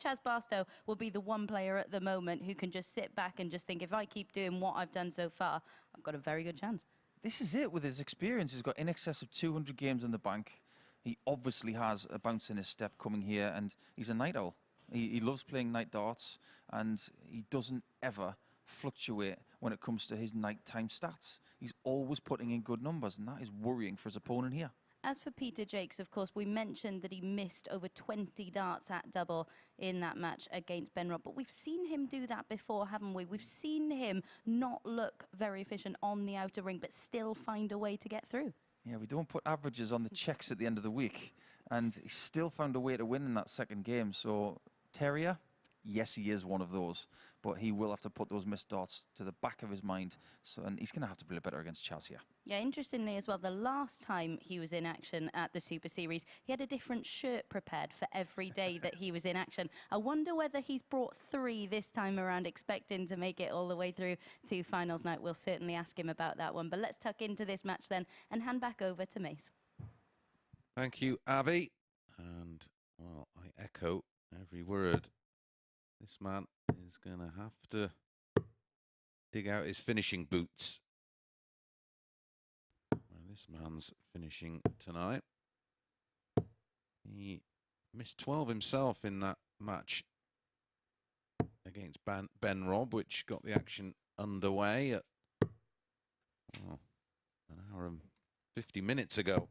Chaz Barstow will be the one player at the moment who can just sit back and just think, if I keep doing what I've done so far, I've got a very good chance. This is it with his experience. He's got in excess of 200 games in the bank. He obviously has a bounce in his step coming here, and he's a night owl. He loves playing night darts, and he doesn't ever fluctuate when it comes to his nighttime stats. He's always putting in good numbers, and that is worrying for his opponent here. As for Peter Jacques, of course, we mentioned that he missed over 20 darts at double in that match against Robb. But we've seen him do that before, haven't we? We've seen him not look very efficient on the outer ring, but still find a way to get through. Yeah, we don't put averages on the checks at the end of the week. And he still found a way to win in that second game. So, Terrier, yes, he is one of those. But he will have to put those missed darts to the back of his mind. So, and he's going to have to play better against Chaz here. Yeah, interestingly as well, the last time he was in action at the Super Series, he had a different shirt prepared for every day that he was in action. I wonder whether he's brought 3 this time around, expecting to make it all the way through to finals night. We'll certainly ask him about that one. But let's tuck into this match then and hand back over to Mace. Thank you, Abby. And, well, I echo every word. This man is going to have to dig out his finishing boots. Well, this man's finishing tonight. He missed 12 himself in that match against Robb, which got the action underway at an hour and 50 minutes ago.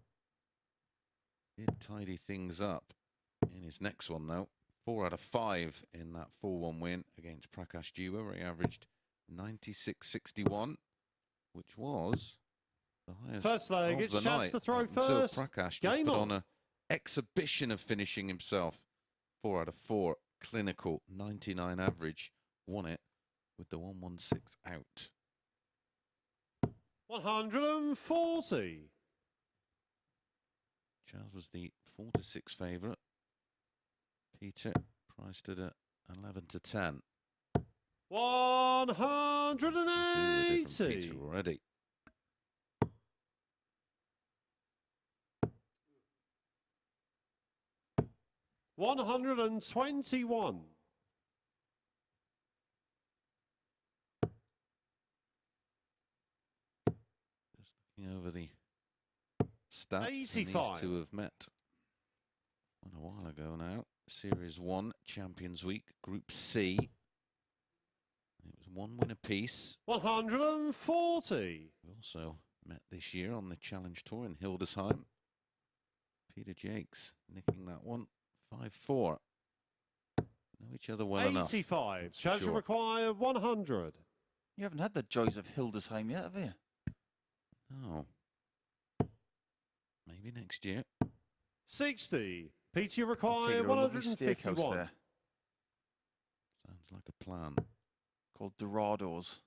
Did tidy things up in his next one, though. 4 out of 5 in that 4-1 win against Prakash Jiwa, where he averaged 96.61, which was the highest first leg, of it's the Chaz night to throw until first. Prakash Game just put on. on an exhibition of finishing himself. 4 out of 4, clinical, 99 average, won it with the 116 out. 140. Chaz was the 4-6 favourite. Peter priced it at 11-10. 180. Peter already. $121. Just looking over the stats, and 85. these two have met a while ago now. Series 1, Champions Week, Group C. It was 1 win apiece. 140. We also met this year on the Challenge Tour in Hildesheim. Peter Jacques nicking that one, 5-4. Know each other well enough. 85. Chaz sure. require 100. You haven't had the joys of Hildesheim yet, have you? No. Maybe next year. 60. Peter I'll take require you to a lovely steakhouse 151. there Sounds like a plan. called Dorados.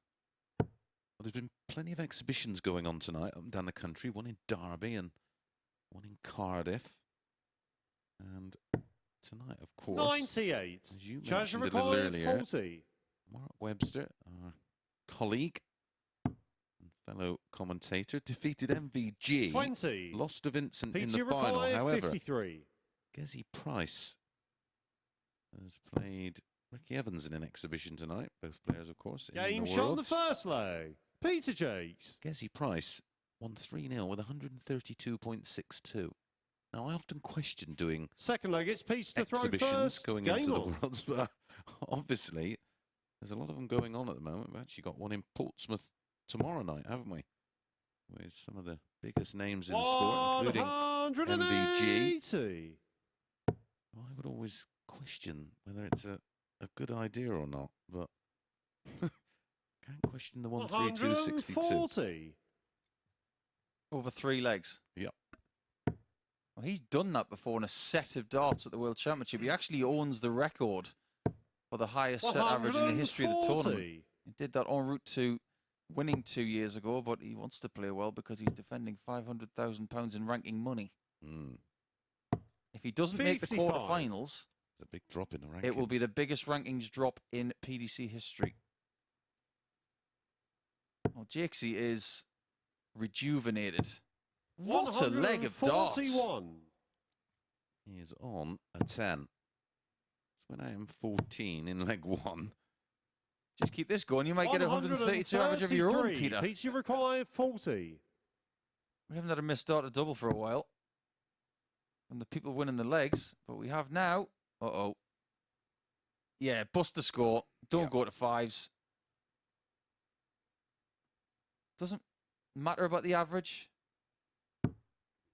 Well, there's been plenty of exhibitions going on tonight up and down the country. One in Derby and one in Cardiff. And tonight, of course, 98. as you Chaz mentioned a little require earlier, 40. Mark Webster, our colleague and fellow commentator, defeated MVG. 20. Lost to Vincent in Peter the final. require However, 53. Gezi Price has played Ricky Evans in an exhibition tonight. Both players, of course, in Game the shot on the Worlds. first leg. Peter Jacques. Gezi Price won 3-0 with 132.62. Now, I often question doing Second leg, it's Peter to throw exhibitions first. going Game into the on. Worlds, but obviously there's a lot of them going on at the moment. We've actually got one in Portsmouth tomorrow night, haven't we? With some of the biggest names in the sport, including MVG. 180. I would always question whether it's a good idea or not, but can't question the 132.62. 140. Over 3 legs. Yep. Well, he's done that before in a set of darts at the World Championship. He actually owns the record for the highest set average in the history of the tournament. 140. He did that en route to winning 2 years ago, but he wants to play well because he's defending £500,000 in ranking money. Mm. If he doesn't make the 55. quarterfinals, It's a big drop in the rankings. it will be the biggest rankings drop in PDC history. Well, Jacques is rejuvenated. What a leg of darts. 141. He is on a 10. It's when I am 14 in leg 1. Just keep this going. You might get a 132 average of your own, 133. Peter. Peter require 40. We haven't had a missed start to double for a while. And the people winning the legs, but we have now. Uh-oh. Yeah, bust the score. Don't go to 5s. Doesn't matter about the average.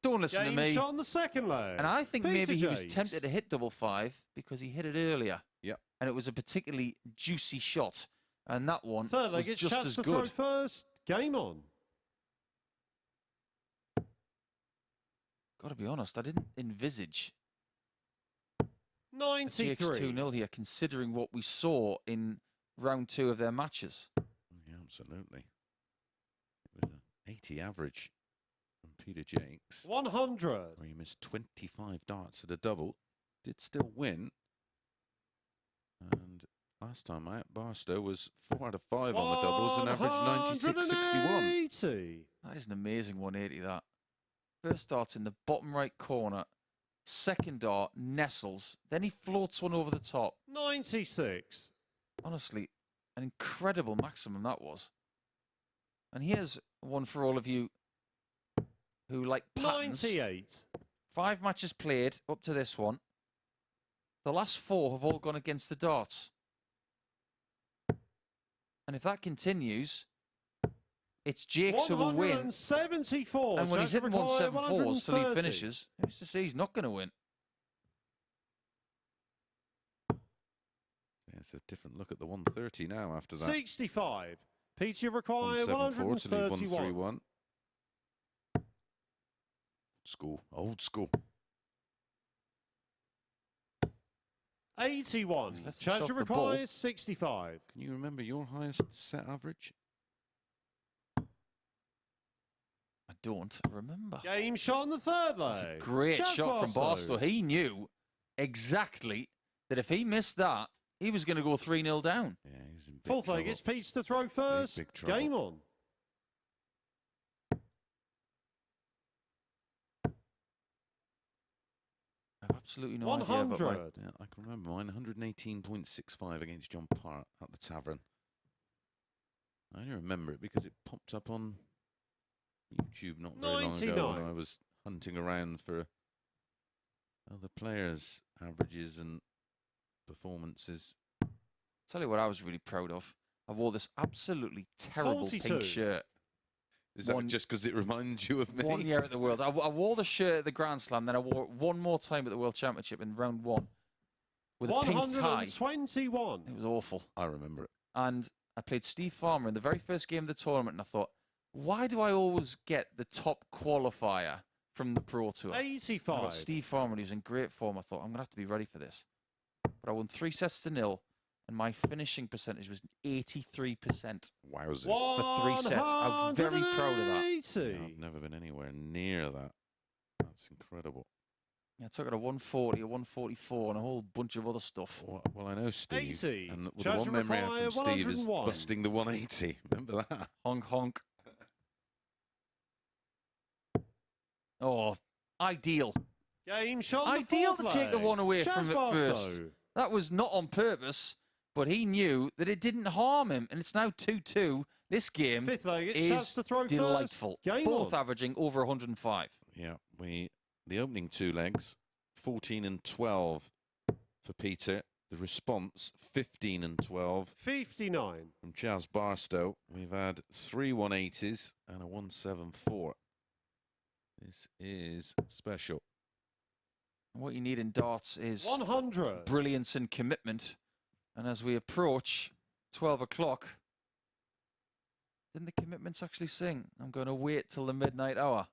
Don't listen Game to me. shot on the second leg. And I think Peter maybe he was Jacques. tempted to hit double 5 because he hit it earlier. Yep. And it was a particularly juicy shot. And that one Third leg, was it's just Chaz as to throw good. first. Game on. Got to be honest, I didn't envisage a 93. GX 2-0 here, considering what we saw in round 2 of their matches. Yeah, absolutely. It was an 80 average from Peter Jacques, 100. where he missed 25 darts at a double. Did still win. And last time out, Barstow was 4 out of 5 on the doubles and averaged 96.61. 180. That is an amazing 180, that. First dart's in the bottom right corner. Second dart nestles. Then he floats one over the top. 96. Honestly, an incredible maximum that was. And here's one for all of you who like patterns. 98. 5 matches played up to this one. The last 4 have all gone against the darts. And if that continues, it's Jacques who will win. 174. And when he's hitting 174s till he 130. finishes, who's to say he's not going to win? Yeah, it's a different look at the 130 now after that. 65. Peter require 174 to leave 131. 131. School, old school. 81. He's left the shot off Chaz the ball. requires 65. Can you remember your highest set average? I don't remember. Game shot on the third That's a leg. great Chaz shot from Barstow. He knew exactly that if he missed that, he was going to go 3-0 down. Yeah, he's in big Fourth leg, trouble. it's Peter to throw first. big trouble. Game on. I have absolutely no idea about 100. my... Yeah, I can remember mine, 118.65 against John Part at the Tavern. I only remember it because it popped up on YouTube not very long ago 99. when I was hunting around for other players' averages and performances. Tell you what I was really proud of. I wore this absolutely terrible 42. pink shirt Is that just because it reminds you of me? 1 year at the World. I wore the shirt at the Grand Slam, then I wore it one more time at the World Championship in round 1 with a pink tie. 121. It was awful. I remember it. And I played Steve Farmer in the very first game of the tournament, and I thought, why do I always get the top qualifier from the Pro Tour? 85. I got Steve Farmer, and he was in great form. I thought, I'm going to have to be ready for this. But I won 3-0, and my finishing percentage was 83%. Wowzers. For 3 sets. I'm very proud of that. I've never been anywhere near that. That's incredible. Yeah, I took it a 140, a 144, and a whole bunch of other stuff. Well, I know Steve. 80. And the one memory I have from Steve is 101. busting the 180. Remember that? Honk, honk. Oh, ideal. Game shot. Ideal to take the one away Chaz from it first. Barstow. That was not on purpose, but he knew that it didn't harm him, and it's now 2-2. This game Fifth leg, it's is Chaz to throw delightful. First. Game Both on. averaging over 105. Yeah, the opening 2 legs, 14 and 12 for Peter. The response, 15 and 12 59. from Chaz Barstow. We've had 3 180s and a 174. This is special. What you need in darts is 100. brilliance and commitment. And as we approach 12 o'clock, didn't the commitments actually sing? I'm going to wait till the midnight hour.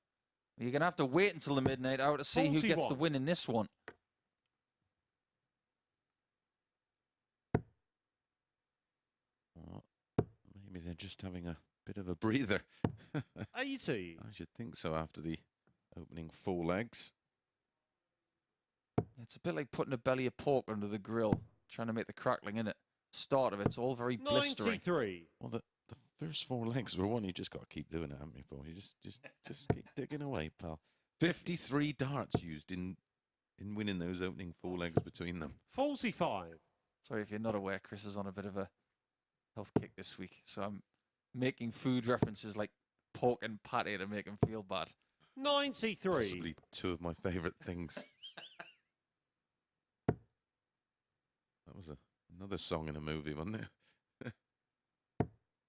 You're going to have to wait until the midnight hour to see who gets the 41. win in this one. Well, maybe they're just having a bit of a breather. 80. I should think so after the opening 4 legs. It's a bit like putting a belly of pork under the grill, trying to make the crackling in it. Start of it's all very blistering. 93. Well, the first 4 legs were one you just got to keep doing it, haven't you, Paul? You just keep digging away, pal. 53 darts used in winning those opening 4 legs between them. 45. Sorry if you're not aware, Chris is on a bit of a health kick this week, so I'm making food references like pork and patty to make him feel bad. 93. Possibly 2 of my favourite things. That was another song in a movie, wasn't it?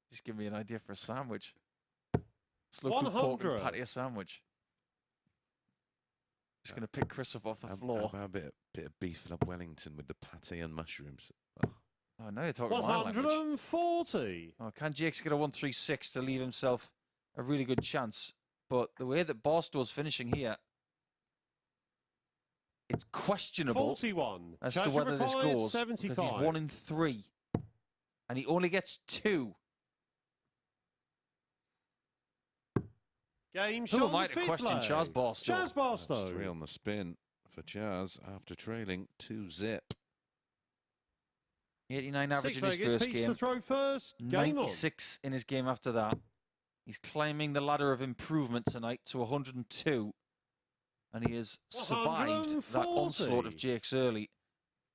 Just give me an idea for a sandwich. Slow cooked pork and patty a sandwich. Just going to pick Chris up off the floor. How about a bit of beef Wellington with the patty and mushrooms? Oh, now you're talking my language. 140. Oh, can Jacques get a 136 to leave himself a really good chance? But the way that Barstow's finishing here, it's questionable 41. as to whether this goes 75. because he's 1 in 3, and he only gets 2. Game Who shot. am I to question Chaz Barstow? Chaz Barstow. 3 on the spin for Chaz after trailing 2-zip. 89 average in his Sixth leg, first it's Pete's game. to throw first. Game on. 96 in his game after that. He's climbing the ladder of improvement tonight to 102. And he has survived that 140. onslaught of Jacques early.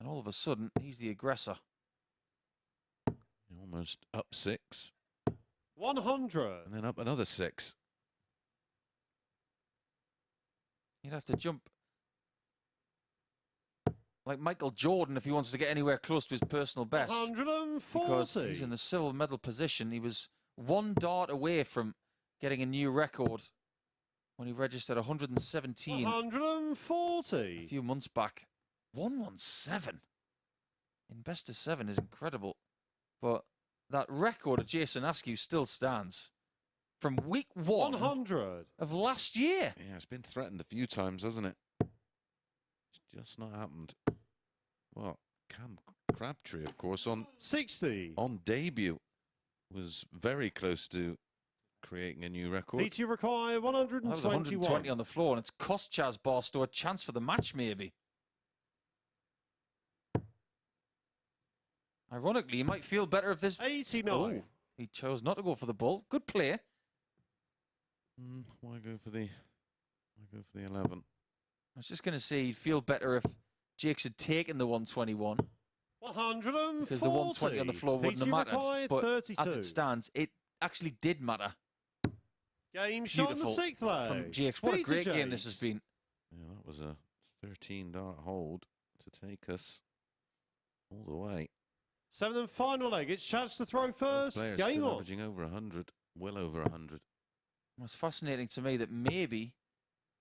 And all of a sudden, he's the aggressor. Almost up 6. 100. And then up another 6. He'd have to jump like Michael Jordan if he wants to get anywhere close to his personal best. 140. Because he's in the silver medal position. He was 1 dart away from getting a new record when he registered 117 140. a few months back. 117 in best of 7 is incredible. But that record of Jason Askew still stands from week 1 100 of last year. Yeah, it's been threatened a few times, hasn't it? It's just not happened. Well, Cam Crabtree, of course, on 60. on debut, was very close to creating a new record. Pete, you require That was 121. 120 on the floor, and it's cost Chaz Barstow a chance for the match, maybe. Ironically, he might feel better if this... 89. Oh, he chose not to go for the ball. Good play. Why go for the 11? I was just going to say he'd feel better if Jacques had taken the 121. 140. Because the 120 on the floor wouldn't have mattered. But 32. as it stands, it actually did matter. Game shot in the Beautiful 6th leg. From Jacques. What a Peter great game this Jacques. has been. Yeah, that was a 13-dart hold to take us all the way. 7th and final leg. It's Chaz to throw first. Players Game still on. averaging over 100, well over 100. It's fascinating to me that maybe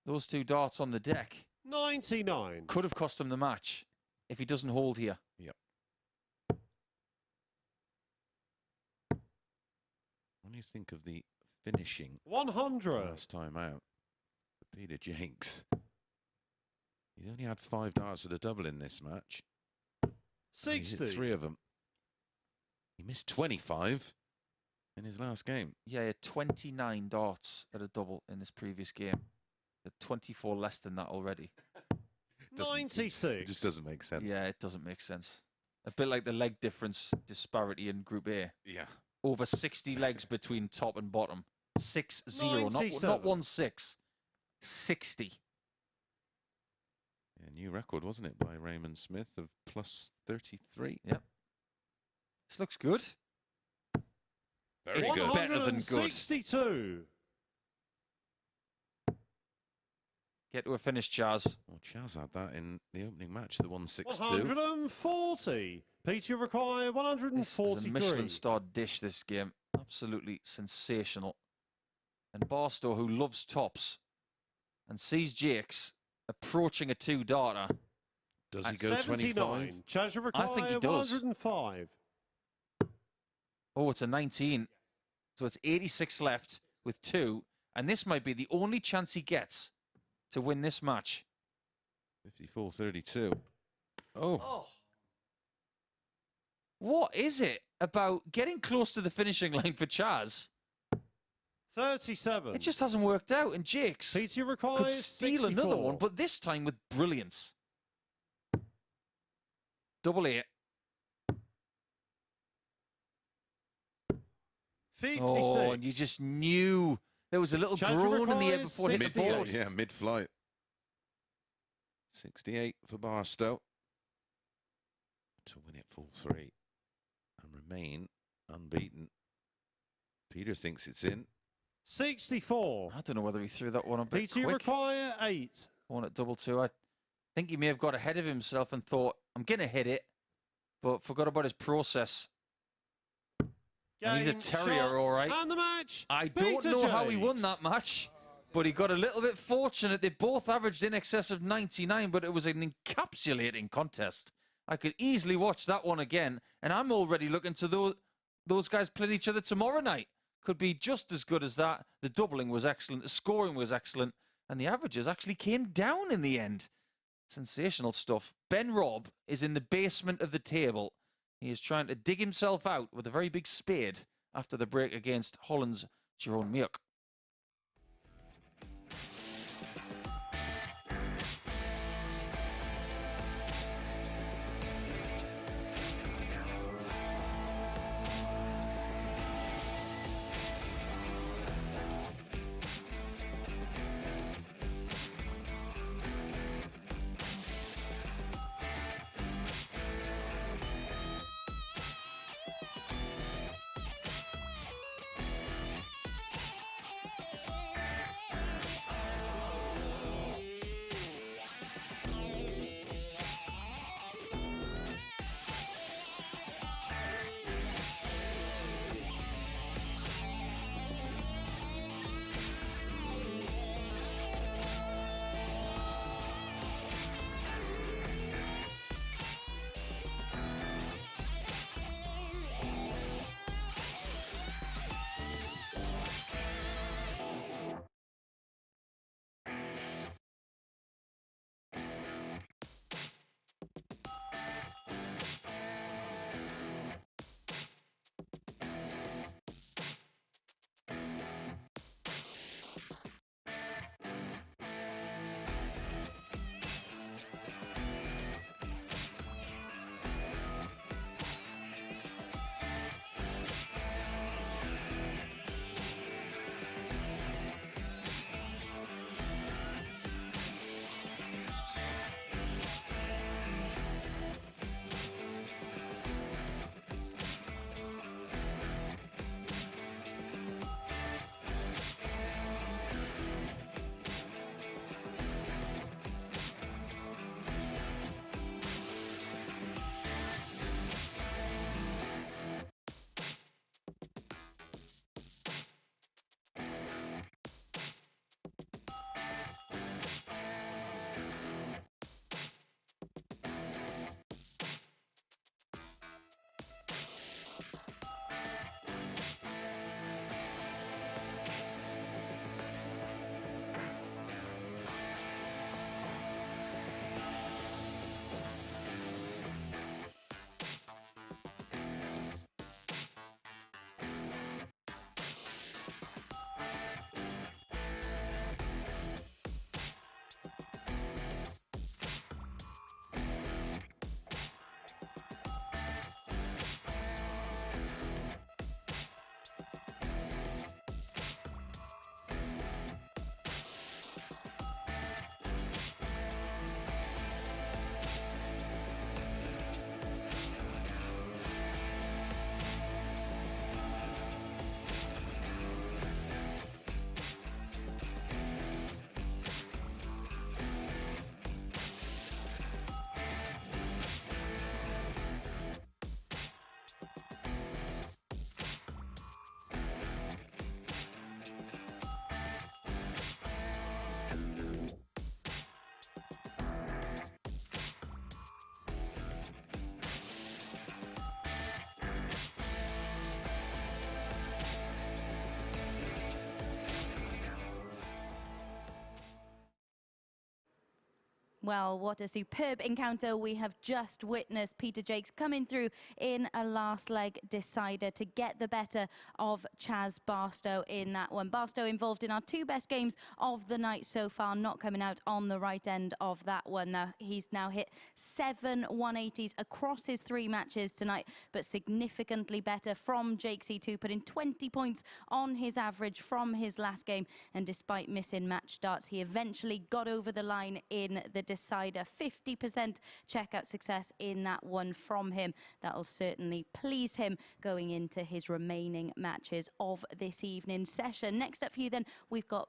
those 2 darts on the deck 99. could have cost him the match if he doesn't hold here. Yep. When you think of the finishing 100. last time out for Peter Jacques, he's only had 5 darts at a double in this match. And he's hit 60. 3 of them. He missed 25 in his last game. Yeah, he had 29 darts at a double in this previous game. He had 24 less than that already. 96. It just doesn't make sense. Yeah, it doesn't make sense. A bit like the leg difference disparity in Group A. Yeah. Over 60 legs between top and bottom. 6-0, not 97. 1-6. 60. Yeah, new record, wasn't it, by Raymond Smith of plus 33? Yep. This looks good. Very It's good. better than good. 162. Get to a finish, Chaz. Well, Chaz had that in the opening match, the 162. 140. Peter, you require This is a 143. Michelin-starred dish, this game. Absolutely sensational. And Barstow, who loves tops and sees Jacques approaching a 2-darter. Does he At go 25? 79. Chaz, you require I think he does. 105. Oh, it's a 19. So it's 86 left with 2. And this might be the only chance he gets to win this match. 54-32. Oh. Oh. What is it about getting close to the finishing line for Chaz? 37. It just hasn't worked out. And Jacques Peter, you require could steal another 64. one, but this time with brilliance. Double 8. 56. Oh, and you just knew there was a little Chaz, you groan in the air require before it hit the 68. board. Yeah, mid-flight. 68 for Barstow to win it full 3 and remain unbeaten. Peter thinks it's in. 64. I don't know whether he threw that one a bit Peter, you quick. require 8. One at double 2. I think he may have got ahead of himself and thought, I'm going to hit it, but forgot about his process. And he's a Game, terrier, shots, all right. And the match. I don't Peter know how he won Jacques. that match, but he got a little bit fortunate. They both averaged in excess of 99, but it was an encapsulating contest. I could easily watch that one again, and I'm already looking to those guys playing each other tomorrow night. Could be just as good as that. The doubling was excellent, the scoring was excellent, and the averages actually came down in the end. Sensational stuff. Ben Robb is in the basement of the table. He is trying to dig himself out with a very big spade after the break against Holland's Jeroen Mioch. Well, what a superb encounter we have just witnessed. Peter Jacques coming through in a last leg decider to get the better of Chaz Barstow in that one. Barstow involved in our 2 best games of the night so far, not coming out on the right end of that one. Now, he's now hit 7 180s across his 3 matches tonight, but significantly better from Jake C2, putting 20 points on his average from his last game. And despite missing match starts, he eventually got over the line in the decider. 50% checkout success in that one from him. That'll certainly please him going into his remaining matches of this evening's session. Next up for you then, we've got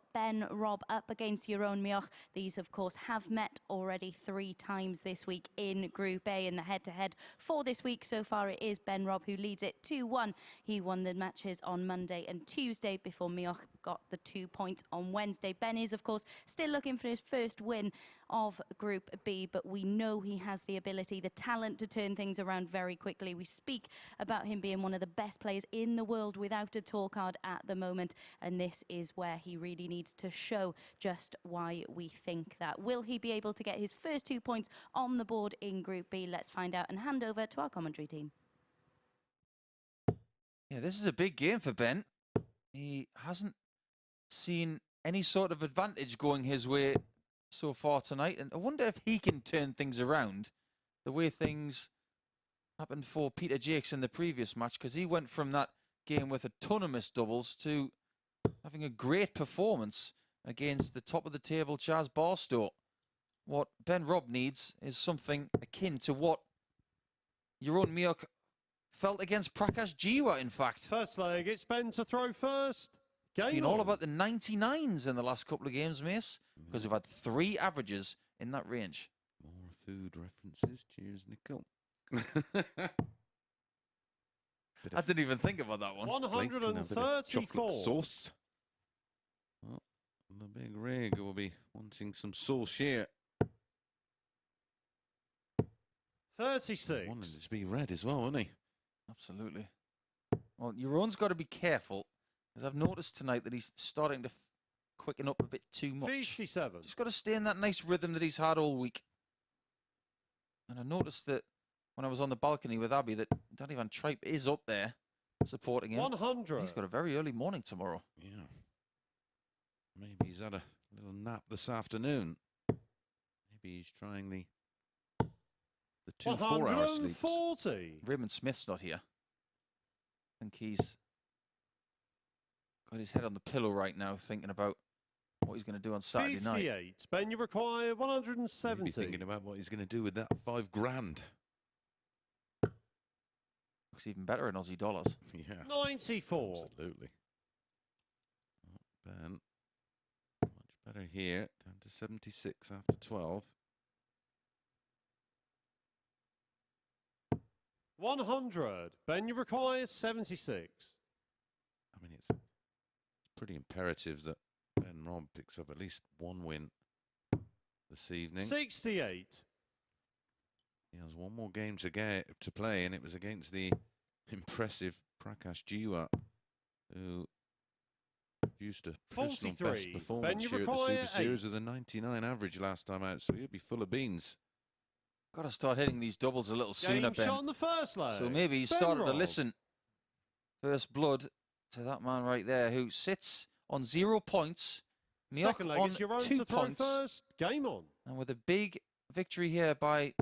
Robb up against Jeroen Mioch. These, of course, have met already 3 times this week in Group A. In the head-to-head for this week so far, it is Robb who leads it 2-1. He won the matches on Monday and Tuesday before Mioch got the 2 points on Wednesday. Ben is, of course, still looking for his first win of Group B, but we know he has the ability, the talent to turn things around very quickly. We speak about him being one of the best players in the world without a tour card at the moment, and this is where he really needs to show just why we think that. Will he be able to get his first 2 points on the board in Group B? Let's find out and hand over to our commentary team. Yeah, this is a big game for Ben. He hasn't seen any sort of advantage going his way so far tonight, and I wonder if he can turn things around the way things happened for Peter Jacques in the previous match, because he went from that game with a ton of missed doubles to having a great performance against the top of the table Chaz Barstow. What Robb needs is something akin to what Jeroen Mioch felt against Prakash Jiwa, in fact. First leg, it's Ben to throw first. It's been all about the 99s in the last couple of games, Mace, because we've had 3 averages in that range. More food references. Cheers, Nicole. I didn't even think about that one. 134. Chocolate sauce. Well, the big rig will be wanting some sauce here. 36. Wanted it to be red as well, wasn't he? Absolutely. Well, Jeroen's got to be careful, because I've noticed tonight that he's starting to quicken up a bit too much. 57. Just got to stay in that nice rhythm that he's had all week. And I noticed that when I was on the balcony with Abby that Danny Van Tripe is up there supporting him. 100. He's got a very early morning tomorrow. Yeah. Maybe he's had a little nap this afternoon. Maybe he's trying the 2 4-hour sleeps. 140. Raymond Smith's not here. I think he's got his head on the pillow right now thinking about what he's going to do on Saturday 58. night. 58. Ben, you require 170. Maybe thinking about what he's going to do with that 5 grand. Looks even better in Aussie dollars. Yeah. 94. Absolutely. Oh, Ben, much better here. Down to 76 after 12. 100. Ben, you require 76. I mean, it's pretty imperative that Robb picks up at least 1 win this evening. 68. He has 1 more game to play, and it was against the impressive Prakash Jiwa, who produced a personal 43. best performance here at the Super Series with a 99 average last time out, so he'll be full of beans. Got to start hitting these doubles a little sooner, Ben. Shot on the first leg. So maybe he's started to listen. First blood to that man right there, who sits on 0 points. Mioch on 2 points. First. Game on. And with a big victory here by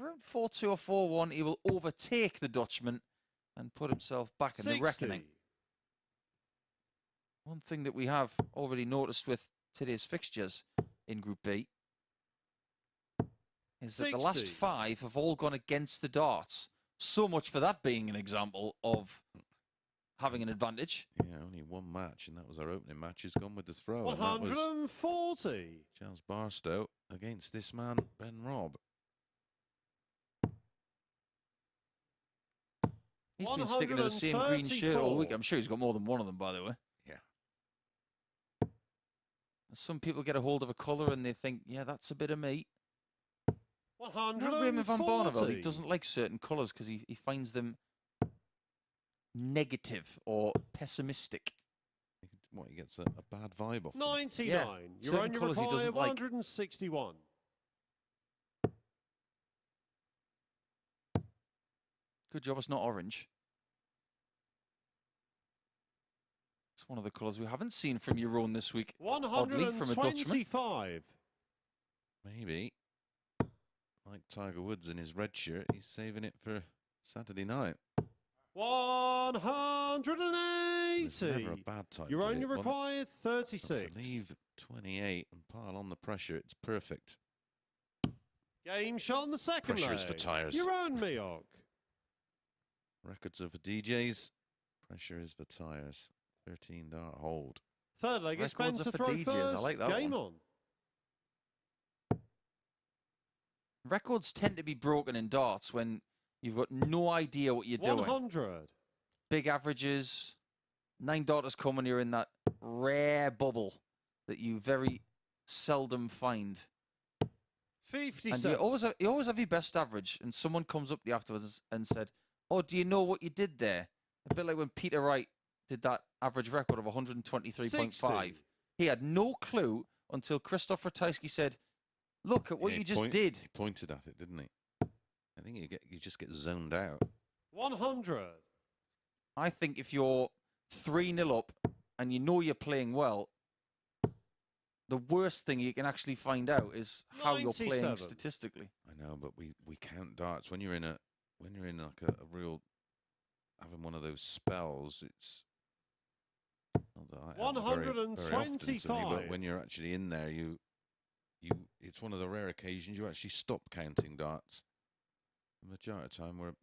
around 4-2 or 4-1, he will overtake the Dutchman and put himself back in the reckoning. One thing that we have already noticed with today's fixtures in Group B is that the last 5 have all gone against the darts. So much for that being an example of having an advantage. Yeah, only 1 match, and that was our opening match. He's gone with the throw. 140. Charles Barstow against this man, Robb. He's been sticking to the same green shirt all week. I'm sure he's got more than one of them, by the way. Yeah. Some people get a hold of a colour and they think, yeah, that's a bit of me. 140. Raymond van Barneveld, he doesn't like certain colours because he finds them negative or pessimistic. What, he gets a bad vibe off them. 99. Yeah, You're on your colours he reply, doesn't like. 161. Good job it's not orange. It's one of the colours we haven't seen from Jeroen this week. Oddly, from a Dutchman. 125. Maybe, like Tiger Woods in his red shirt, he's saving it for Saturday night. 180. It's never a bad time. You're only required 36. To leave 28 and pile on the pressure, it's perfect. Game shot on the second Pressure leg. is for tyres. Jeroen Mioch. Records are for DJs. Pressure is for tyres. 13 dart hold. Third leg, it's Ben Records to are for throw DJs. first. I like that Game one. on. Records tend to be broken in darts when you've got no idea what you're doing. 100. Big averages. 9 darters come when you're in that rare bubble that you very seldom find. 57. And you always have your best average, and someone comes up to you afterwards and said, "Oh, do you know what you did there?" A bit like when Peter Wright did that average record of 123.5. He had no clue until Christoph Ratajski said, "Look at what you just did." He pointed at it, didn't he? I think you just get zoned out. 100. I think if you're 3-0 up and you know you're playing well, the worst thing you can actually find out is how you're playing 97. statistically. I know, but we count darts when you're in like a real having one of those spells. It's not that I have very often to me, but when you're actually in there, it's one of the rare occasions you actually stop counting darts. The majority of the time, we're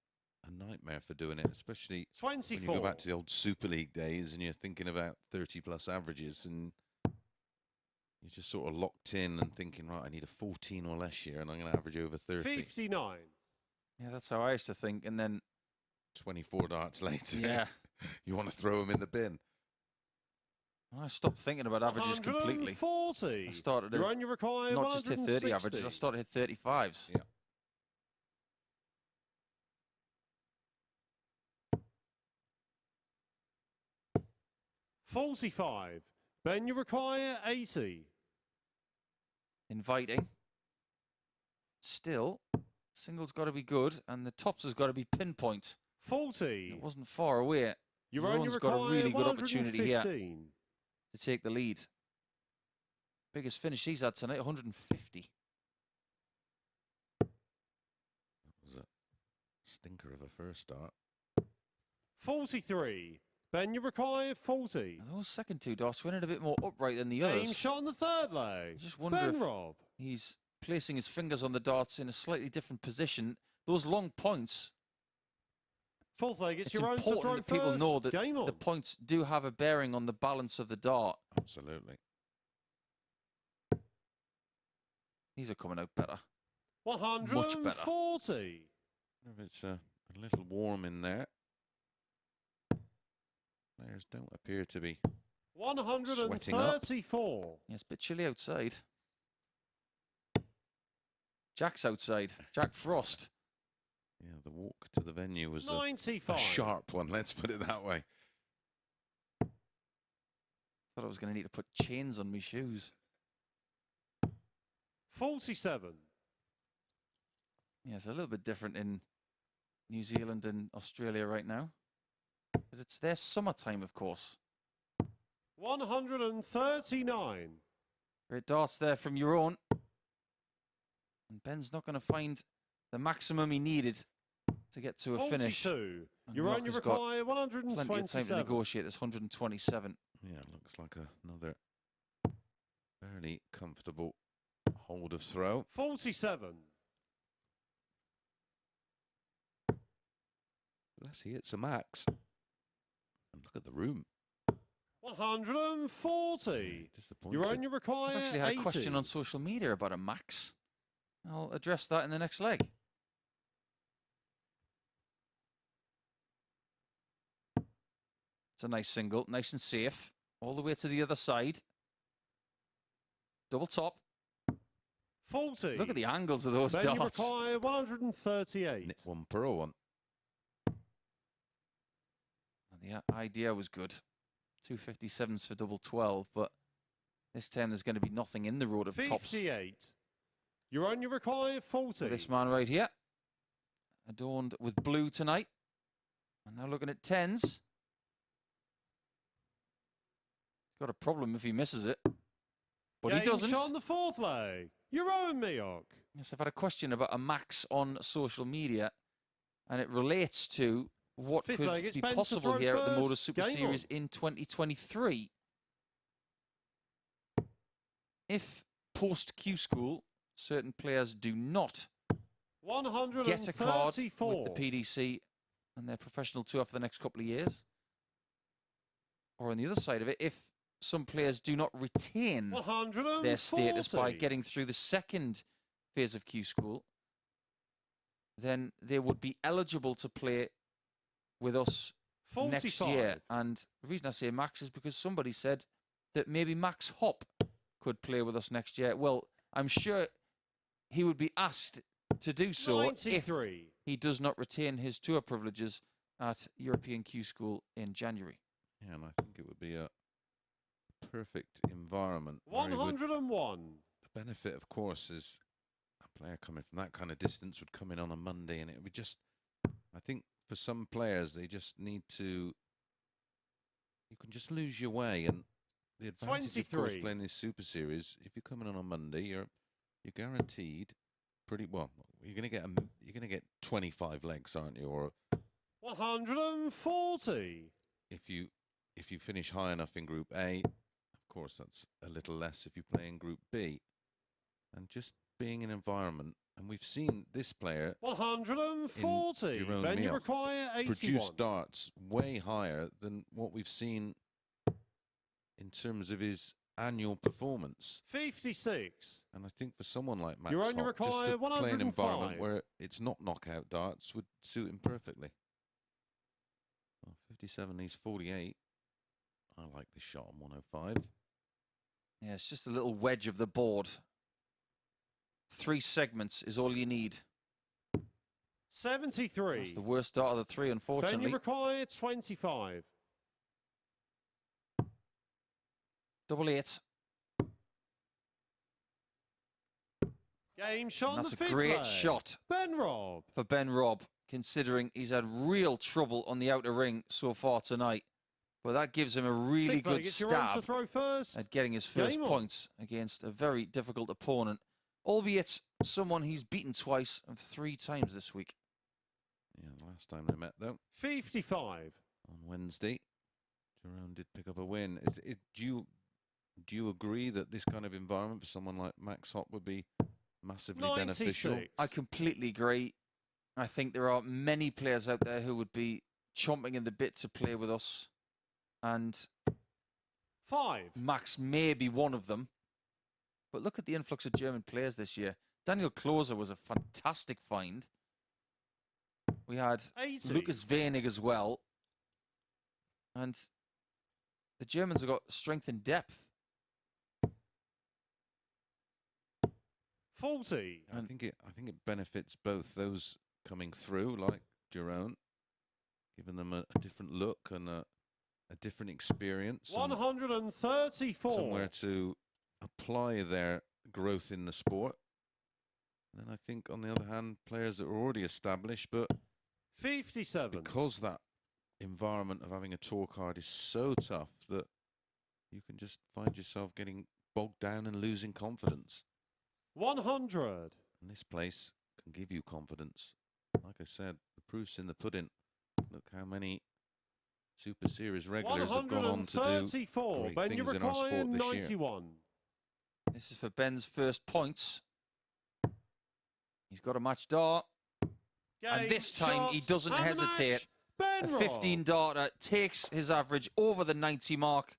a nightmare for doing it, especially 24. when you go back to the old Super League days and you're thinking about 30+ averages and you're just sort of locked in and thinking, right, I need a 14 or less here and I'm going to average over 30. 59. Yeah, that's how I used to think. And then 24 darts later, yeah, you want to throw them in the bin. I stopped thinking about averages completely. 140. I started You're only required not just hit 30 averages, I started hit 35s. Yeah. $45. Ben, you require 80. Inviting. Still, single's got to be good, and the tops has got to be pinpoint. 40. It wasn't far away. You're only Jeroen's got a really good 115. opportunity here to take the lead. Biggest finish he's had tonight, 150. That was a stinker of a first start. 43. Ben, you require 40. And those second two darts went in a bit more upright than the Game others. shot on the third leg. I just wonder Ben if Robb. he's placing his fingers on the darts in a slightly different position. Those long points, Fourth leg, it's it's your own to throw important that people first. know that Game on. the points do have a bearing on the balance of the dart. Absolutely. These are coming out better. 140. Much better. If it's a little warm in there. Players don't appear to be sweating up. 134. Yeah, it's a bit chilly outside. Jack's outside. Jack Frost. Yeah, the walk to the venue was a 95. sharp one, let's put it that way. Thought I was going to need to put chains on my shoes. 47. Yeah, it's a little bit different in New Zealand and Australia right now. Because it's their summertime, of course. 139. Great darts there from Jeroen. And Ben's not going to find the maximum he needed to get to a finish. 42. And You're Mioch only has got require plenty of time to 127. negotiate this 127. Yeah, it looks like another fairly comfortable hold of throw. 47. Let's see, it's a max. And look at the room. 140. Disappointed. You're only require I've actually had 80. a question on social media about a max. I'll address that in the next leg. It's a nice single, nice and safe. All the way to the other side. Double top. 40. Look at the angles of those Then you darts. require 138. Nip 1 per 1. And the idea was good. 257s for double 12, but this time there's going to be nothing in the road of tops. 58. You only require 40. For this man right here, adorned with blue tonight. And now looking at 10s. He's got a problem if he misses it. But he doesn't. Game shot on the fourth leg. Jeroen Mioch. Yes, I've had a question about a max on social media, and it relates to what Fifth could leg, it's be Ben to possible throw here at the first. MODUS Super Game Series on. in 2023. If post-Q School, certain players do not get a card with the PDC and their professional tour for the next couple of years, or on the other side of it, if some players do not retain their status by getting through the second phase of Q School, then they would be eligible to play with us 45. next year. And the reason I say Max is because somebody said that maybe Max Hopp could play with us next year. Well, I'm sure he would be asked to do so 93. if he does not retain his tour privileges at European Q School in January. Yeah, and I think it would be a perfect environment. 101. The benefit, of course, is a player coming from that kind of distance would come in on a Monday, and it would just, I think for some players, they just need to, you can just lose your way. And the advantage, of course, playing this Super Series, if you're coming on a Monday, you're guaranteed pretty well. You're going to get 25 legs, aren't you? Or 140. If you finish high enough in Group A, of course, that's a little less if you play in Group B. And just being in an environment, and we've seen this player 140. Then you require 81. Produce darts way higher than what we've seen in terms of his annual performance. 56. And I think for someone like Max You only Hopp, just require to play an 105. environment where it's not knockout darts would suit him perfectly. Well, 57, he's 48. I like this shot on 105. Yeah, it's just a little wedge of the board. 3 segments is all you need. 73. That's the worst dart of the 3, unfortunately. Then you require 25. Double 8. Game shot. And that's a great shot Robb. for Ben Robb, considering he's had real trouble on the outer ring so far tonight. But that gives him a really good stab at getting his first points against a very difficult opponent, albeit someone he's beaten twice and 3 times this week. Yeah, the last time they met, though. 55. On Wednesday, Jeroen did pick up a win. Do you agree that this kind of environment for someone like Max Hopp would be massively beneficial? I completely agree. I think there are many players out there who would be chomping in the bit to play with us. And 5. Max may be one of them. But look at the influx of German players this year. Daniel Klose was a fantastic find. We had 80. Lucas Wenig as well. And the Germans have got strength and depth. 40. I think it benefits both those coming through, like Jeroen, giving them a different look and a different experience. 134. Somewhere to apply their growth in the sport. And then I think, on the other hand, players that are already established, but 57. because that environment of having a tour card is so tough that you can just find yourself getting bogged down and losing confidence. 100. And this place can give you confidence. Like I said, the proof's in the pudding. Look how many Super Series regulars have gone on to do great things in our sport this 91. year. This is for Ben's first points. He's got a match dart. And this time he doesn't hesitate. A 15 darter takes his average over the 90 mark,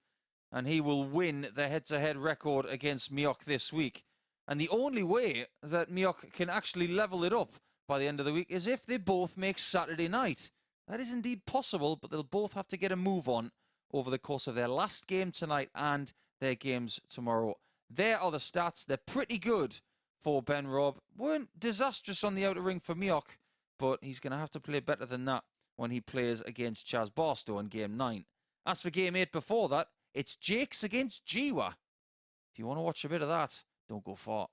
and he will win the head-to-head record against Mioch this week. And the only way that Mioch can actually level it up by the end of the week is if they both make Saturday night. That is indeed possible, but they'll both have to get a move on over the course of their last game tonight and their games tomorrow. There are the stats. They're pretty good for Ben Robb. Weren't disastrous on the outer ring for Mioch, but he's going to have to play better than that when he plays against Chaz Barstow in Game 9. As for Game 8 before that, it's Jacques against Jiwa. If you want to watch a bit of that, don't go far.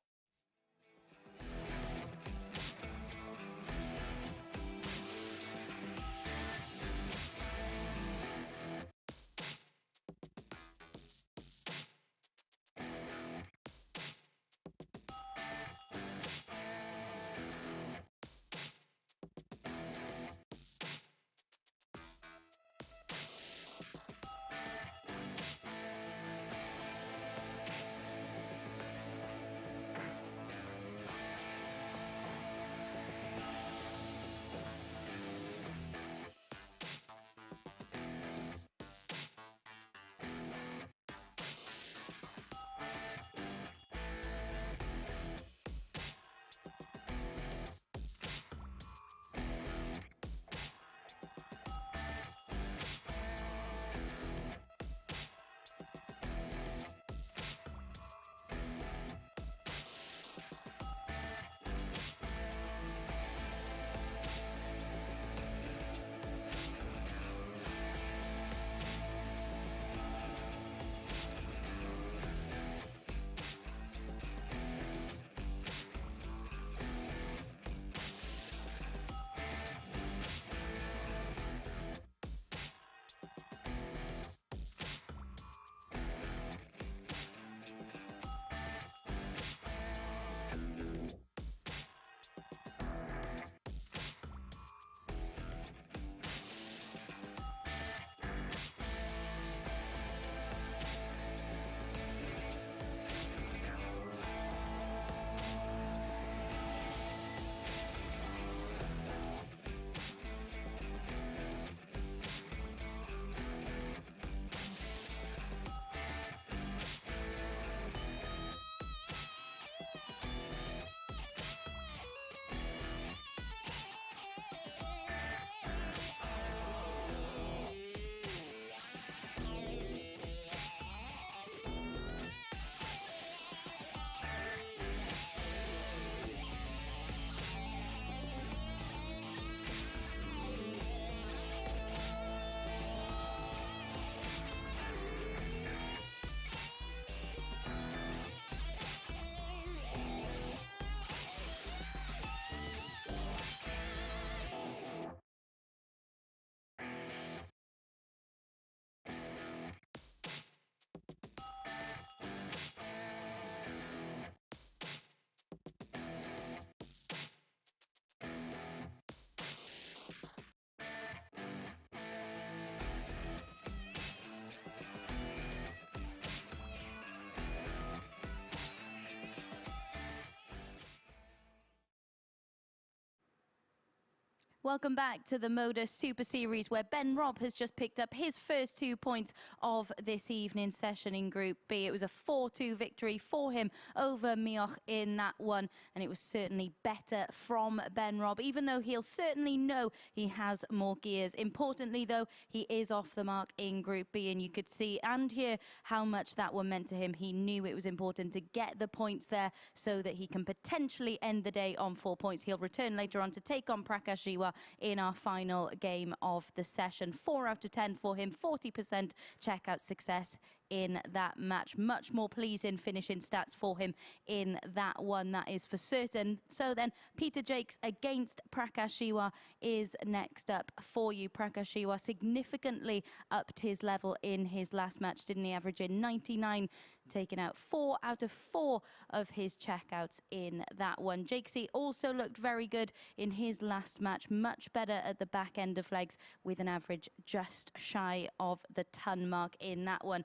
Welcome back to the MODUS Super Series, where Ben Robb has just picked up his first 2 points of this evening's session in Group B. It was a 4-2 victory for him over Mioch in that one, and it was certainly better from Ben Robb, even though he'll certainly know he has more gears. Importantly, though, he is off the mark in Group B, and you could see and hear how much that one meant to him. He knew it was important to get the points there so that he can potentially end the day on 4 points. He'll return later on to take on Prakash Jiwa in our final game of the session. 4 out of 10 for him, 40% checkout success in that match. Much more pleasing finishing stats for him in that one, that is for certain. So then, Peter Jacques against Prakash Jiwa is next up for you. Prakash Jiwa significantly upped his level in his last match, didn't he? Averaging 99, taking out 4 out of 4 of his checkouts in that one. Jacques also looked very good in his last match, much better at the back end of legs, with an average just shy of the ton mark in that one.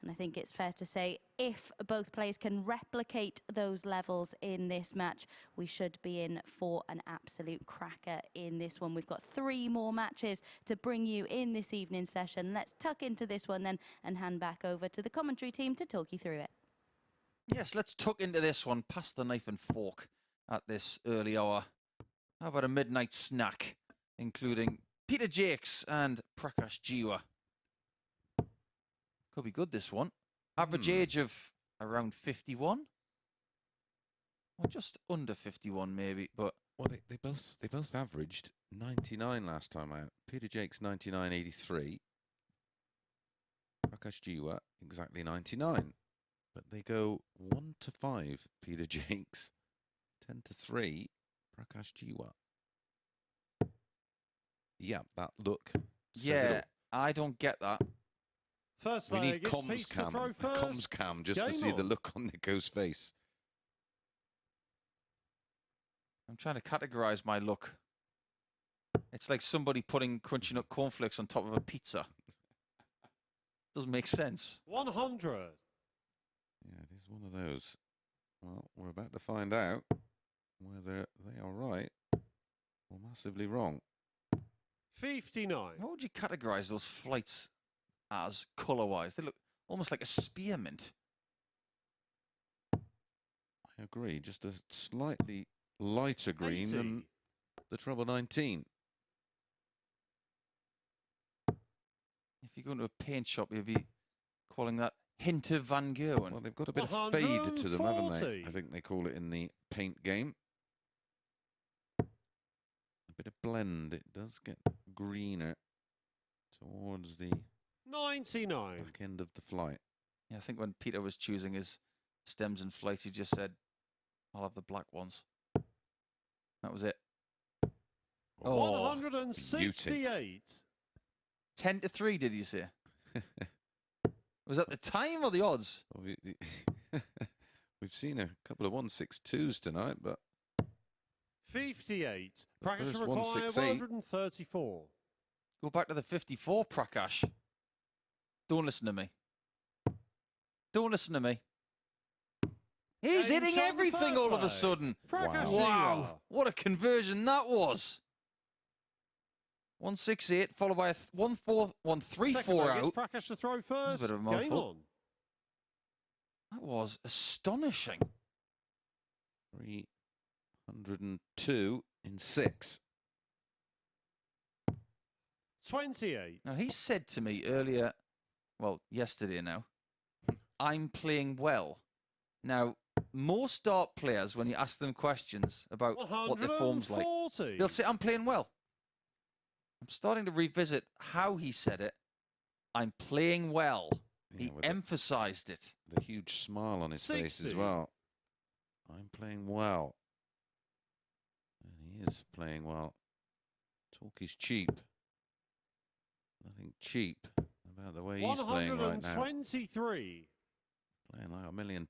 And I think it's fair to say, if both players can replicate those levels in this match, we should be in for an absolute cracker in this one. We've got 3 more matches to bring you in this evening's session. Let's tuck into this one then and hand back over to the commentary team to talk you through it. Yes, let's tuck into this one. Pass the knife and fork at this early hour. How about a midnight snack, including Peter Jacques and Prakash Jiwa? Could be good, this one. Average age of around 51, or just under 51 maybe. But well, they both averaged 99 last time out. Peter Jacques 99.83. Prakash Jiwa exactly 99. But they go 1-5. Peter Jacques 10-3. Prakash Jiwa. Yeah, that look. Yeah, I don't get that. First we leg, need it's Peace to throw first. comms cam just to Game see the on. look on Nico's face. I'm trying to categorize my look. It's like somebody putting crunchy nut cornflakes on top of a pizza. Doesn't make sense. 100. Yeah, it is one of those. Well, we're about to find out whether they are right or massively wrong. 59. What would you categorize those flights as colour-wise? They look almost like a spearmint. I agree, just a slightly lighter green 80. than the Trouble 19. If you go into a paint shop, you'll be calling that hint of Van Gogh. Well, they've got a bit of fade to them, haven't they? I think they call it in the paint game. A bit of blend. It does get greener towards the 99. back end of the flight. Yeah, I think when Peter was choosing his stems and flights, he just said, I'll have the black ones. That was it. Oh, 168. 10-3, did you say? Was that the time or the odds? Well, we've seen a couple of 162s tonight, but 58. Prakash first require 168. 134. Go back to the 54, Prakash. Don't listen to me. Don't listen to me. He's Game hitting shot everything the all of a first sudden. Prakash Wow, Jiwa. what a conversion that was. 168, followed by a 134 Second leg, it's out. Prakash to throw first. bit of a Game mouthful. on. That was astonishing. 302 in 6. 28. Now, he said to me earlier, well, yesterday now, I'm playing well. Now, most dart players, when you ask them questions about what their form's like, 140. they'll say, I'm playing well. I'm starting to revisit how he said it. I'm playing well. Yeah, He with emphasized it. the huge smile on his face as 60. well. I'm playing well. And he is playing well. Talk is cheap. Nothing cheap about the way he's playing right now. 123. Playing like $1 million.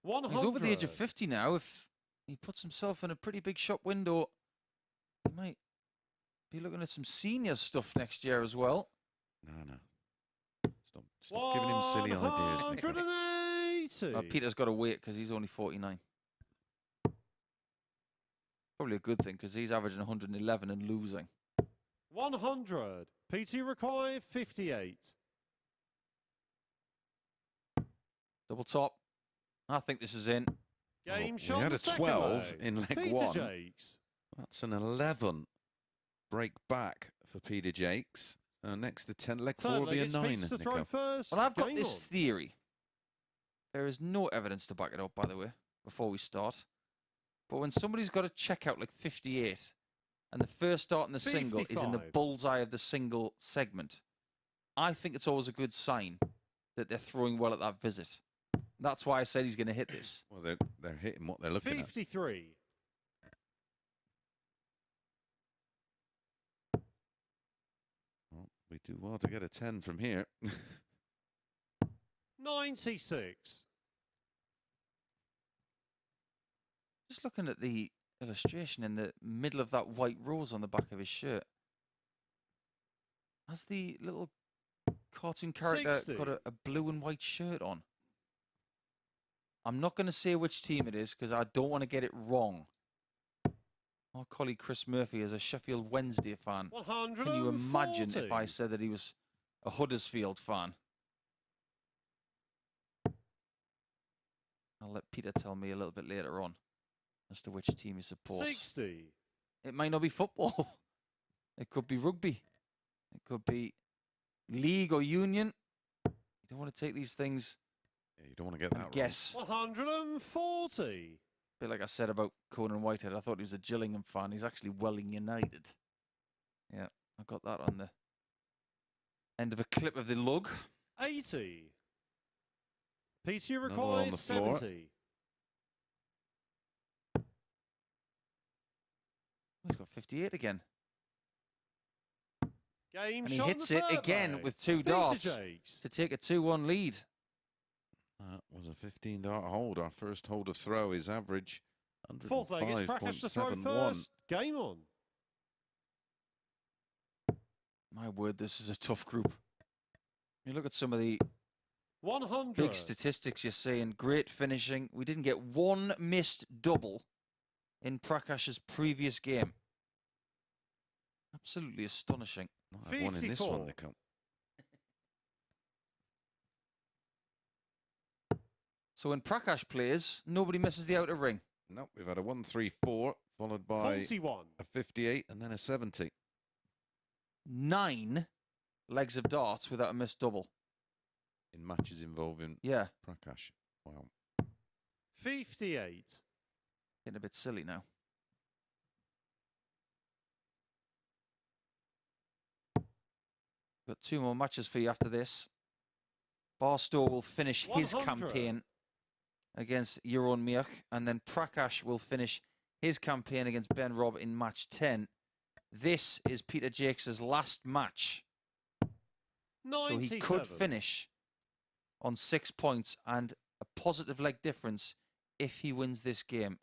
He's over the age of 50 now. If he puts himself in a pretty big shop window, he might be looking at some senior stuff next year as well. No. Stop giving him silly ideas, Nico. 80. Peter's got to wait because he's only 49. Probably a good thing because he's averaging 111 and losing. 100. PT required 58. Double top. I think this is in. Game We shot. had the a second 12 leg. in leg Peter 1. Jacques. That's an 11 break back for Peter Jacques. Next to 10, leg 4 Third will be leg, a it's 9. Pete's to throw Nico. first. Well, I've got Game this on. theory. There is no evidence to back it up, by the way, before we start. But when somebody's got a check out like 58, and the first start in the single is in the 55. bullseye of the single segment, I think it's always a good sign that they're throwing well at that visit. That's why I said he's going to hit this. Well, they're hitting what they're looking 53. at. Well, we do well to get a 10 from here. 96. Just looking at the illustration in the middle of that white rose on the back of his shirt. Has the little cartoon character 60. got a blue and white shirt on? I'm not going to say which team it is because I don't want to get it wrong. Our colleague Chris Murphy is a Sheffield Wednesday fan. 140. Can you imagine if I said that he was a Huddersfield fan? I'll let Peter tell me a little bit later on as to which team he supports. 60. It might not be football. It could be rugby. It could be league or union. You don't want to take these things Yeah, you don't want to get and that wrong. guess. 140. A bit like I said about Conan Whitehead. I thought he was a Gillingham fan. He's actually Welling United. Yeah, I got that on the end of a clip of the lug. 80. PT Another on requires the floor. 70. He's got 58 again. Game And he shot. hits the it third again leg. with 2 Peter darts Jacques. to take a 2-1 lead. That was a 15-dart hold. Our first hold of throw is average Fourth leg, it's Prakash to throw 105.71. first. Game on. My word, this is a tough group. You look at some of the 100. big statistics you're seeing. Great finishing. We didn't get one missed double in Prakash's previous game. Absolutely astonishing. Not have one in this 54. one, Nico. So when Prakash plays, nobody misses the outer ring. Nope, we've had a 1-3-4, followed by 41. a 58 and then a 70. 9 legs of darts without a missed double. In matches involving Yeah, Prakash. Wow. 58. getting a bit silly now. Got 2 more matches for you after this. Barstow will finish his 100. campaign against Jeroen Mioch, and then Prakash will finish his campaign against Ben Robb in match 10. This is Peter Jacques' last match. 97. So he could finish on 6 points and a positive leg difference if he wins this game.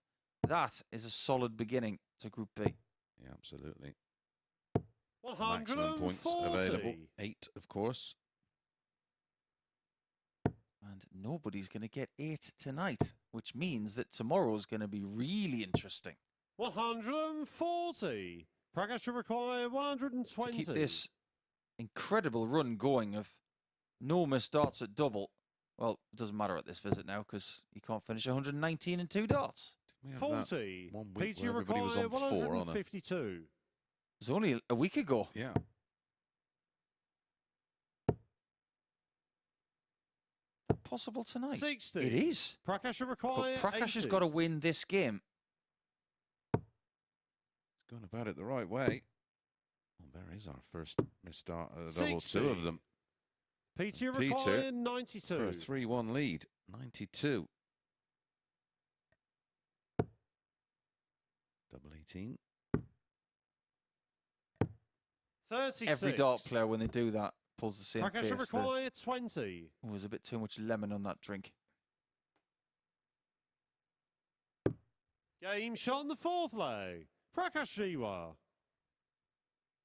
That is a solid beginning to Group B. Yeah, absolutely. Maximum points 140. available. 8, of course. And nobody's going to get 8 tonight, which means that tomorrow's going to be really interesting. 140. Prakash to require 120. To keep this incredible run going of no missed darts at double. Well, it doesn't matter at this visit now because you can't finish 119 and 2 darts. We have that 40. one week PT where everybody was require on 4 on a 152. It was only a week ago. Yeah. Possible tonight. 60. It is. Prakash to But require Prakash has 80. got to win this game. It's going about it the right way. Well, there is our first missed dart at a double. 60. 2 of them. PT require 92. For a 3-1 lead. 92. Double 18. 36. Every dart player, when they do that, pulls the same Prakash to face. require 20. Oh, there's a bit too much lemon on that drink. Game shot on the 4th leg. Prakash Jiwa.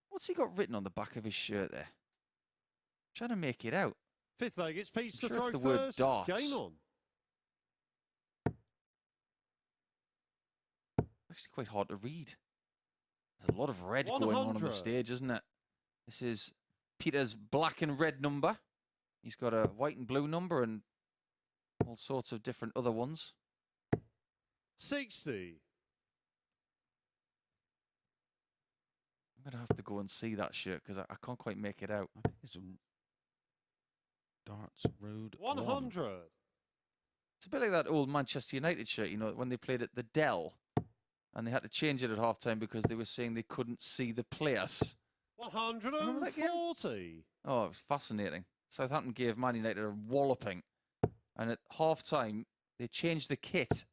What's he got written on the back of his shirt there? Trying to make it out. 5th leg, it's Pete's I'm to sure it's throw the word first. darts. Game on. actually quite hard to read. There's a lot of red going on 100. the stage, isn't it? This is Peter's black and red number. He's got a white and blue number and all sorts of different other ones. 60. I'm going to have to go and see that shirt because I can't quite make it out. I think it's a Darts Road 100. It's a bit like that old Manchester United shirt, you know, when they played at the Dell and they had to change it at half-time because they were saying they couldn't see the players. 140. Oh, it was fascinating. Southampton gave Man United a walloping. And at half-time, they changed the kit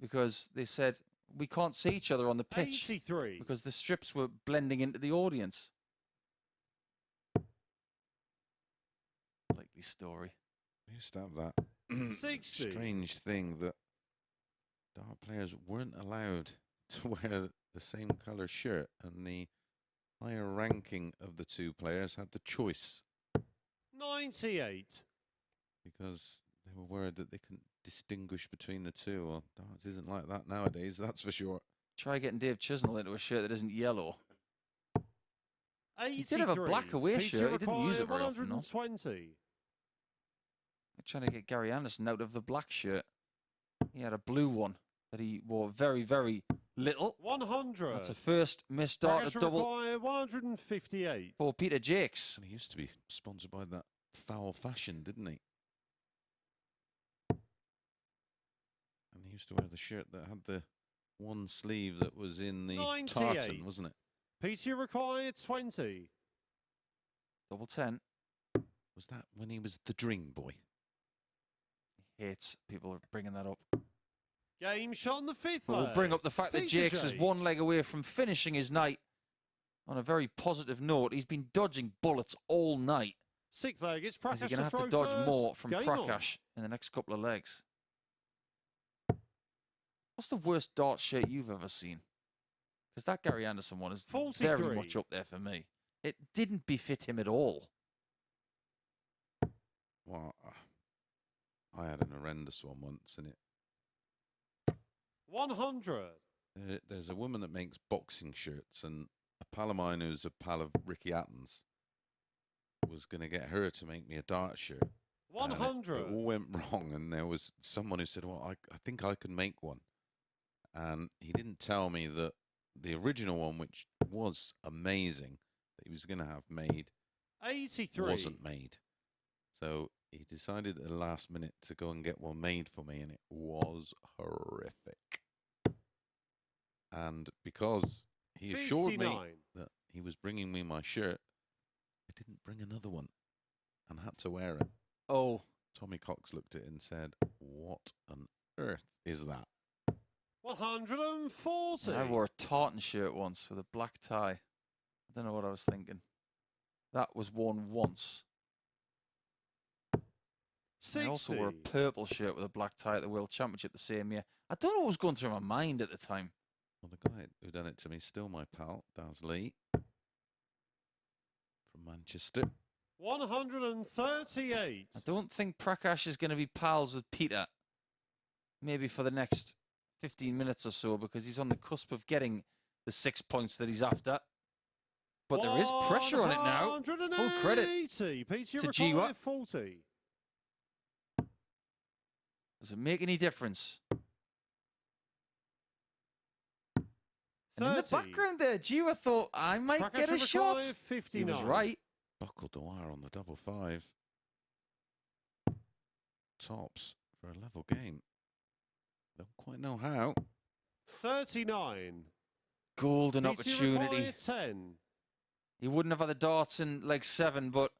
because they said, we can't see each other on the pitch 83. because the strips were blending into the audience. Likely story. We used to have that 60. strange thing that dart players weren't allowed to wear the same colour shirt, and the higher ranking of the two players had the choice 98. because they were worried that they couldn't distinguish between the two. Well, darts isn't like that nowadays, that's for sure. Try getting Dave Chisnell into a shirt that isn't yellow. 83. He did have a black away shirt. He didn't use it very often, though. 120. Trying to get Gary Anderson out of the black shirt. He had a blue one that he wore very, very little. 100. That's a first missed dart Prakash at double Jiwa, 158. for Peter Jacques. And he used to be sponsored by that Foul Fashion, didn't he? And he used to wear the shirt that had the one sleeve that was in the 98. tartan, wasn't it? Peter required 20. Double 10. Was that when he was the Dring Boy? He hates people bringing that up. Game shot on the fifth But we'll leg. bring up the fact that Peter Jacques is one leg away from finishing his night on a very positive note. He's been dodging bullets all night. Sixth leg, it's Is Prakash he going to have to dodge more from Prakash in the next couple of legs? What's the worst dart shirt you've ever seen? Because that Gary Anderson one is 43. very much up there for me. It didn't befit him at all. Well, I had an horrendous one once, and 100. there's a woman that makes boxing shirts, and a pal of mine who's a pal of Ricky Atten's was going to get her to make me a dart shirt. 100. It all went wrong, and there was someone who said, well, I think I can make one. And he didn't tell me that the original one, which was amazing, that he was going to have made, 83. wasn't made. So he decided at the last minute to go and get one made for me, and it was horrific. And because he assured me 59. that he was bringing me my shirt, I didn't bring another one and had to wear it. Oh, Tommy Cox looked at it and said, what on earth is that? 140. I wore a tartan shirt once with a black tie. I don't know what I was thinking. That was worn once. 60. I also wore a purple shirt with a black tie at the World Championship the same year. I don't know what was going through my mind at the time. Well, the guy who done it to me, still my pal, Daz Lee, from Manchester. 138. I don't think Prakash is going to be pals with Peter. Maybe for the next 15 minutes or so, because he's on the cusp of getting the 6 points that he's after. But there is pressure on it now. Full credit to Jiwa. 40. Does it make any difference? And in the 30. background there, Jiwa thought, I might Prakash get a shot. 59. He was right. Buckled the wire on the double five. Tops for a level game. Don't quite know how. 39. Golden Peter opportunity. required 10. He wouldn't have had the darts in leg 7, but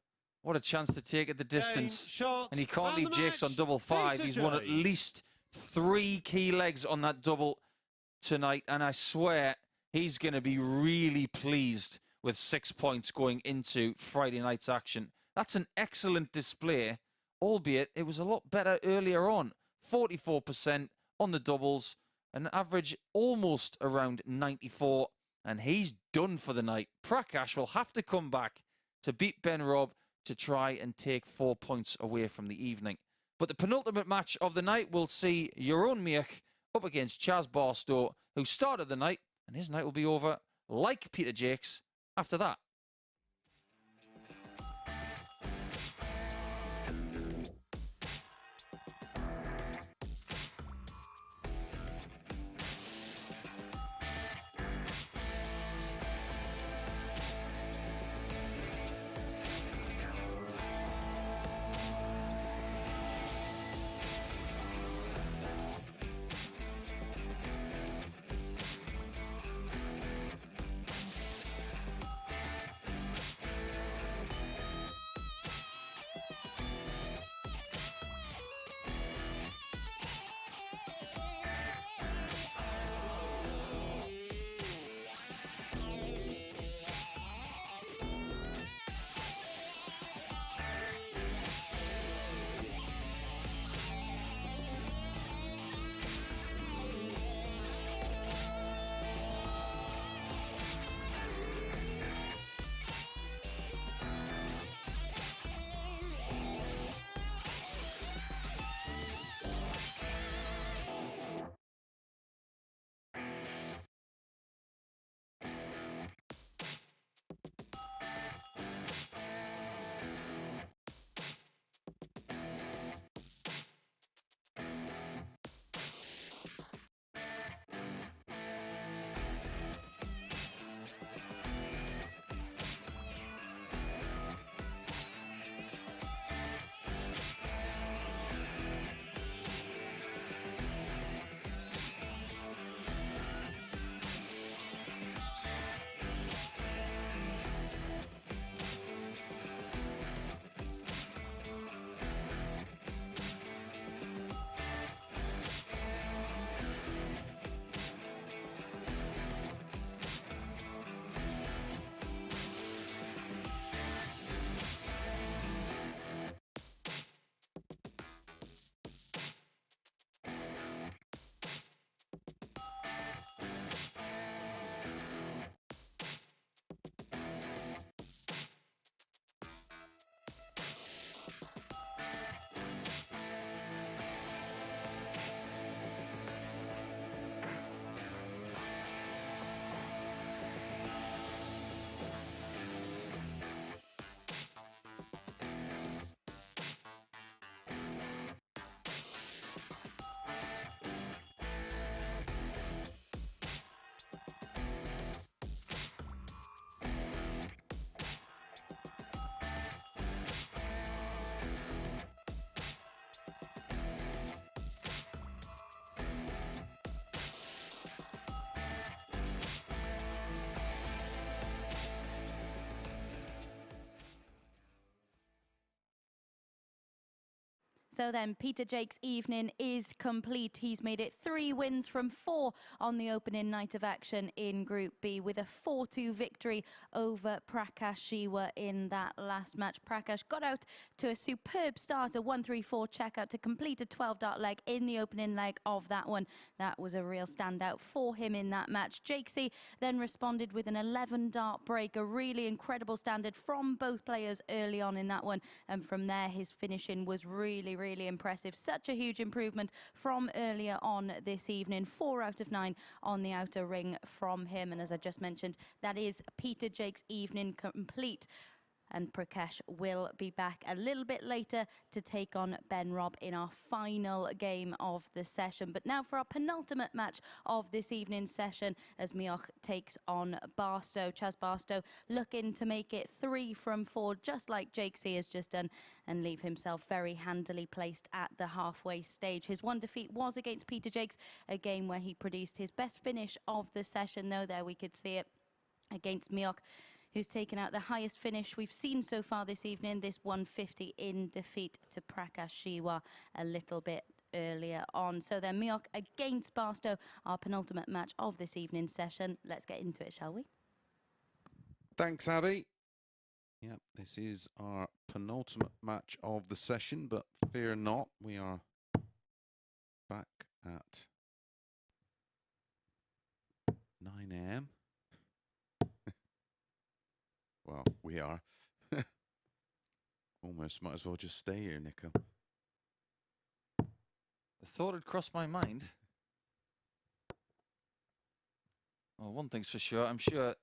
what a chance to take it the distance. Game, shot, And he can't and leave the Jacques on match. double 5. Peter He's won at Jacques. least 3 key legs on that double tonight. And I swear he's going to be really pleased with 6 points going into Friday night's action. That's an excellent display, albeit it was a lot better earlier on. 44% on the doubles, an average almost around 94, and he's done for the night. Prakash will have to come back to beat Ben Robb to try and take 4 points away from the evening. But the penultimate match of the night will see Jeroen Mioch up against Chaz Barstow, who started the night, and his night will be over like Peter Jacques after that. So then, Peter Jacques' evening is complete. He's made it 3 wins from 4 on the opening night of action in Group B with a 4-2 victory over Prakash Jiwa in that last match. Prakash got out to a superb start, a 1-3-4 checkout to complete a 12-dart leg in the opening leg of that one. That was a real standout for him in that match. Jacques then responded with an 11-dart break, a really incredible standard from both players early on in that one. And from there, his finishing was really impressive. Such a huge improvement from earlier on this evening. 4 out of 9 on the outer ring from him. And as I just mentioned, that is Peter Jacques' evening complete. And Prakash will be back a little bit later to take on Robb in our final game of the session. But now for our penultimate match of this evening's session, as Mioch takes on Barstow. Chaz Barstow looking to make it 3 from 4, just like Jacques has just done, and leave himself very handily placed at the halfway stage. His one defeat was against Peter Jacques, a game where he produced his best finish of the session, though. There we could see it against Mioch, who's taken out the highest finish we've seen so far this evening, this 150 in defeat to Prakash Jiwa a little bit earlier on. So then, Mioch against Barstow, our penultimate match of this evening's session. Let's get into it, shall we? Thanks, Abby. Yep, this is our penultimate match of the session, but fear not, we are back at 9 AM. Well, we are. Almost might as well just stay here, Nico. The thought had crossed my mind. Well, one thing's for sure. I'm sure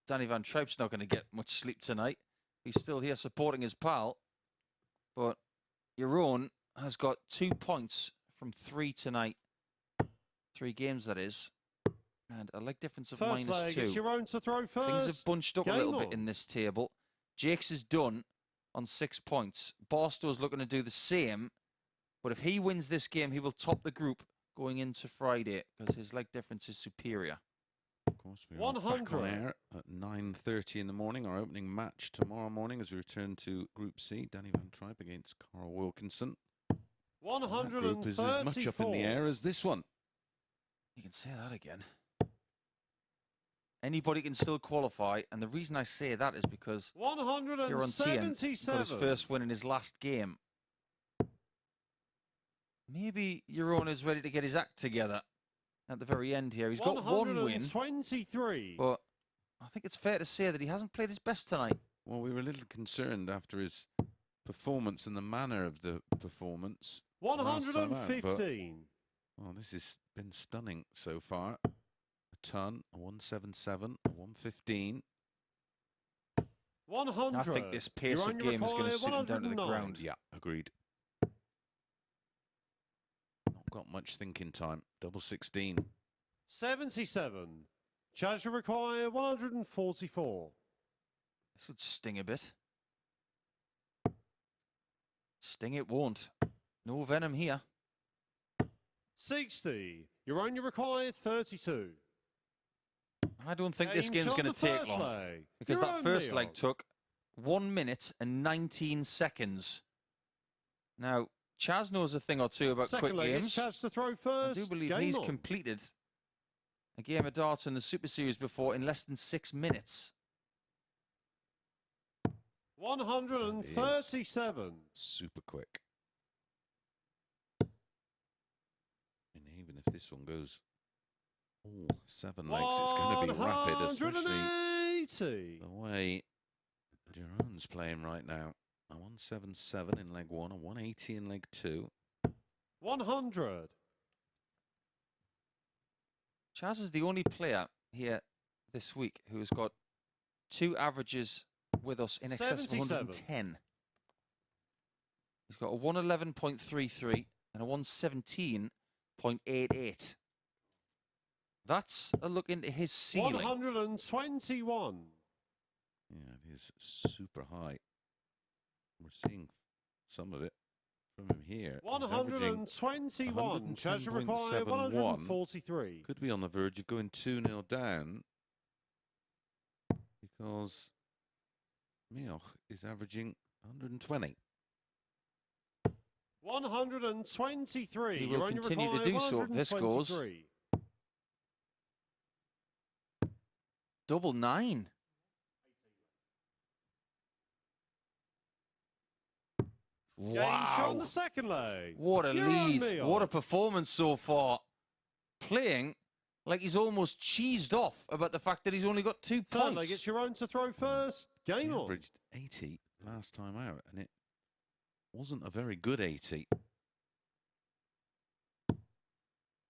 Danny Van Tripe's not going to get much sleep tonight. He's still here supporting his pal. But Jeroen has got 2 points from 3 tonight. 3 games, that is. And a leg difference of First leg, -2. it's Jeroen to throw first. Things have bunched up a Game little bit on. in this table. Jacques is done on 6 points. Barstow's looking to do the same. But if he wins this game, he will top the group going into Friday because his leg difference is superior. Of course, we are back 100. on air at 9:30 in the morning. Our opening match tomorrow morning as we return to Group C. Danny Van Tripe against Carl Wilkinson. And that group is as much up in the air as this one. You can say that again. Anybody can still qualify, and the reason I say that is because Jeroen got his first win in his last game. Maybe Jeroen is ready to get his act together at the very end here. He's got 1 win, but I think it's fair to say that he hasn't played his best tonight. Well, we were a little concerned after his performance and the manner of the performance. 115. Well, this has been stunning so far. A ton, a 177, a 115. 100. I think this pace of game is going to sit him down to the ground. Yeah, agreed. Not got much thinking time. Double 16. 77. Chaz require 144. This would sting a bit. Sting it won't. No venom here. 60. Jeroen require 32. I don't think this game's going to take long because that first leg took 1 minute and 19 seconds. Now, Chaz knows a thing or two about quick games. Chaz to throw first. I do believe he's completed a game of darts in the Super Series before in less than 6 minutes. 137. Super quick. And even if this one goes all 7 legs, it's going to be rapid, especially the way Jeroen's playing right now. A 177 in leg 1, a 180 in leg 2. 100. Chaz is the only player here this week who has got 2 averages with us in excess of 110. He's got a 111.33 and a 117.88. That's a look into his ceiling. 121. Yeah, it is super high. We're seeing some of it from him here. 121. Chaz require 143. Could be on the verge of going 2-0 down because Mioch is averaging 120. 123. He will continue to do so if this goes. Double 9. Wow. On the second leg. What a lead. What a performance so far. Playing like he's almost cheesed off about the fact that he's only got 2 points. Third leg, it's Jeroen to throw first. Game on. Averaged 80 last time out, and it wasn't a very good 80.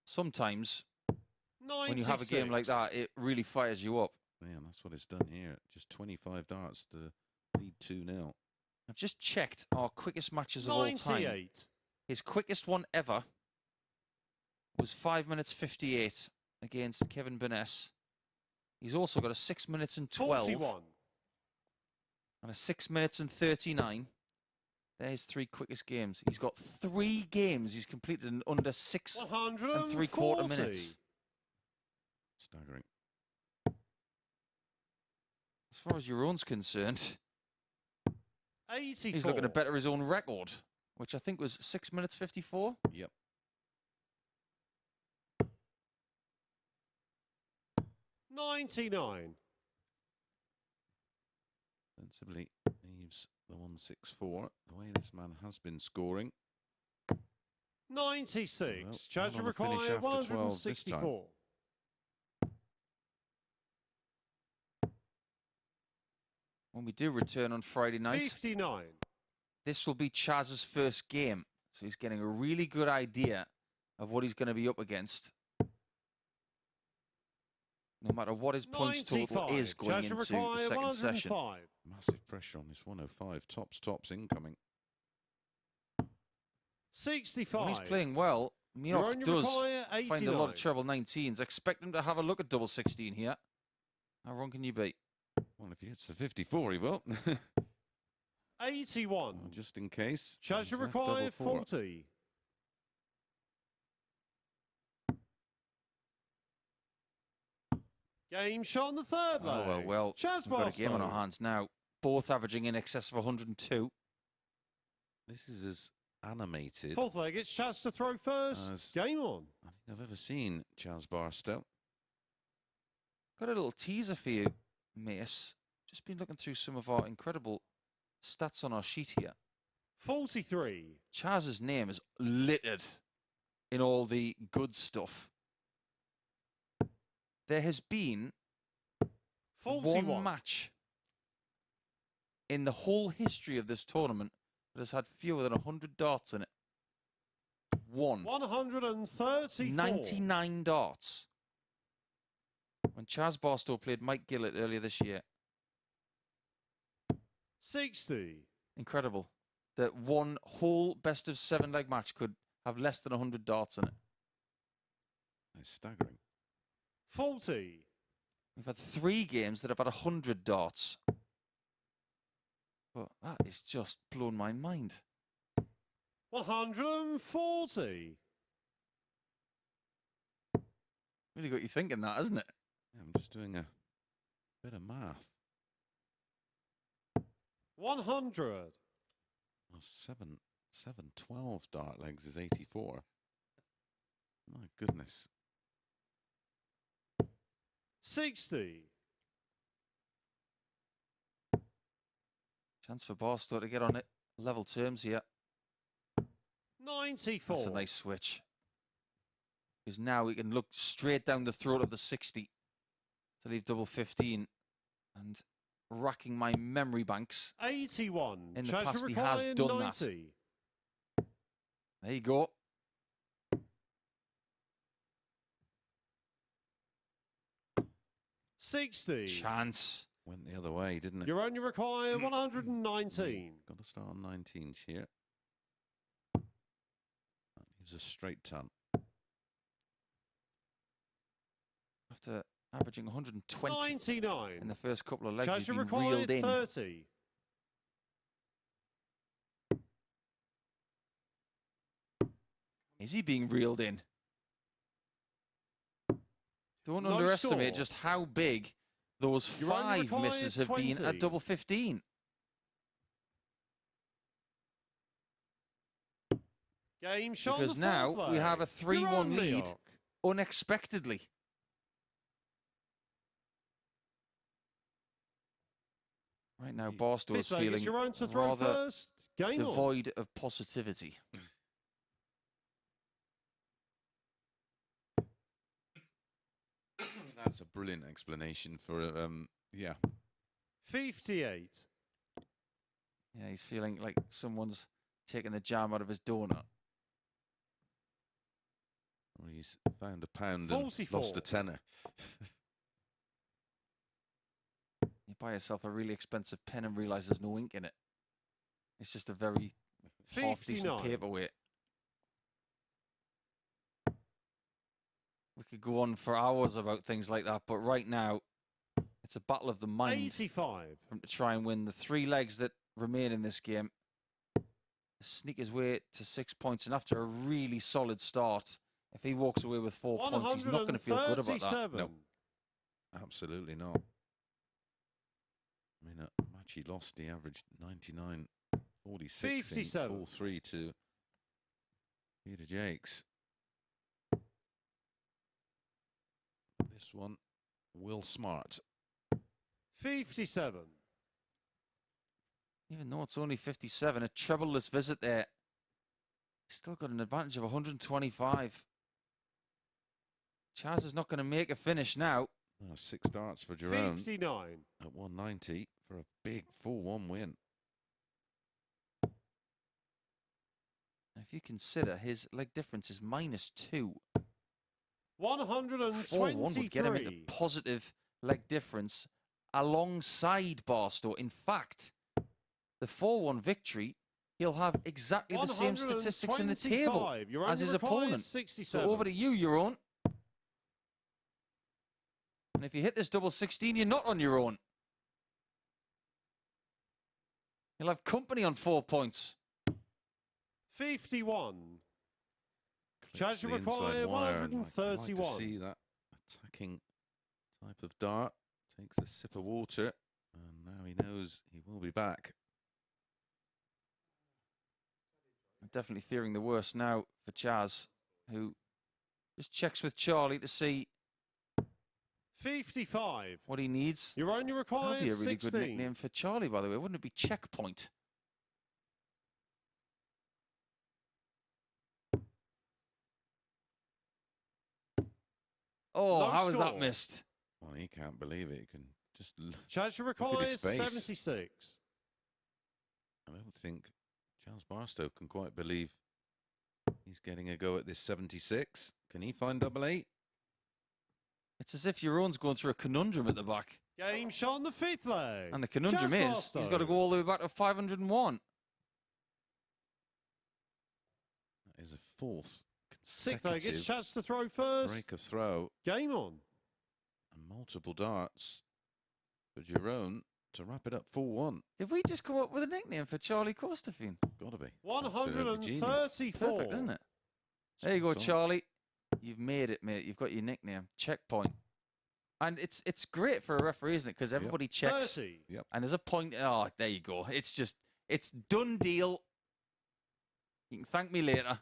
Sometimes 96. when you have a game like that, it really fires you up. Yeah, that's what it's done here. Just 25 darts to lead 2-0. I've just checked our quickest matches of all time. 98. His quickest one ever was 5 minutes 58 against Kevin Burness. He's also got a 6 minutes and 12 41. and a 6 minutes and 39. There's 3 quickest games. He's got 3 games he's completed in under 6 3/4 minutes. Staggering. As far as Jeroen's concerned, 84. he's looking to better his own record, which I think was 6 minutes 54. Yep. 99. Sensibly leaves the 164. The way this man has been scoring. 96. Well, Chaz not on a finish require after 12 this time. 164. When we do return on Friday night, 59. this will be Chaz's first game. So he's getting a really good idea of what he's going to be up against. no matter what his points total is going into the second session. Massive pressure on this 105. Tops incoming. 65. When he's playing well, Mioch does find a lot of treble 19s. Expect him to have a look at double 16 here. How wrong can you be? Well, if he hits the 54, he will. 81. Well, just in case. Chaz, you require 40. Game shot on the third leg. Oh, well. Chaz, we've got a game on our hands now. Both averaging in excess of 102. This is as animated. Fourth leg, it's Chaz to throw first. Game on. I think I've ever seen Chaz Barstow. Got a little teaser for you, Mace. Just been looking through some of our incredible stats on our sheet here. 43. Chaz's name is littered in all the good stuff. There has been 41. one match in the whole history of this tournament that has had fewer than 100 darts in it. One. 134. 99 darts. When Chaz Barstow played Mike Gillett earlier this year. 60. Incredible that one whole best of 7 leg match could have less than 100 darts in it. That's staggering. 40. We've had 3 games that have had 100 darts. But that is just blown my mind. 140. Really got you thinking that, hasn't it? Yeah, I'm just doing a bit of math. 100. Well, 12 dart legs is 84. My goodness. 60. Chance for Barstow to get on it. Level terms here. 94. That's a nice switch. Because now we can look straight down the throat of the 60 to leave double 15. And racking my memory banks. 81. In the past, he has done 90. that. There you go. $60. Chance. Went the other way, didn't it? You only require 119. Got to start on 19s here. That leaves a straight ton. After averaging 120 99. in the first couple of legs, Chaz, he's you been require reeled in. 30. Is he being reeled in? Don't No underestimate score. just how big those You only 5 require misses have been 20. at double 15. Game shot. Because now we have a 3-1 lead unexpectedly. Right now, Barstow is feeling rather devoid of positivity. That's a brilliant explanation for, yeah. 58. Yeah, he's feeling like someone's taking the jam out of his donut. Well, he's found a pound 44. and lost a tenner. You buy yourself a really expensive pen and realise there's no ink in it. It's just a very half-decent 59. paperweight. We could go on for hours about things like that, but right now, it's a battle of the mind 85. for him to try and win the 3 legs that remain in this game. Sneak his way to 6 points, and after a really solid start, if he walks away with 4 points, he's not going to feel good about that. No, absolutely not. I mean, a match he lost, he averaged 99.46 57. in 4-3 to Peter Jacques. This one, Will Smart. 57. Even though it's only 57, a trebleless visit there. He's still got an advantage of 125. Chaz is not going to make a finish now. 6 darts for Jeroen 59. at 190 for a big 4-1 win. And if you consider his leg difference is -2. 123. 4-1 would get him into positive leg difference alongside Barstow. In fact, the 4-1 victory, he'll have exactly the same statistics in the table as his opponent. 67. So over to you, Jeroen. And if you hit this double 16, you're not on your own. You'll have company on 4 points. 51. Clips Chaz the require inside wire, and I'd 131. like to see that attacking type of dart. Takes a sip of water, and now he knows he will be back. I'm definitely fearing the worst now for Chaz, who just checks with Charlie to see 55. what he needs. Your only That'd requires be a really 16. good nickname for Charlie, by the way. Wouldn't it be Checkpoint? Oh, Low how was that score. missed? Well, he can't believe it. He can just Chaz look at his requires face. 76. I don't think Charles Barstow can quite believe he's getting a go at this 76. Can he find double 8? It's as if Jeroen's going through a conundrum at the back. Game shot on the 5th leg. And the conundrum Chaz is, he's Barstow. got to go all the way back to 501. That is a 4th 6th leg, it's consecutive Chaz to throw first. break of throw. Game on. And multiple darts for Jeroen to wrap it up 4-1. Did we just come up with a nickname for Charlie Costafine? Gotta be. 134. Perfect, isn't it? There you go, Spot on. Charlie. You've made it, mate. You've got your nickname. Checkpoint. And it's great for a referee, isn't it? Because everybody checks. 30. And there's a point. Oh, there you go. It's just, it's done deal. You can thank me later.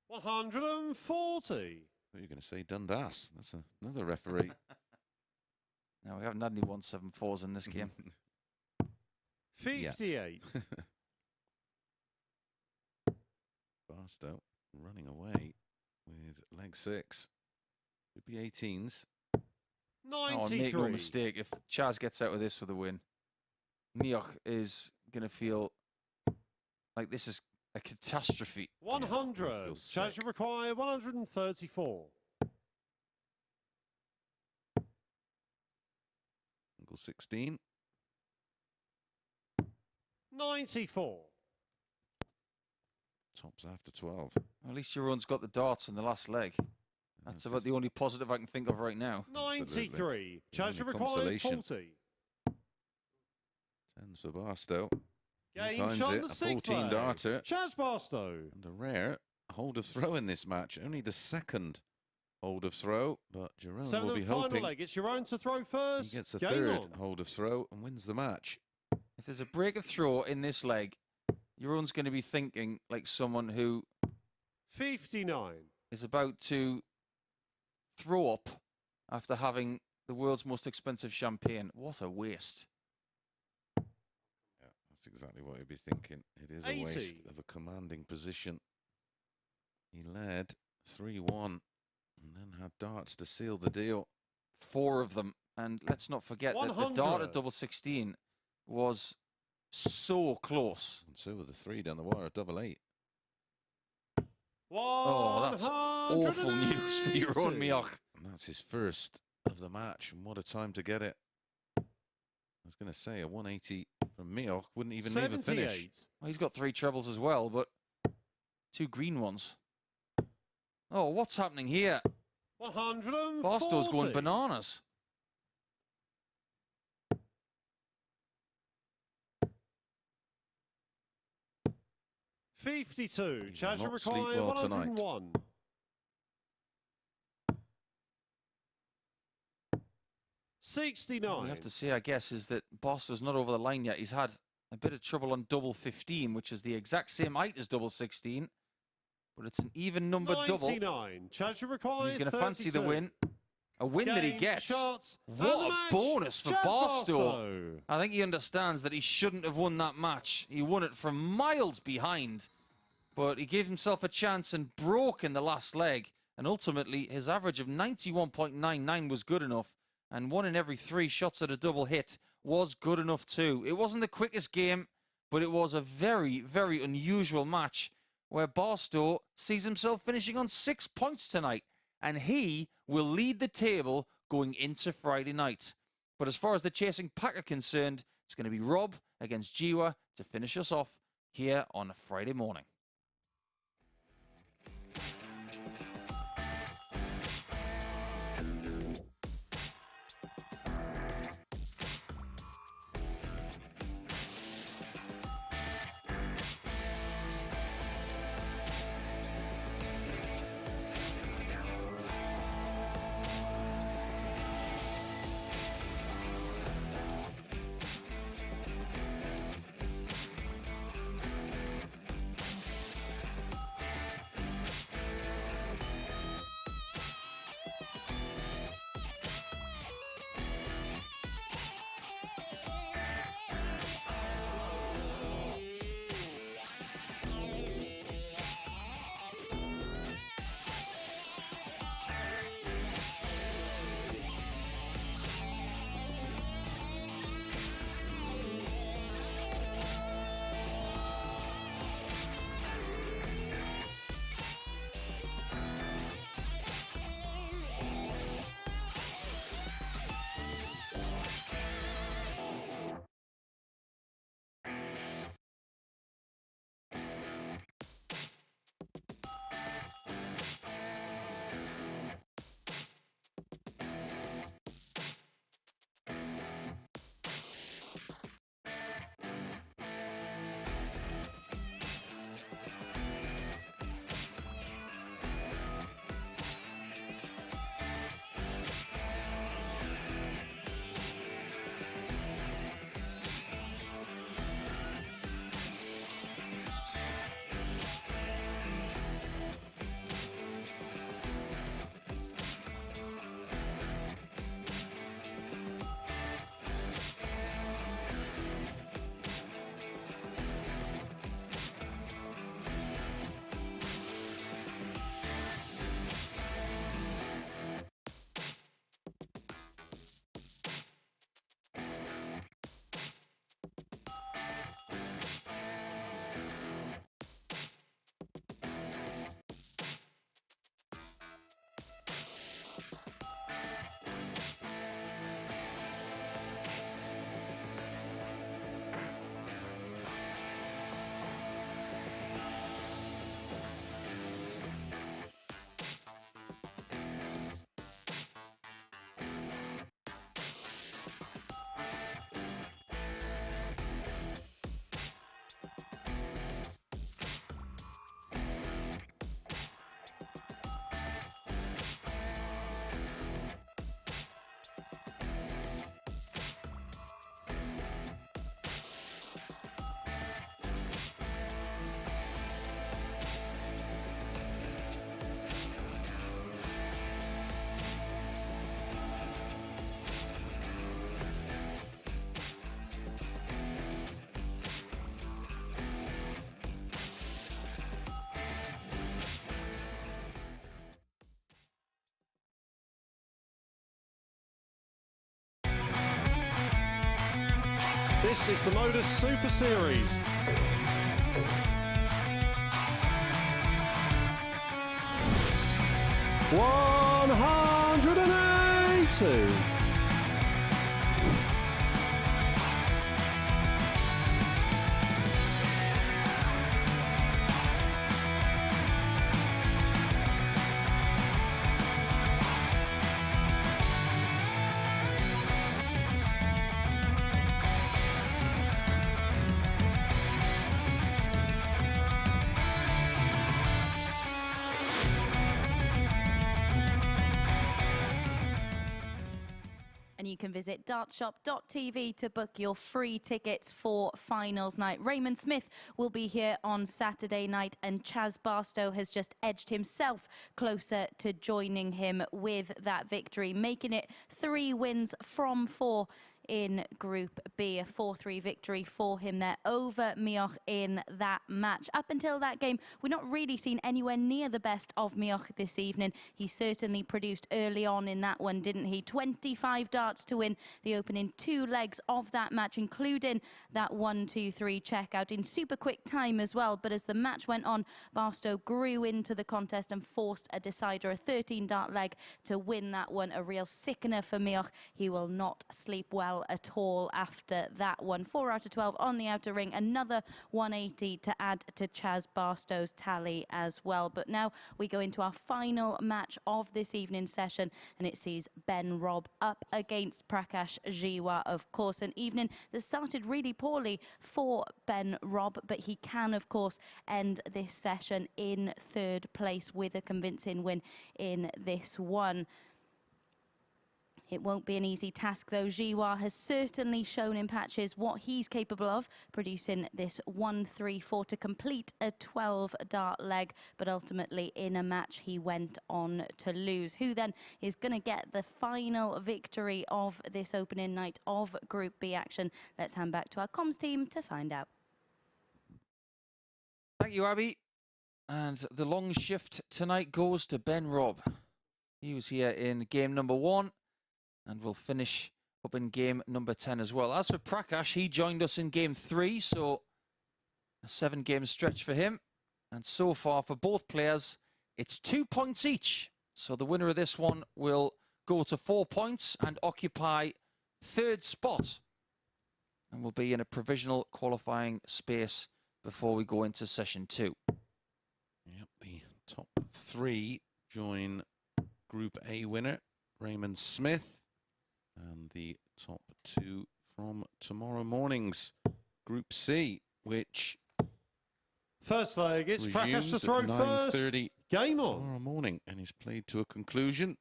140. What are you going to say? Dundas. That's another referee. No, we haven't had any 174s in this game. 58. Barstow running away with leg 6. Could be 18s. 93. Oh, make no mistake. If Chaz gets out of this with a win, Mioch is going to feel like this is a catastrophe. 100. Yeah, Chaz require 134. Angle 16. 94. Tops after 12. At least Jeroen's got the darts in the last leg. That's about the only positive I can think of right now. 93. The Chaz only require consolation. 40. 10s for Barstow. He Game finds shot on it, the a 6th 14 leg. darter. Chaz Barstow. And a rare hold of throw in this match. Only the second hold of throw, but Jeroen 7th will be and final hoping leg. It's Jeroen to throw first. he gets a Game third on. hold of throw and wins the match. If there's a break of throw in this leg, Jeroen's going to be thinking like someone who 59. is about to throw up after having the world's most expensive champagne. What a waste. Yeah, that's exactly what he'd be thinking. It is a 80. waste of a commanding position. He led 3-1 and then had darts to seal the deal. 4 of them. And let's not forget that the dart at double 16 was so close. And so were the 3 down the wire at double 8. Oh, that's awful news for Jeroen Mioch. And that's his first of the match, and what a time to get it. I was going to say a 180 from Mioch wouldn't even leave a finish. Well, he's got 3 trebles as well, but 2 green ones. Oh, what's happening here? 140. Barstow's going bananas. $52. He will Chaz not sleep require well tonight. 101. 69. What we have to say, I guess, is that Barstow's not over the line yet. He's had a bit of trouble on double 15, which is the exact same height as double 16, but it's an even number double. 99. Chaz require He's going to fancy the 32. win. A win that he Game, gets. shots, and What the a match. bonus for Chaz Barstow. I think he understands that he shouldn't have won that match. He won it from miles behind, but he gave himself a chance and broke in the last leg. And ultimately, his average of 91.99 was good enough. And 1 in every 3 shots at a double hit was good enough too. It wasn't the quickest game, but it was a very, very unusual match where Barstow sees himself finishing on 6 points tonight, and he will lead the table going into Friday night. But as far as the chasing pack are concerned, it's going to be Robb against Jiwa to finish us off here on a Friday morning. This is the MODUS Super Series. $180. And you can visit dartshop.tv to book your free tickets for finals night. Raymond Smith will be here on Saturday night, and Chaz Barstow has just edged himself closer to joining him with that victory, making it 3 wins from 4 in Group B. A 4-3 victory for him there over Mioch in that match. Up until that game, we've not really seen anywhere near the best of Mioch this evening. He certainly produced early on in that one, didn't he? 25 darts to win the opening 2 legs of that match, including that 1-2-3 checkout in super quick time as well. But as the match went on, Barstow grew into the contest and forced a decider, a 13-dart leg, to win that one. A real sickener for Mioch. He will not sleep well at all after that one. 4 out of 12 on the outer ring. Another 180 to add to Chaz Barstow's tally as well. But now we go into our final match of this evening's session, and it sees Robb up against Prakash Jiwa, of course. An evening that started really poorly for Robb, but he can, of course, end this session in 3rd place with a convincing win in this one. It won't be an easy task, though. Jiwa has certainly shown in patches what he's capable of, producing this 1-3-4 to complete a 12-dart leg, but ultimately in a match he went on to lose. Who then is going to get the final victory of this opening night of Group B action? Let's hand back to our comms team to find out. Thank you, Abby. And the long shift tonight goes to Robb. He was here in game number 1. And we'll finish up in game number 10 as well. As for Prakash, he joined us in game 3, so a 7-game stretch for him. And so far for both players, it's 2 points each. So the winner of this one will go to 4 points and occupy 3rd spot. And we'll be in a provisional qualifying space before we go into session 2. Yep, the top 3 join Group A winner, Raymond Smith. And the top 2 from tomorrow morning's Group C, which first leg, it's Prakash to throw first. 9:30 game on tomorrow morning, and is played to a conclusion.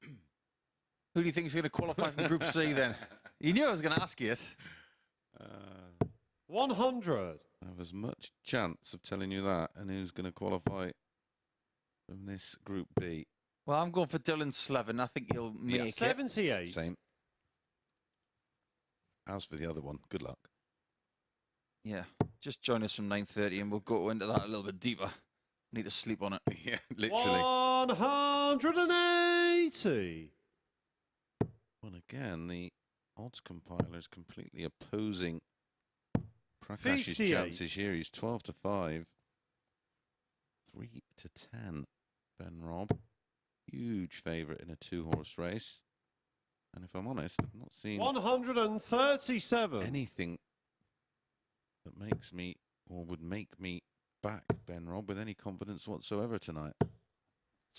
Who do you think is going to qualify from Group C then? You knew I was going to ask you it. 100. I have as much chance of telling you that, and who's going to qualify from this Group B. Well, I'm going for Dylan Slevin. I think he'll make it. 78. Same. As for the other one, good luck. Yeah, just join us from 9:30 and we'll go into that a little bit deeper. Need to sleep on it. Yeah, literally. 180. Well, again, the odds compiler is completely opposing Prakash's 58. chances here. He's 12 to 5. 3 to 10. Robb. Huge favourite in a 2-horse race. And if I'm honest, I've not seen 137. anything that makes me or would make me back Robb with any confidence whatsoever tonight.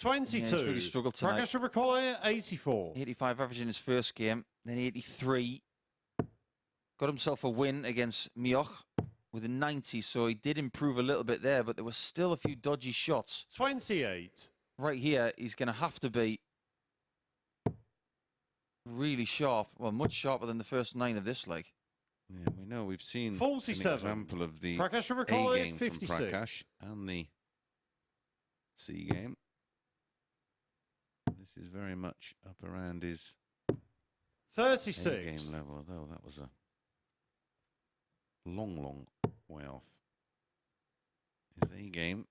22. Yeah, he's really struggled tonight. Prakash require 84. 85 average in his first game, then 83. Got himself a win against Mioch with a 90, so he did improve a little bit there, but there were still a few dodgy shots. 28. Right here, he's going to have to be really sharp. Well, much sharper than the first 9 of this leg. Yeah, we know we've seen 47. an example of the Prakash A require game 56. from Prakash and the C game. This is very much up around his A 36. game level, although that was a long way off. His A game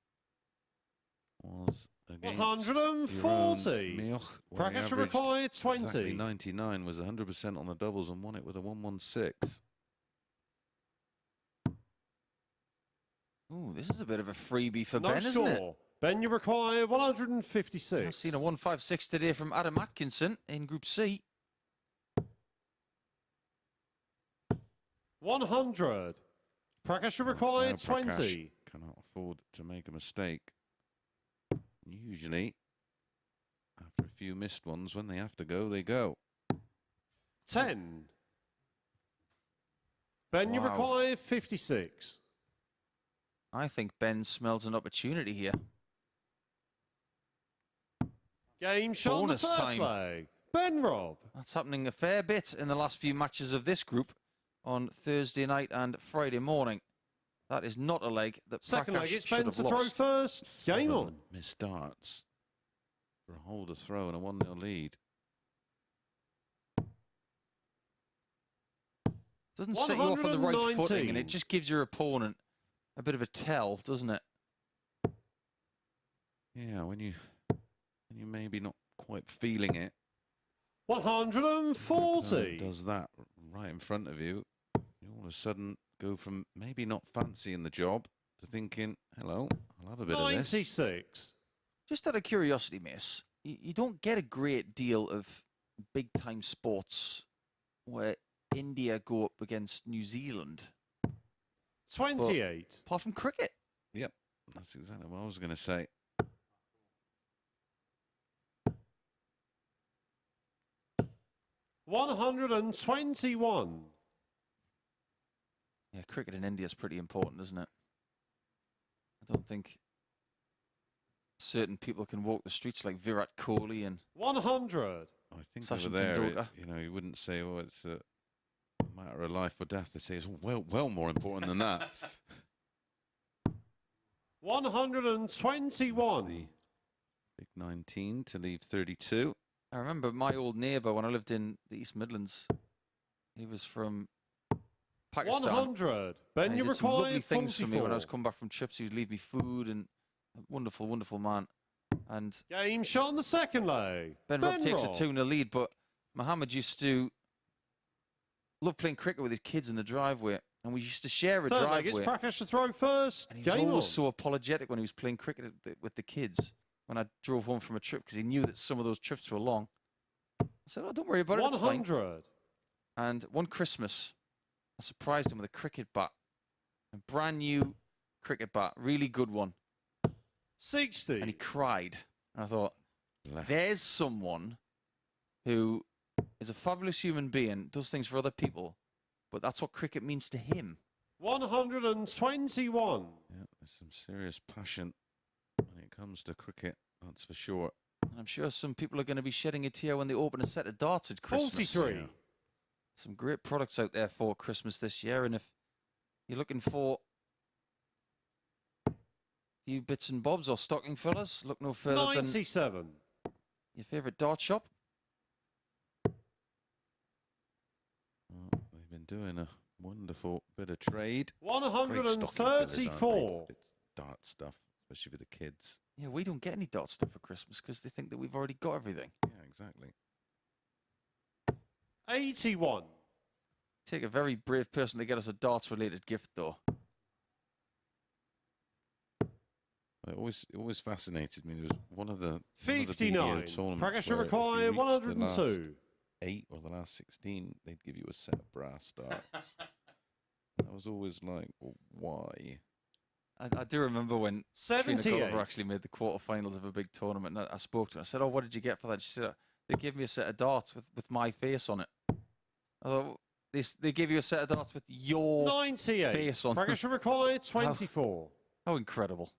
was against 140. Jeroen Mioch, where he Prakash averaged required 20. exactly 99, was 100% on the doubles and won it with a 116. Ooh, this is a bit of a freebie for No Ben, isn't it? score. Ben, you require 156. I've seen a 156 today from Adam Atkinson in Group C. 100. Prakash required Now Prakash 20. cannot afford to make a mistake. Usually, after a few missed ones, when they have to go, they go. 10. Ben, you Wow. require 56. I think Ben smells an opportunity here. Game shot on the Bonus first time. leg. Robb. That's happening a fair bit in the last few matches of this group on Thursday night and Friday morning. That is not a leg that Second leg, Prakash it's should Ben have to throw lost. first. Game 7 on. missed darts for a holder throw and a 1-0 lead. Doesn't set you off on the right footing, and 119. it just gives your opponent a bit of a tell, doesn't it? Yeah, when you maybe not quite feeling it. 140. Does that right in front of you. You all of a sudden go from maybe not fancying the job to thinking, hello, I'll have a bit of this. 96. Just out of curiosity, Mace, you don't get a great deal of big-time sports where India go up against New Zealand. 28. Apart from cricket. Yep, that's exactly what I was going to say. $121. Yeah, cricket in India is pretty important, isn't it? I don't think certain people can walk the streets like Virat Kohli and 100. I think Sachin over there, Tendulkar. you wouldn't say, oh, it's a matter of life or death. They say it's well more important than that. 121. The big 19 to leave 32. I remember my old neighbour when I lived in the East Midlands. He was from Pakistan. 100. And Ben, he you did some require lovely things for me when I was 44. coming back from trips. He would leave me food, and a wonderful, wonderful man. And Game shot on the second leg. Ben Robb takes a Robb. 2-0 lead, but Mohammed used to love playing cricket with his kids in the driveway, and we used to share a Third leg, it's driveway. Prakash to throw first. And he was Game always on. so apologetic when he was playing cricket with the kids when I drove home from a trip, because he knew that some of those trips were long. I said, oh, don't worry about it, it's fine. 100. And one Christmas, I surprised him with a cricket bat. A brand new cricket bat, really good one. 60. And he cried. And I thought, Bless. there's someone who is a fabulous human being, does things for other people, but that's what cricket means to him. 121. Yeah, there's some serious passion when it comes to cricket, that's for sure. And I'm sure some people are going to be shedding a tear when they open a set of darts at Christmas. 43. Yeah. Some great products out there for Christmas this year, and if you're looking for a few bits and bobs or stocking fillers, look no further than 97. your favourite dart shop. Well, they've been doing a wonderful bit of trade. Great stocking fillers, aren't they? 134. It's dart stuff, especially for the kids. Yeah, we don't get any dart stuff for Christmas because they think that we've already got everything. Yeah, exactly. 81. Take a very brave person to get us a darts-related gift, though. It always fascinated me. There was one of the 59. BDO tournaments Prakash where if you require reached the 102. last 8 or the last 16, they'd give you a set of brass darts. I was always like, well, why? I do remember when Trina 78. Gulliver actually made the quarterfinals of a big tournament, and I spoke to her. I said, oh, what did you get for that? She said, they gave me a set of darts with my face on it. I thought, they gave you a set of darts with your 98. face on them. Prakash require 24. How incredible.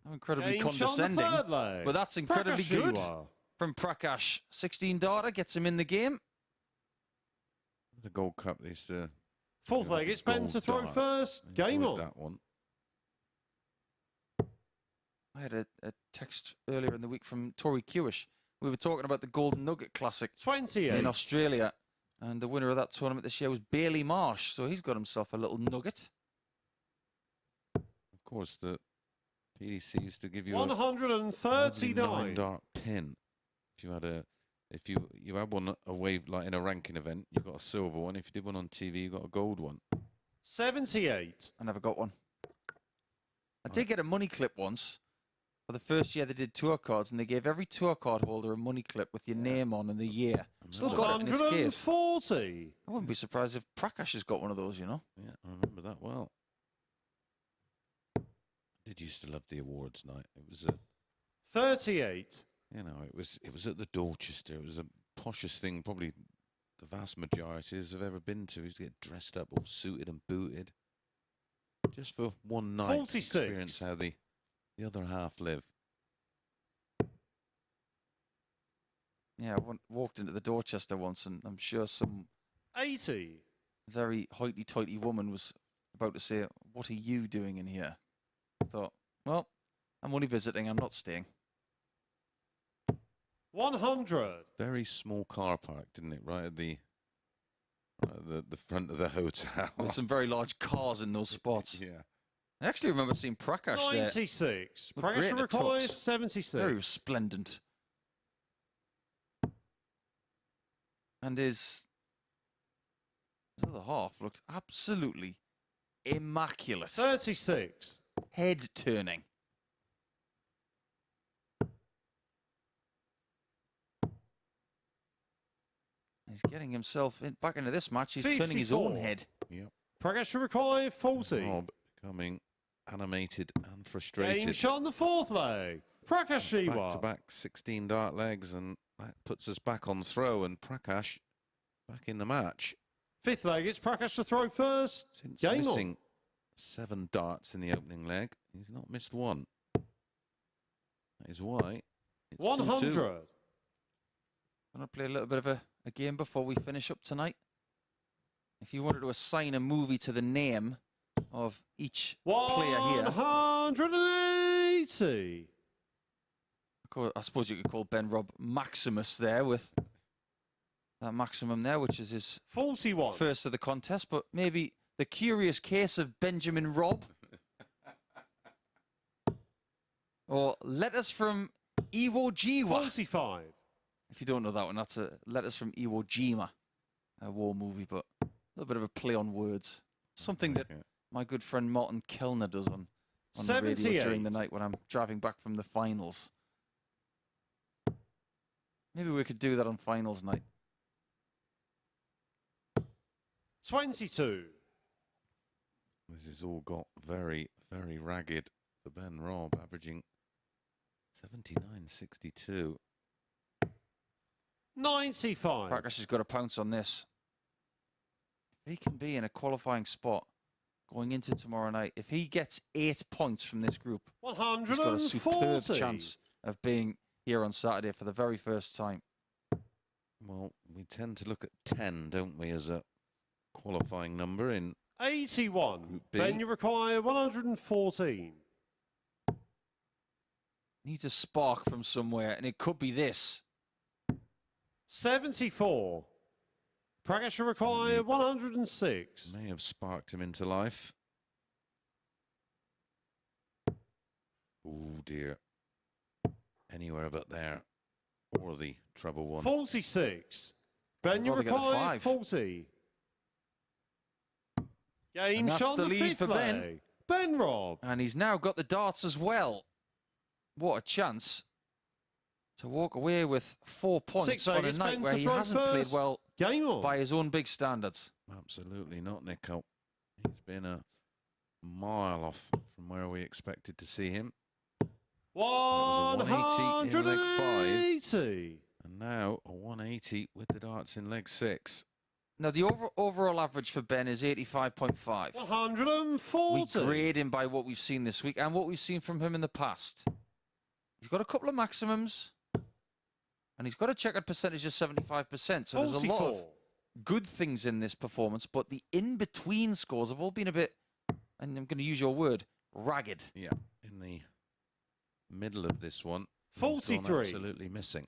How incredibly Game shot on the condescending. third leg. But that's incredibly Prakash good Jiwa. from Prakash. 16 darter, gets him in the game. The Gold Cup, they used to... Fourth leg, it's Ben Gold to throw dart. first. I Game enjoyed on. that one. I had a text earlier in the week from Tori Kewish. We were talking about the Golden Nugget Classic 28. in Australia, and the winner of that tournament this year was Bailey Marsh, so he's got himself a little nugget. Of course, the PDC used to give you a 139. dart pin. If you had you had one away, like in a ranking event, you got a silver one. If you did one on TV, you got a gold one. 78. I never got one. I did get a money clip once. For the first year, they did tour cards, and they gave every tour card holder a money clip with your name on and the year. Still got it in its case. 140. I wouldn't be surprised if Prakash has got one of those, you know. Yeah, I remember that well. I did used to love the awards night. It was 38. you know, it was at the Dorchester. It was the poshest thing probably the vast majority have ever been to. Is to get dressed up, all suited and booted, just for one night. 46. Experience how the other half live. Yeah, I walked into the Dorchester once, and I'm sure some 80. very hoity-toity woman was about to say, "What are you doing in here?" I thought, well, I'm only visiting, I'm not staying. 100. Very small car park, didn't it? Right at the The front of the hotel. With some very large cars in those spots. Yeah. I actually remember seeing Prakash there. 96. Looked great Prakash in the requires tux. 76. Very resplendent. And his other half looked absolutely immaculate. 36. Head turning. He's getting himself back into this match. He's turning his own 54. head. Yep. Prakash requires 40. Robb becoming animated and frustrated. Game shot on the fourth leg. Prakash Jiwa. Back-to-back 16 dart legs, and that puts us back on throw, and Prakash back in the match. Fifth leg, it's Prakash to throw first. Since Game missing on. 7 darts in the opening leg, he's not missed one. That is why it's 100. 2-2. I'm going to play a little bit of a game before we finish up tonight. If you wanted to assign a movie to the name of each player here, 180. I suppose you could call Ben Robb Maximus there, with that maximum there, which is his 41. first of the contest, but maybe The Curious Case of Benjamin Robb. Or Letters from Iwo Jima. 45. If you don't know that one, that's Letters from Iwo Jima, a war movie, but a little bit of a play on words. Something that my good friend Martin Kellner does on the radio during the night when I'm driving back from the finals. Maybe we could do that on finals night. 22. This has all got very, very ragged for Ben Robb, averaging 79.62. 95. Prakash has got to pounce on this. If he can be in a qualifying spot going into tomorrow night, if he gets 8 points from this group, he's got a superb 140. chance of being here on Saturday for the very first time. Well, we tend to look at 10, don't we, as a qualifying number in 81. Group B. Ben, you require 114. Needs a spark from somewhere, and it could be this. 74. Prakash require 106. May have sparked him into life. Oh dear. Anywhere but there. Or the treble one. 46. Ben, you Well, they got the require 5. 40. Game And that's shot on the the lead fifth for Ben. leg. Ben Robb. And he's now got the darts as well. What a chance to walk away with 4 points 6 on a legs, night Ben where to he throw hasn't played first. well Game on. by his own big standards. Absolutely not, Nico. He's been a mile off from where we expected to see him. That was a 180 in leg 180. And now a 180 with the darts in leg 6. Now, the overall average for Ben is 85.5. 140. We grade him by what we've seen this week and what we've seen from him in the past. He's got a couple of maximums, and he's got a checkered percentage of 75%. So there's a lot of 44. good things in this performance, but the in-between scores have all been a bit, and I'm going to use your word, ragged. Yeah, in the middle of this one. he's gone 43. Absolutely missing.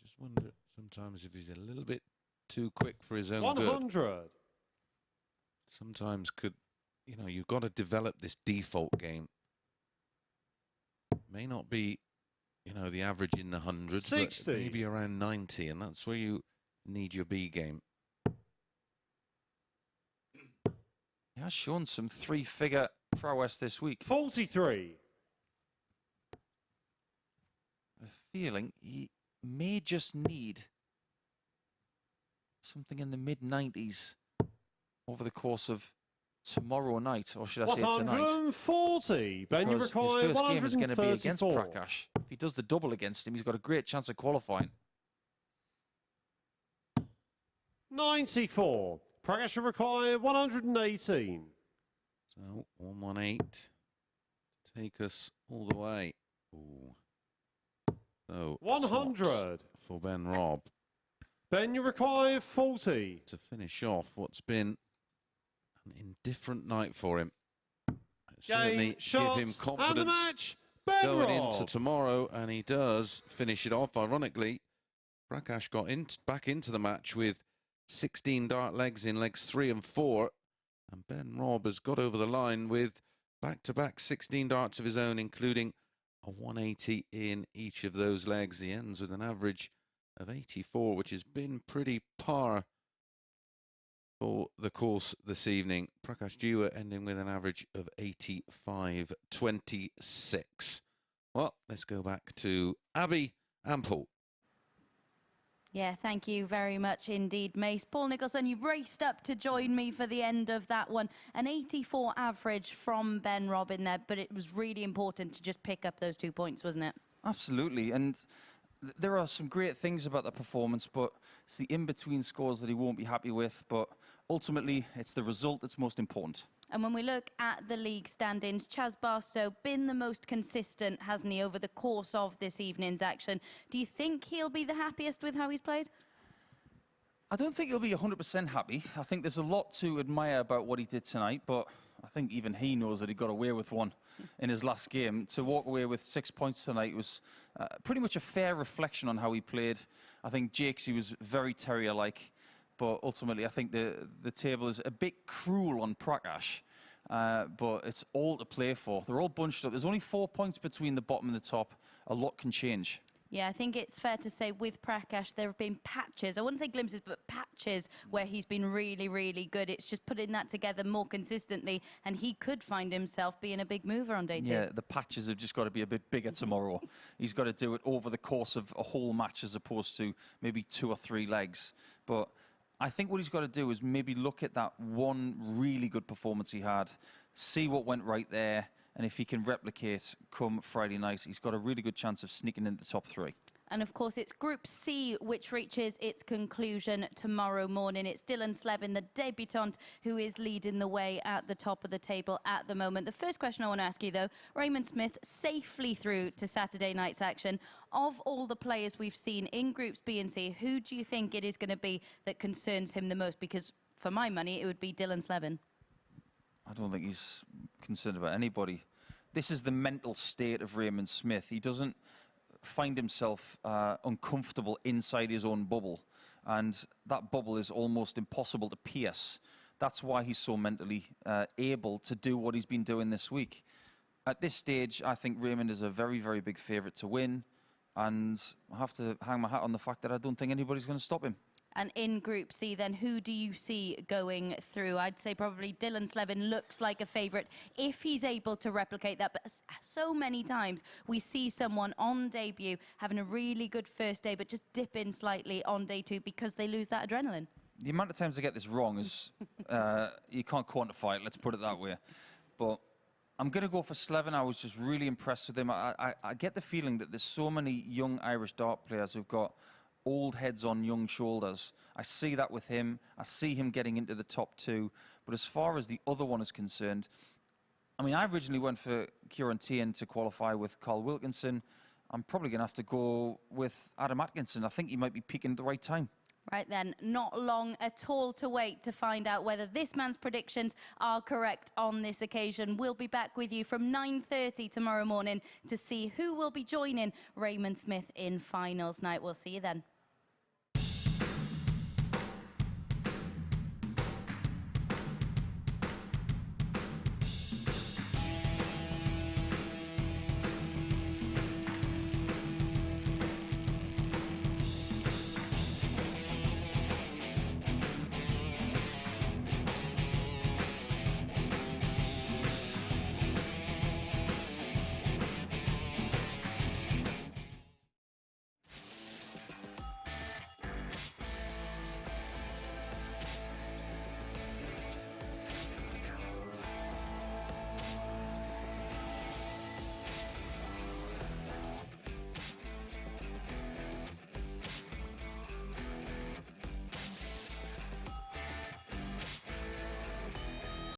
Just wonder sometimes if he's a little bit too quick for his own good. 100. Sometimes you've got to develop this default game. May not be, the average in the hundreds, 60. but maybe around 90, and that's where you need your B game. He has shown some three-figure prowess this week. 43. A feeling he may just need something in the mid-90s over the course of tomorrow night, or should I say tonight? 140. Ben, you Because his require first game is going to be against 134. Prakash. If he does the double against him, he's got a great chance of qualifying. 94. Prakash require 118. So 118 to take us all the way. Ooh. So 100. slots for Ben Robb Ben, you require 40. to finish off what's been an indifferent night for him. Certainly Game, give shots, him and the confidence match. Ben going Robb. into tomorrow, and he does finish it off. Ironically, Prakash got back into the match with 16 dart legs in legs 3 and 4. And Ben Robb has got over the line with back-to-back 16 darts of his own, including a 180 in each of those legs. He ends with an average of 84, which has been pretty par for the course this evening. Prakash Jiwa ending with an average of 85.26. Well, let's go back to Abby and Paul. Yeah, thank you very much indeed, Mace. Paul Nicholson, you raced up to join me for the end of that one. An 84 average from Ben Robb in there, but it was really important to just pick up those 2 points, wasn't it? Absolutely, and there are some great things about the performance, but it's the in-between scores that he won't be happy with. But ultimately, it's the result that's most important. And when we look at the league standings, Chaz Barstow been the most consistent, hasn't he, over the course of this evening's action. Do you think he'll be the happiest with how he's played? I don't think he'll be 100% happy. I think there's a lot to admire about what he did tonight, but I think even he knows that he got away with one in his last game. To walk away with 6 points tonight was pretty much a fair reflection on how he played. I think Jacques, he was very terrier-like, but ultimately I think the table is a bit cruel on Prakash, but it's all to play for. They're all bunched up. There's only 4 points between the bottom and the top. A lot can change. Yeah, I think it's fair to say with Prakash, there have been patches, I wouldn't say glimpses, but patches where he's been really, really good. It's just putting that together more consistently, and he could find himself being a big mover on day 2. Yeah, the patches have just got to be a bit bigger tomorrow. He's got to do it over the course of a whole match as opposed to maybe 2 or 3 legs. But I think what he's got to do is maybe look at that one really good performance he had, see what went right there, and if he can replicate come Friday night, he's got a really good chance of sneaking into the top 3. And of course, it's Group C, which reaches its conclusion tomorrow morning. It's Dylan Slevin, the debutant, who is leading the way at the top of the table at the moment. The first question I want to ask you, though, Raymond Smith safely through to Saturday night's action. Of all the players we've seen in Groups B and C, who do you think it is going to be that concerns him the most? Because for my money, it would be Dylan Slevin. I don't think he's concerned about anybody. This is the mental state of Raymond Smith. He doesn't find himself uncomfortable inside his own bubble, and that bubble is almost impossible to pierce. That's why he's so mentally able to do what he's been doing this week. At this stage, I think Raymond is a very, very big favourite to win, and I have to hang my hat on the fact that I don't think anybody's going to stop him. And in Group C, then, who do you see going through? I'd say probably Dylan Slevin looks like a favourite if he's able to replicate that. But so many times we see someone on debut having a really good first day, but just dip in slightly on day 2 because they lose that adrenaline. The amount of times I get this wrong is you can't quantify it, let's put it that way. But I'm going to go for Slevin. I was just really impressed with him. I get the feeling that there's so many young Irish dart players who've got old heads on young shoulders. I see that with him. I see him getting into the top 2. But as far as the other one is concerned, I mean, I originally went for Kieran Tian to qualify with Carl Wilkinson. I'm probably going to have to go with Adam Atkinson. I think he might be peaking at the right time. Right then, not long at all to wait to find out whether this man's predictions are correct on this occasion. We'll be back with you from 9:30 tomorrow morning to see who will be joining Raymond Smith in finals night. We'll see you then.